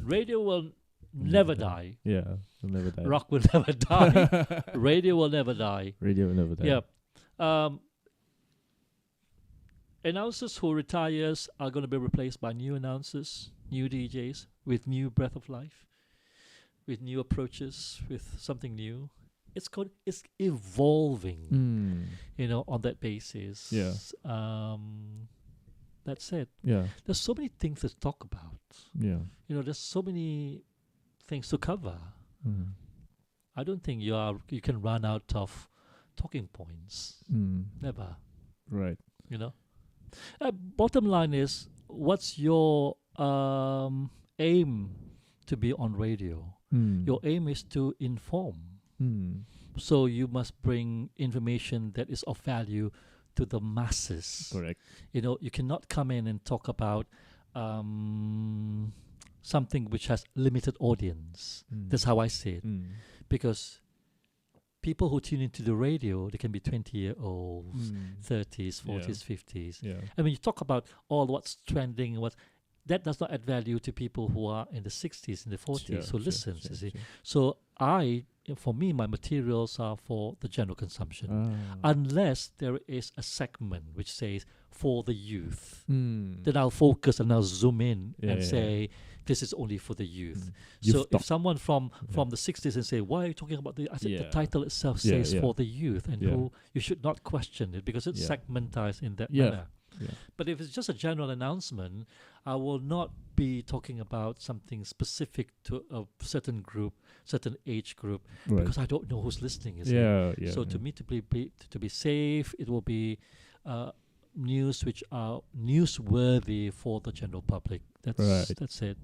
Radio will never die. Yeah, will never die. Rock will never die. Radio will never die. Radio will never die. Yeah. Announcers who retires are going to be replaced by new announcers, new DJs with new breath of life, with new approaches, with something new. It's evolving, on that basis. Yeah. That's it. Yeah. There's so many things to talk about. Yeah. There's so many things to cover. I don't think you can run out of talking points. Never. Right. Bottom line is, what's your aim to be on radio? Your aim is to inform. So you must bring information that is of value to the masses. Correct. You know, you cannot come in and talk about something which has limited audience. That's how I see it. Because people who tune into the radio, they can be 20-year-olds, 30s, 40s, 50s. Yeah. And when you talk about all what's trending, that does not add value to people who are in the 60s, in the 40s, who listens, you see. So for me, my materials are for the general consumption. Unless there is a segment which says for the youth, then I'll focus and I'll zoom in and say, this is only for the youth. So if someone from the 60s and say, why are you talking about I said the title itself says for the youth, and who you should not question it because it's segmentized in that manner. But if it's just a general announcement, I will not be talking about something specific to a certain group, certain age group, because I don't know who's listening. So to me, to be safe, it will be news which are newsworthy for the general public. That's it.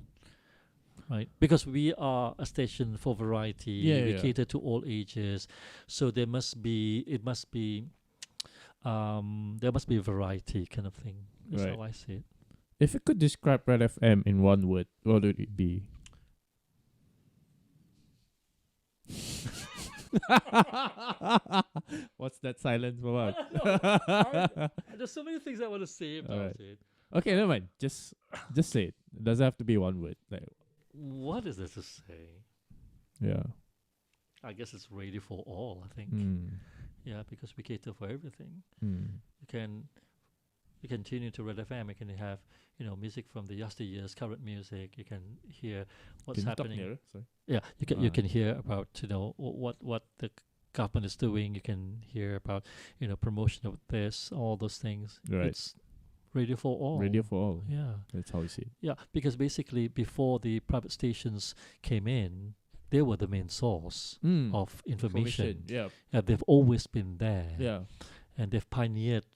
Right, because we are a station for variety. We cater to all ages, so there must be variety, kind of thing. That's how I see it. If you could describe Red FM in one word, what would it be? What's that silence for? There's so many things I want to say about it. Okay, never mind. Just say it. It doesn't have to be one word. Like, what is there to say? Yeah. I guess it's radio for all, I think. Yeah, because we cater for everything. You can tune into Red FM. You can have, music from the yesteryears, current music. You can hear what's happening. Yeah, you can hear about what the government is doing. You can hear about promotion of this, all those things. Right. It's radio for all. Radio for all. Yeah, that's how we see it. Yeah, because basically before the private stations came in, they were the main source of information. Yeah, they've always been there. Yeah, and they've pioneered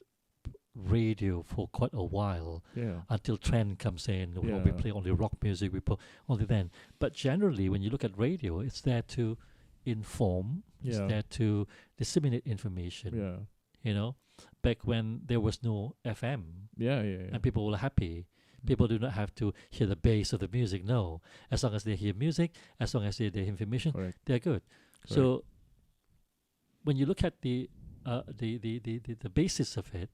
radio for quite a while. Yeah, until trend comes in. We play only rock music. We play only then. But generally, when you look at radio, it's there to inform. It's there to disseminate information. Yeah, back when there was no FM. And people were happy. People do not have to hear the bass of the music. No, as long as they hear music, as long as they hear information, they're good. So when you look at the basis of it,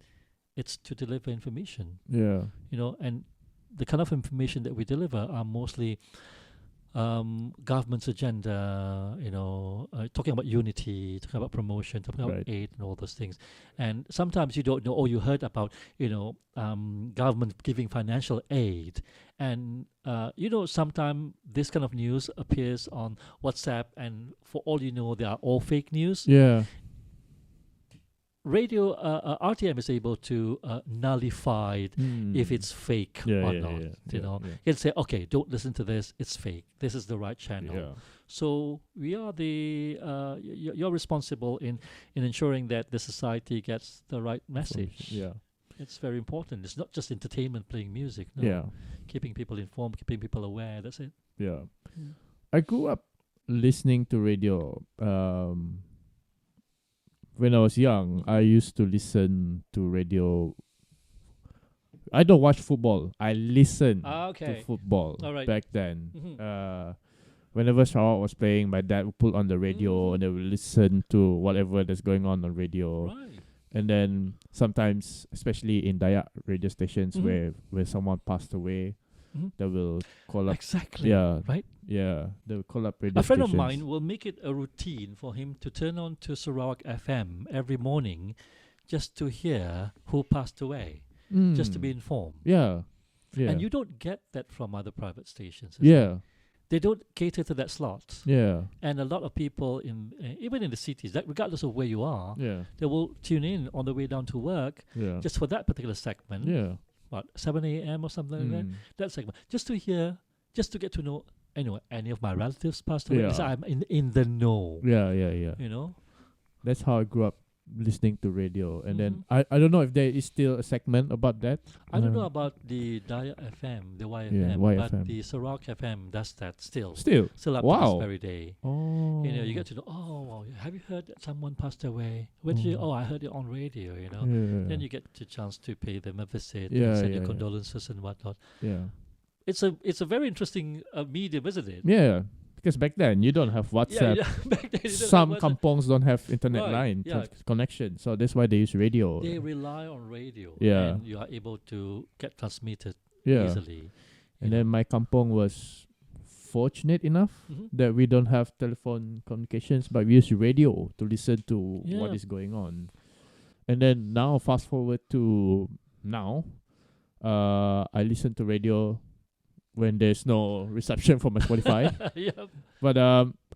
it's to deliver information. Yeah, and the kind of information that we deliver are mostly government's agenda, talking about unity, talking about promotion, talking about aid and all those things. And sometimes you don't know, or you heard about, government giving financial aid. And, sometimes this kind of news appears on WhatsApp, and for all you know, they are all fake news. Yeah. Radio RTM is able to nullify if it's fake or not. You can say, okay, don't listen to this; it's fake. This is the right channel. Yeah. So we are you're responsible in ensuring that the society gets the right message. Yeah, it's very important. It's not just entertainment, playing music. No. Yeah, keeping people informed, keeping people aware. That's it. Yeah, I grew up listening to radio. When I was young, I used to listen to radio. I don't watch football. I listen to football back then. Whenever Sarawak was playing, my dad would put on the radio and they would listen to whatever that's going on radio. Right. And then sometimes, especially in Dayak radio stations where someone passed away, they will call up. Exactly. Yeah. Right? Yeah. They will call up radio stations. A friend of mine will make it a routine for him to turn on to Sarawak FM every morning just to hear who passed away, just to be informed. Yeah. Yeah. And you don't get that from other private stations. Yeah. They don't cater to that slot. Yeah. And a lot of people, even in the cities, that regardless of where you are, they will tune in on the way down to work just for that particular segment. Yeah. 7 a.m. or something like that? That segment. Just to hear, just to get to know, any of my relatives passed away. So I'm in the know. Yeah. That's how I grew up listening to radio. And then Mhm. I don't know if there is still a segment about that. I don't know about the Daya FM, the YFM, but YFM. the Sarawak FM does that still. Still. Still up to Wow. this very day. Oh. You know, you get to know, oh, wow, have you heard that someone passed away? When did you, Oh. I heard it on radio, you know. Yeah. Then you get the chance to pay them a visit Yeah, and send yeah, your yeah. condolences and whatnot. Yeah. It's a very interesting medium, isn't it? Yeah. Because back then you don't have WhatsApp. Yeah. Back then, you didn't Some have WhatsApp. kampongs don't have internet Right, line yeah. connection, so that's why they use radio. They rely on radio. Yeah. And you are able to get transmitted Yeah. easily. And you then know. my kampong was fortunate enough Mhm. that we don't have telephone communications, but we use radio to listen to what Yeah. is going on. And then now, fast forward to now, I listen to radio when there's no reception from my Spotify. Yep. But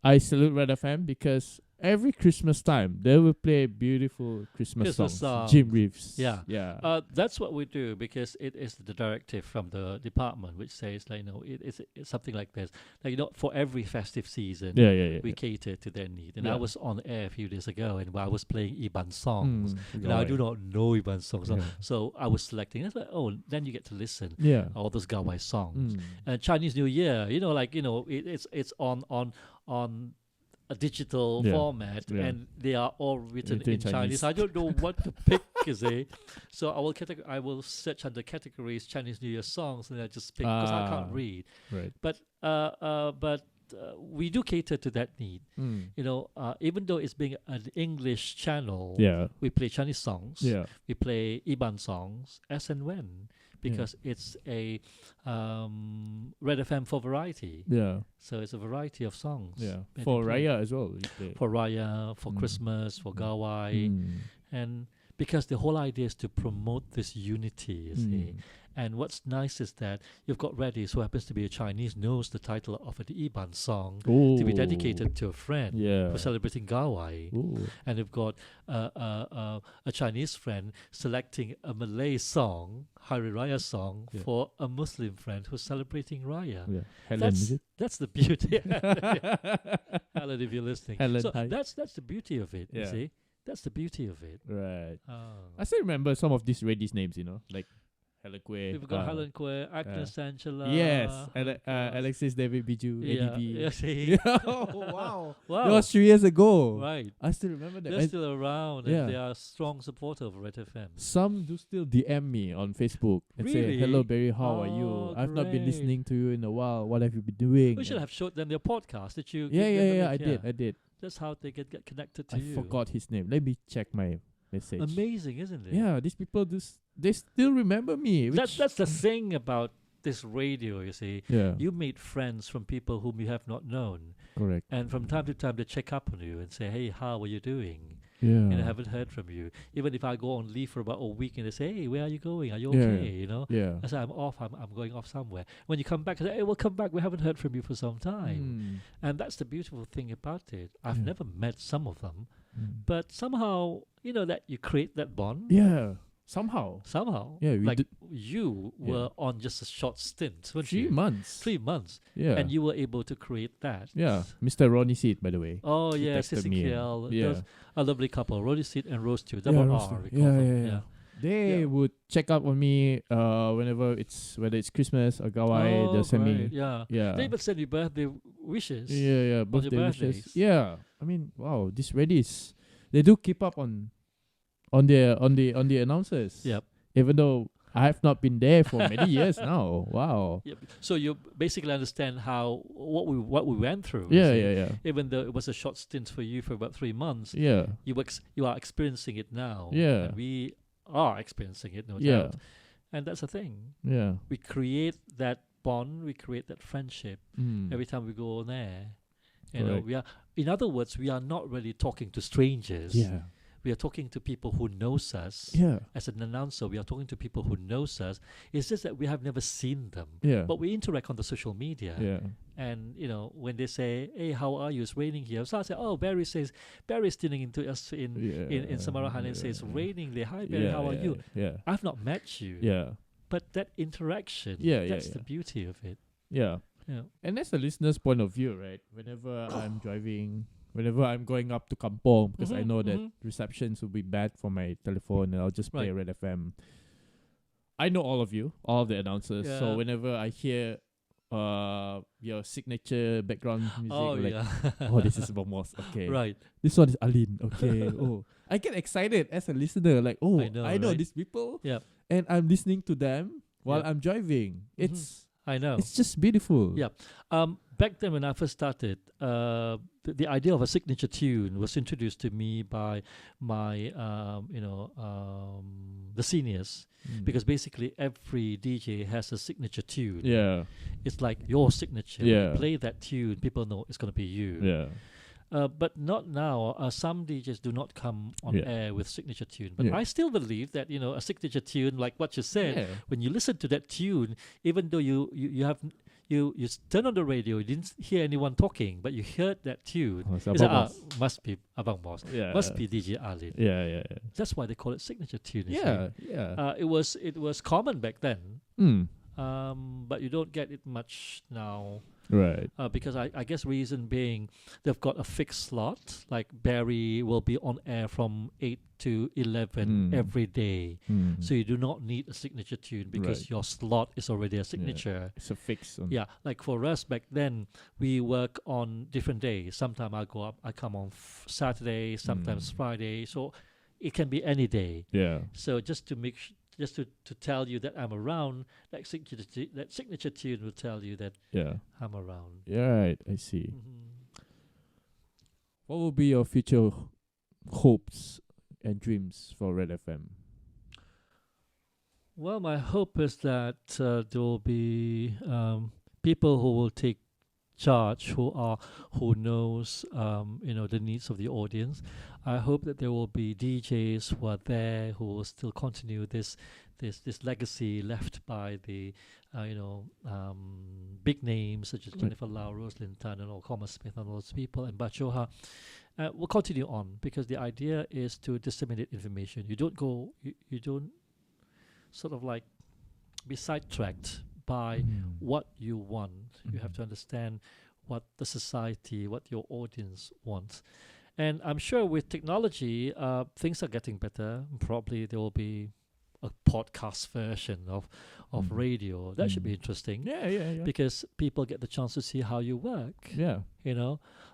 I salute Red FM because every Christmas time they will play beautiful Christmas Christmas songs. Jim songs. Reeves. Yeah. Yeah. That's what we do because it is the directive from the department which says like, you know, it's something like this. Like, you know, for every festive season, Yeah. we cater to their need. And I Yeah. was on air a few days ago and I was playing Iban songs. Mm, And I do not know Iban songs. Yeah. So I was selecting. It's like, oh, then you get to listen. Yeah. All those Gawai songs. Mm. And Chinese New Year, you know, like, you know, it's on a digital Yeah. format, Yeah. and they are all written Written in in Chinese. Chinese. I don't know what to pick, you see. So I will search under categories Chinese New Year songs, and I just pick because I can't Ah. read. Right. But we do cater to that need. Mm. You know, even though it's being an English channel, Yeah. we play Chinese songs. Yeah. We play Iban songs as and when, because it's a Red FM for variety. Yeah. So it's a variety of songs. Yeah. that For we play. Raya as well. you play. For Raya, for Mm. Christmas, for Gawai, Mm. and because the whole idea is to promote this unity, you see. Mm. And what's nice is that you've got Redis, who happens to be a Chinese, knows the title of an Iban song to be dedicated to a friend Yeah. for celebrating Gawai. Ooh. And you've got a Chinese friend selecting a Malay song, Hari Raya song, Yeah. for a Muslim friend who's celebrating Raya. Yeah. Helen, is it? That's the beauty. Helen, if you're listening. Helen, so hi. that's the beauty of it, you Yeah. see. That's the beauty of it. Right. Oh. I still remember some of these ladies' names, like Helen Kwe. We've got Helen Kwe, Agnes Angela. Yes. of course. Alexis David Biju, Yeah, ADB. yeah, see. Oh, wow. Wow. That was 3 years ago. Right. I still remember that. They're And still around, yeah. and they are a strong supporter of Red FM. some do still DM me on Facebook and say, Really? "Hello Barry, how are Oh, you? I've not been great. listening to you in a while. What have you been doing?" We should have showed them their podcast. Did you? Yeah, give them the yeah. link? I did. That's how they get connected to I you. forgot his name. Let me check my message. Amazing, isn't it? Yeah, these people they still remember me. That's the thing about this radio. You see, yeah. you meet friends from people whom you have not known, Correct. and from time to time they check up on you and say, "Hey, how are you doing?" Yeah. And I haven't heard from you. Even if I go on leave for about a week and they say, "Hey, where are you going? Are you Yeah. okay?" You know. Yeah. I say, "I'm off. I'm going off somewhere." When you come back, I say, "Hey, we'll come back. We haven't heard from you for some time." Mm. And that's the beautiful thing about it. I've Yeah. never met some of them, Mm. but somehow, you know, that you create that bond. Yeah. Somehow. Somehow. Yeah, we like did- you Yeah. were on just a short stint, weren't 3 you? months. 3 months. Yeah. And you were able to create that. Yeah. Mr. Ronnie Seed, by the way. Oh, He yeah, texted Sissy me, Kiel. yeah. Those a lovely couple, Rody Seed and Rose Stew. Double Rose R, Stew. we call Yeah, them. yeah. They Yeah. would check up on me whether it's Christmas or Gawai. They'll send great. me. Yeah. Yeah. They even send you birthday wishes. Yeah. your Birthday wishes. birthdays. Yeah. I mean, wow. These Reddies, they do keep up on the announcers. Yep. Even though I have not been there for many years now. Wow. Yep. So you basically understand what we went through. Yeah. you see. Yeah. Even though it was a short stint for you for about 3 months, Yeah. you are experiencing it now. Yeah. And we are experiencing it, no Yeah. doubt. And that's the thing. Yeah. We create that bond, we create that friendship Mm. every time we go on air. You know, Correct. we are, in other words, we are not really talking to strangers. Yeah. We are talking to people who knows us. Yeah. As an announcer, we are talking to people who knows us. It's just that we have never seen them. Yeah. But we interact on the social media. Yeah. And, you know, when they say, "Hey, how are you? It's raining here." So I say, "Oh, Barry's tuning into us in Samarahan and says, raining there. Hi, Barry, how are you?" Yeah. I've not met you. Yeah. But that interaction, Yeah, that's yeah. the beauty of it. Yeah. Yeah. And that's the listener's point of view, right? Whenever I'm driving whenever I'm going up to Kampong, because I Mhm, know that mhm. receptions will be bad for my telephone, and I'll just play Right. Red FM. I know all of you, all of the announcers. So Yeah. whenever I hear your signature background music, Oh like, yeah. oh, this is Bomos. Okay. Right. This one is Alin. Okay. Oh, I get excited as a listener. Like, oh, I know, I know right? these people, Yep. and I'm listening to them while Yep. I'm driving. Mhm. I know. It's just beautiful. Yeah. Back then when I first started, the idea of a signature tune was introduced to me by my, the seniors, Mm. because basically every DJ has a signature tune. Yeah. It's like your signature. When Yeah. you play that tune, people know it's going to be you. Yeah. But not now. Some DJs do not come on Yeah. air with signature tune. But Yeah. I still believe that a signature tune, like what you said, Yeah. when you listen to that tune, even though you turn on the radio, you didn't hear anyone talking, but you heard that tune. Oh, it's You said, Abang must be Abang Moas, Yeah. must be DJ Alin. Yeah. Yeah. Yeah. That's why they call it signature tune. you see. Yeah. Yeah. It was common back then, Mm. but you don't get it much now. Right. Because I guess reason being they've got a fixed slot. Like Barry will be on air from 8 to 11 Mm. every day. Mm. So you do not need a signature tune because Right. your slot is already a signature. It's a fix. Yeah, like for us back then, we work on different days. Sometimes I come on Saturday, sometimes Friday. So it can be any day. Yeah. So just to make just to tell you that I'm around, that signature tune will tell you that Yeah. I'm around. Yeah. Right. I see. Mhm. What will be your future hopes and dreams for Red FM? Well, my hope is that there will be people who will take charge, who knows the needs of the audience. I hope that there will be DJs who are there who will still continue this legacy left by the big names such as Jennifer Lau, Rosalind Tan, and all Thomas Smith and all those people, and Bachoha. Will continue on because the idea is to disseminate information. You don't sort of like be sidetracked by what you want. You have to understand what the society, what your audience wants. And I'm sure with technology, things are getting better. Probably there will be a podcast version of radio. That should be interesting. Yeah. Because people get the chance to see how you work. Yeah.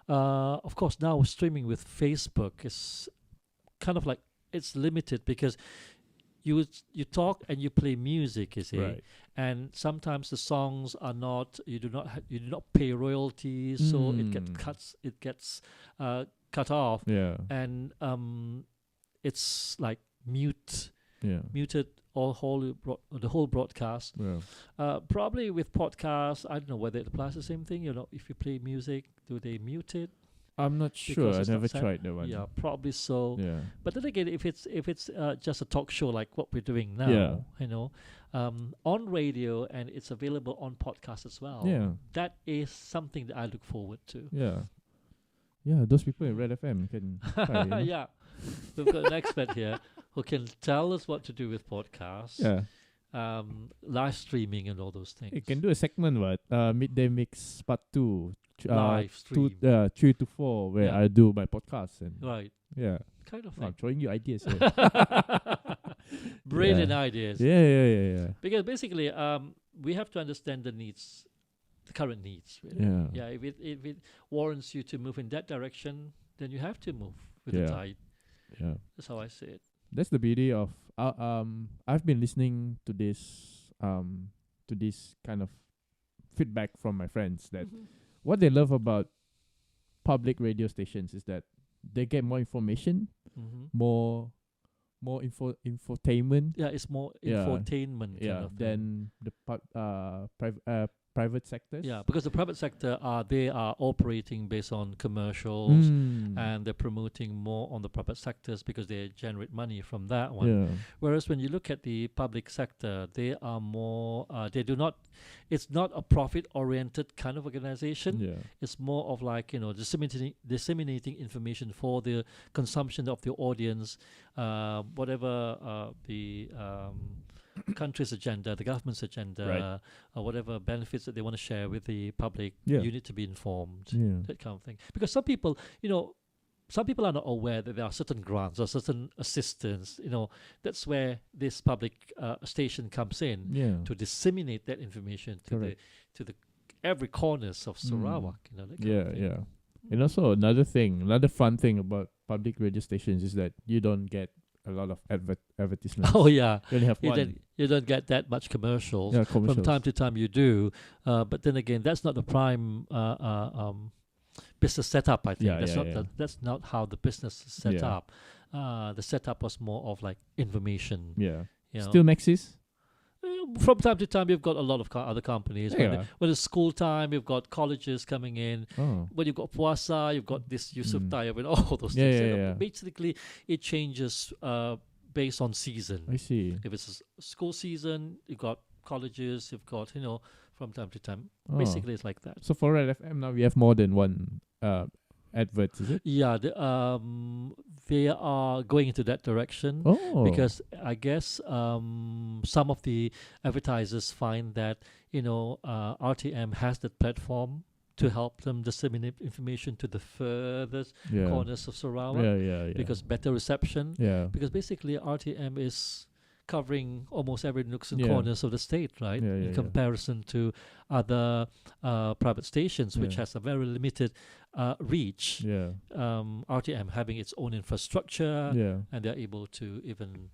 Of course, now streaming with Facebook is kind of like it's limited because you talk and you play music, you see, Right. and sometimes the songs are not you do not pay royalties, so it gets cut off, Yeah. and it's like Yeah. muted the whole broadcast. Yeah. Probably with podcasts, I don't know whether it applies the same thing. If you play music, do they mute it? I'm not sure. Because I it's not never set- tried that one. Yeah, probably so. Yeah. But then again, if it's just a talk show like what we're doing now, Yeah. On radio, and it's available on podcast as well. Yeah. That is something that I look forward to. Yeah. Yeah. Those people in Red FM can try, Yeah, we've got an expert here who can tell us what to do with podcasts, Yeah. live streaming, and all those things. You can do a segment, Midday Mix Part 2. Live stream. 3 to 4, where Yeah. I do my podcast. And Right, yeah. kind of Oh, I'm thing. throwing you ideas here. Brilliant Yeah. ideas. Yeah. Because basically, we have to understand the current needs. Really. Yeah. Yeah. If it warrants you to move in that direction, then you have to move with Yeah. the tide. Yeah. That's how I see it. That's the beauty of I've been listening to this kind of feedback from my friends that what they love about public radio stations is that they get more information, more infotainment, Yeah, it's more Yeah. infotainment. Kind of thing. than the private sectors. Yeah, because the private sector they are operating based on commercials, and they're promoting more on the private sectors because they generate money from that one. Yeah. Whereas when you look at the public sector, they are more they do not. It's not a profit-oriented kind of organization. Yeah. It's more of like disseminating information for the consumption of the audience, whatever the country's agenda, the government's agenda, or whatever benefits that they want to share with the public, Yeah. you need to be informed, Yeah. that kind of thing. Because some people, some people are not aware that there are certain grants or certain assistance. That's where this public station comes in Yeah. to disseminate that information Correct. to the every corners of Sarawak. That kind Yeah, of thing. yeah. And also another fun thing about public radio stations is that you don't get a lot of advertisements. Oh yeah, You only have one. you don't get that much commercials. Yeah, From commercials. time to time you do, but then again, that's not the prime business setup. I think that's not how the business is set Yeah. up. The setup was more of like information. Yeah. You know. Still Maxis? From time to time, you've got a lot of other companies. Yeah. When it's school time, you've got colleges coming in. Oh. When you've got Puasa, you've got this Yusuf Tayyip and all those Yeah, things. yeah. Basically, it changes based on season. I see. If it's a school season, you've got colleges, you've got, from time to time. Oh. Basically, it's like that. So for Red FM now we have more than one advert, is it? Yeah, they are going into that direction. Oh. Because I guess some of the advertisers find that RTM has that platform to help them disseminate information to the furthest corners of Sarawak. Yeah. Because better reception. Yeah. Because basically RTM is covering almost every nooks and Yeah. corners of the state, right? Yeah, In comparison to other private stations, which has a very limited reach. Yeah. RTM having its own infrastructure, Yeah. and they're able to even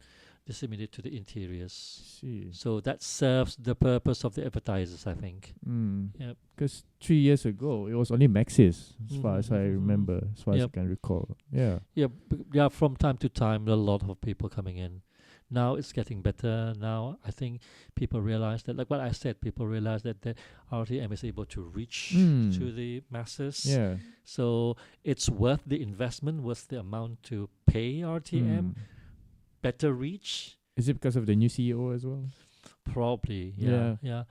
disseminate to the interiors. See. So that serves the purpose of the advertisers, I think. Yep. Because 3 years ago it was only Maxis, as far as I remember, as far as I Yep. can recall. Yeah. Yeah. From time to time, a lot of people coming in. Now it's getting better. Now I think people realize that, like what I said, people realize that the RTM is able to reach to the masses. Yeah. So it's worth the investment, worth the amount to pay RTM. Better reach. Is it because of the new CEO as well? Probably, yeah.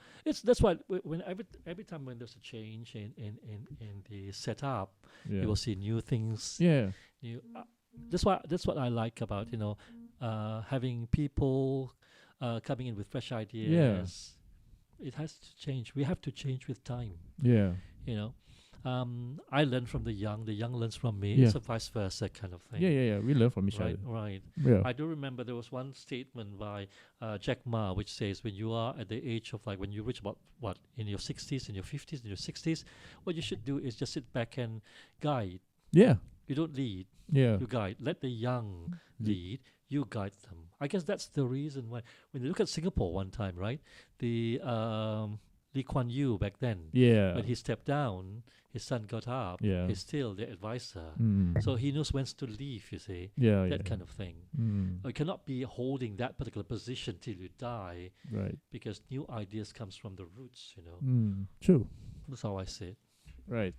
That's why when every time when there's a change in the setup, Yeah. you will see new things. Yeah. New. That's what I like about having people coming in with fresh ideas. It has to change. We have to change with time. Yeah. I learn from the young learns from me. Yeah. It's a vice versa kind of thing. Yeah. We learn from each Right, other. right. Yeah. I do remember there was one statement by Jack Ma, which says when you are at the age of when you reach about in your 60s, in your 50s, in your 60s, what you should do is just sit back and guide. Yeah. You don't lead, Yeah. you guide. Let the young lead, you guide them. I guess that's the reason why, when you look at Singapore one time, right? The Lee Kuan Yew back then, Yeah. when he stepped down, his son got up. Yeah. He's still the advisor. Mm. So he knows when to leave, you see. Yeah. That kind of thing. You cannot be holding that particular position till you die, Right. because new ideas comes from the roots. True. That's how I see it. Right.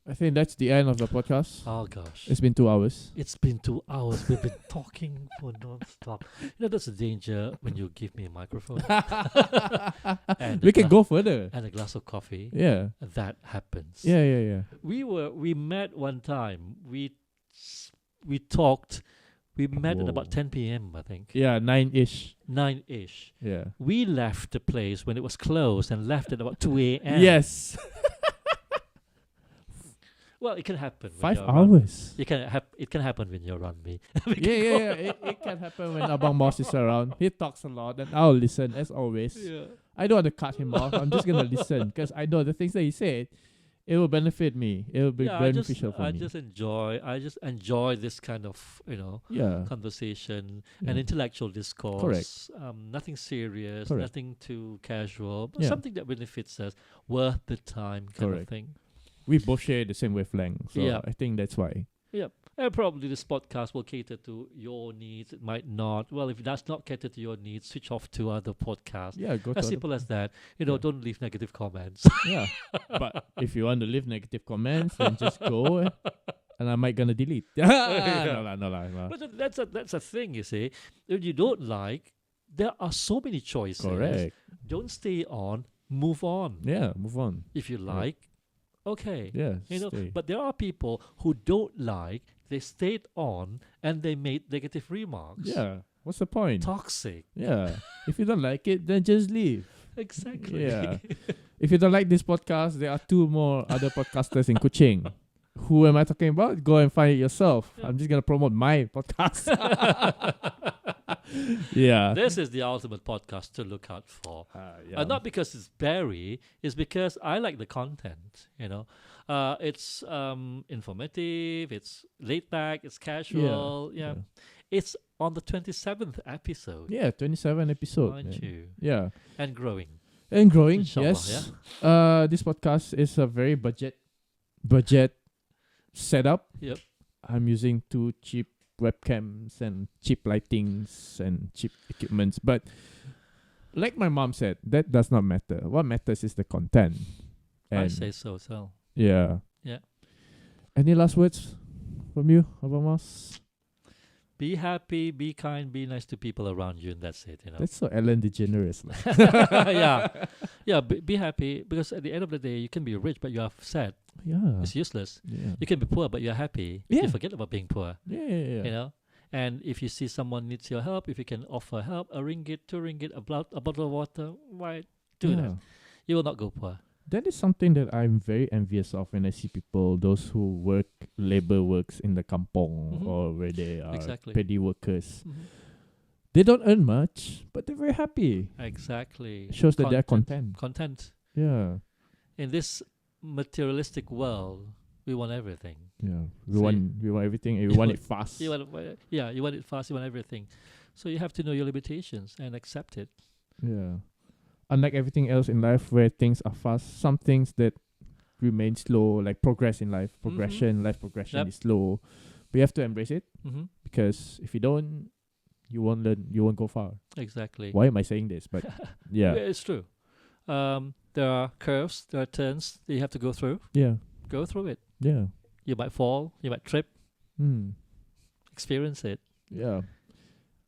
I think that's the end of the podcast. Oh gosh, It's been 2 hours. it's been 2 hours. We've been talking for non-stop. That's the danger when you give me a microphone and We can go further. and a glass of coffee. Yeah. That happens. Yeah. We met one time. We talked. We met at about Whoa. 10 p.m. I think. Yeah, 9-ish. 9-ish. Yeah. We left the place when it was closed and left at about 2 a.m. Yes. Well, it can happen. when 5 you're around- hours. It can happen when you're around me. Yeah. It can happen when Abang Moss is around. He talks a lot and I'll listen as always. Yeah. I don't want to cut him off. I'm just going to listen because I know the things that he said, it will benefit me. It will be beneficial for I me. just enjoy this kind of Yeah. conversation Yeah. and intellectual discourse. Correct. Nothing serious, Correct. nothing too casual, but Yeah. something that benefits us, worth the time kind Correct. of thing. We both share the same wavelength. So Yeah. I think that's why. Yep. And probably this podcast will cater to your needs. It might not. Well, if it does not cater to your needs, switch off to other podcasts. Yeah, go to As other- simple as that. Yeah. Don't leave negative comments. Yeah. But if you want to leave negative comments, then just go and I might gonna delete. No lah. But that's a thing, you see. If you don't like, there are so many choices. Correct. Don't stay on. Move on. Yeah, move on. If you Right. like, okay. Yeah, But there are people who don't like. They stayed on and they made negative remarks. yeah, What's the point? Toxic. Yeah. If you don't like it, then just leave. Exactly. Yeah. If you don't like this podcast, there are 2 more other podcasters in Kuching. Who am I talking about? Go and find it yourself. Yeah. I'm just gonna promote my podcast. Yeah. This is the ultimate podcast to look out for. Not because it's Barry, it's because I like the content, It's informative, it's laid back, it's casual. Yeah. It's on the 27th episode. Yeah, 27 episode. Aren't you? Yeah. And growing. And growing, Inshallah, yes. This podcast is a very budget setup. Yep. I'm using 2 cheap webcams and cheap lightings and cheap equipments. But like my mom said, that does not matter. What matters is the content. I say so. Yeah. Yeah. Any last words from you, Abang Moas? Be happy, be kind, be nice to people around you, and that's it, That's so Ellen DeGeneres. Yeah, be happy, because at the end of the day, you can be rich, but you are sad. Yeah. It's useless. Yeah. You can be poor, but you're happy. Yeah. You forget about being poor. Yeah. And if you see someone needs your help, if you can offer help, a ringgit, 2 ringgit, a bottle of water, why do that? You will not go poor. That is something that I'm very envious of when I see people, those who labor works in the kampong or where they are petty workers. They don't earn much, but they're very happy. Exactly. It shows that they're content. Content. Yeah. In this materialistic world, we want everything. Yeah. We want everything and we want it fast. You want it fast, you want everything. So you have to know your limitations and accept it. Yeah. Unlike everything else in life where things are fast, some things that remain slow, like progress in life, life progression is slow. But you have to embrace it because if you don't, you won't learn, you won't go far. Exactly. Why am I saying this? But yeah. It's true. There are curves, there are turns that you have to go through. Yeah. Go through it. Yeah. You might fall, you might trip. Experience it. Yeah.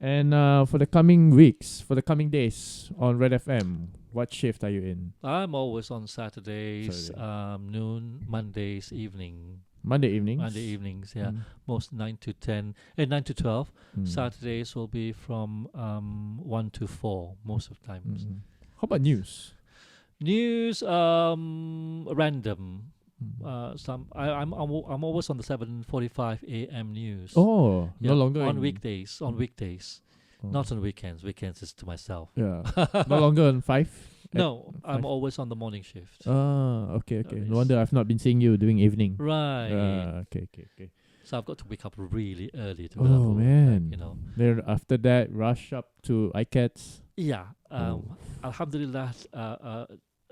And for the coming weeks, for the coming days on Red FM, what shift are you in? I'm always on Saturdays, noon, Mondays evening. Monday evenings? Monday evenings, yeah. Most 9 to 12. Saturdays will be from 1 to 4 most of the times. How about news? News, random. I'm always on the 7:45 a.m. news. Oh, no longer on weekdays. Not on weekends. Weekends is to myself. Yeah, no longer on 5. No, I'm always on the morning shift. Okay. No wonder I've not been seeing you doing evening. Right. Okay. So I've got to wake up really early to. Oh man. Then after that, rush up to iCats. Yeah. Alhamdulillah.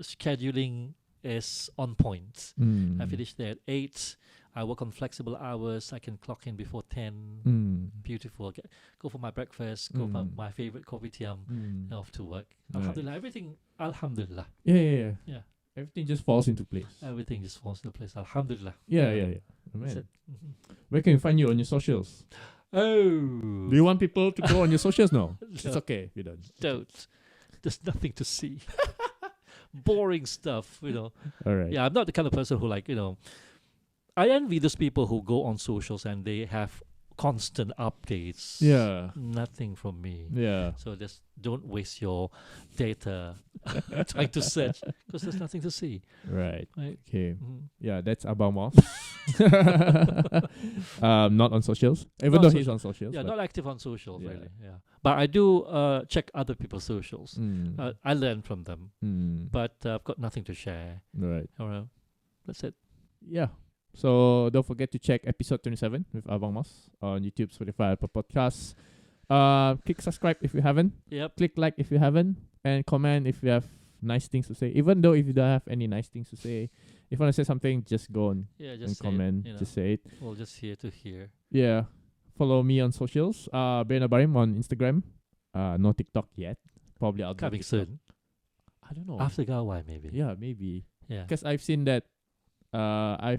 Scheduling is on point. I finish there at 8. I work on flexible hours. I can clock in before 10. Beautiful. Go for my breakfast. Go for my favorite kopitiam. Off to work. Alhamdulillah. Everything. Alhamdulillah. Yeah. Everything just falls into place. Everything just falls into place. Alhamdulillah. Yeah. Man. Where can you find you on your socials? Oh. Do you want people to go on your socials? No. It's okay if you don't. Don't. There's nothing to see. Boring stuff, All right. Yeah, I'm not the kind of person who I envy those people who go on socials and they have constant updates. Yeah. Nothing from me. Yeah. So just don't waste your data trying to search because there's nothing to see. Right. Right. Okay. Yeah, that's Abang Moas. Not on socials. Even though he's on socials. Yeah, not active on socials really. Yeah. But I do check other people's socials. I learn from them. But I've got nothing to share. Right. All right. That's it. Yeah. So don't forget to check episode 27 with Abang Moas on YouTube, Spotify, Apple Podcasts. Click subscribe if you haven't. Yep. Click like if you haven't. And comment if you have nice things to say. Even though if you don't have any nice things to say, if you want to say something, just go on and comment. Just say it. We'll just here to hear. Yeah. Follow me on socials. Brena Barim on Instagram. No TikTok yet. Probably I'll coming soon. I don't know. After Gawai maybe. Yeah, maybe. Yeah. Because I've seen that. I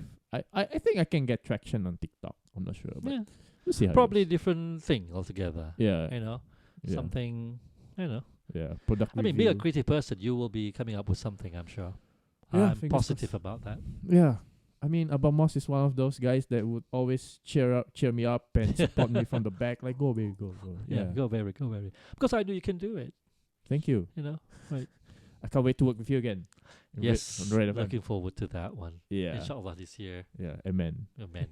think I can get traction on TikTok. I'm not sure, but we'll see how. Probably a different thing altogether. Yeah. Something. Yeah. Product. I mean, being a creative person, you will be coming up with something. I'm sure. Yeah, I'm positive about that. Yeah. I mean, Abang Moss is one of those guys that would always cheer me up, and support me from the back. Like, go, baby, go. Yeah, go very. Because I know you can do it. Thank you. You know, right? I can't wait to work with you again. Yes, on Red FM. looking forward to that one. Yeah. Inshallah this year. Yeah. Amen. Amen.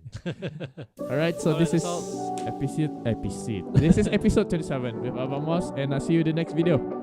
All right. So this is episode. This is episode 27 with Abang Moss, and I'll see you in the next video.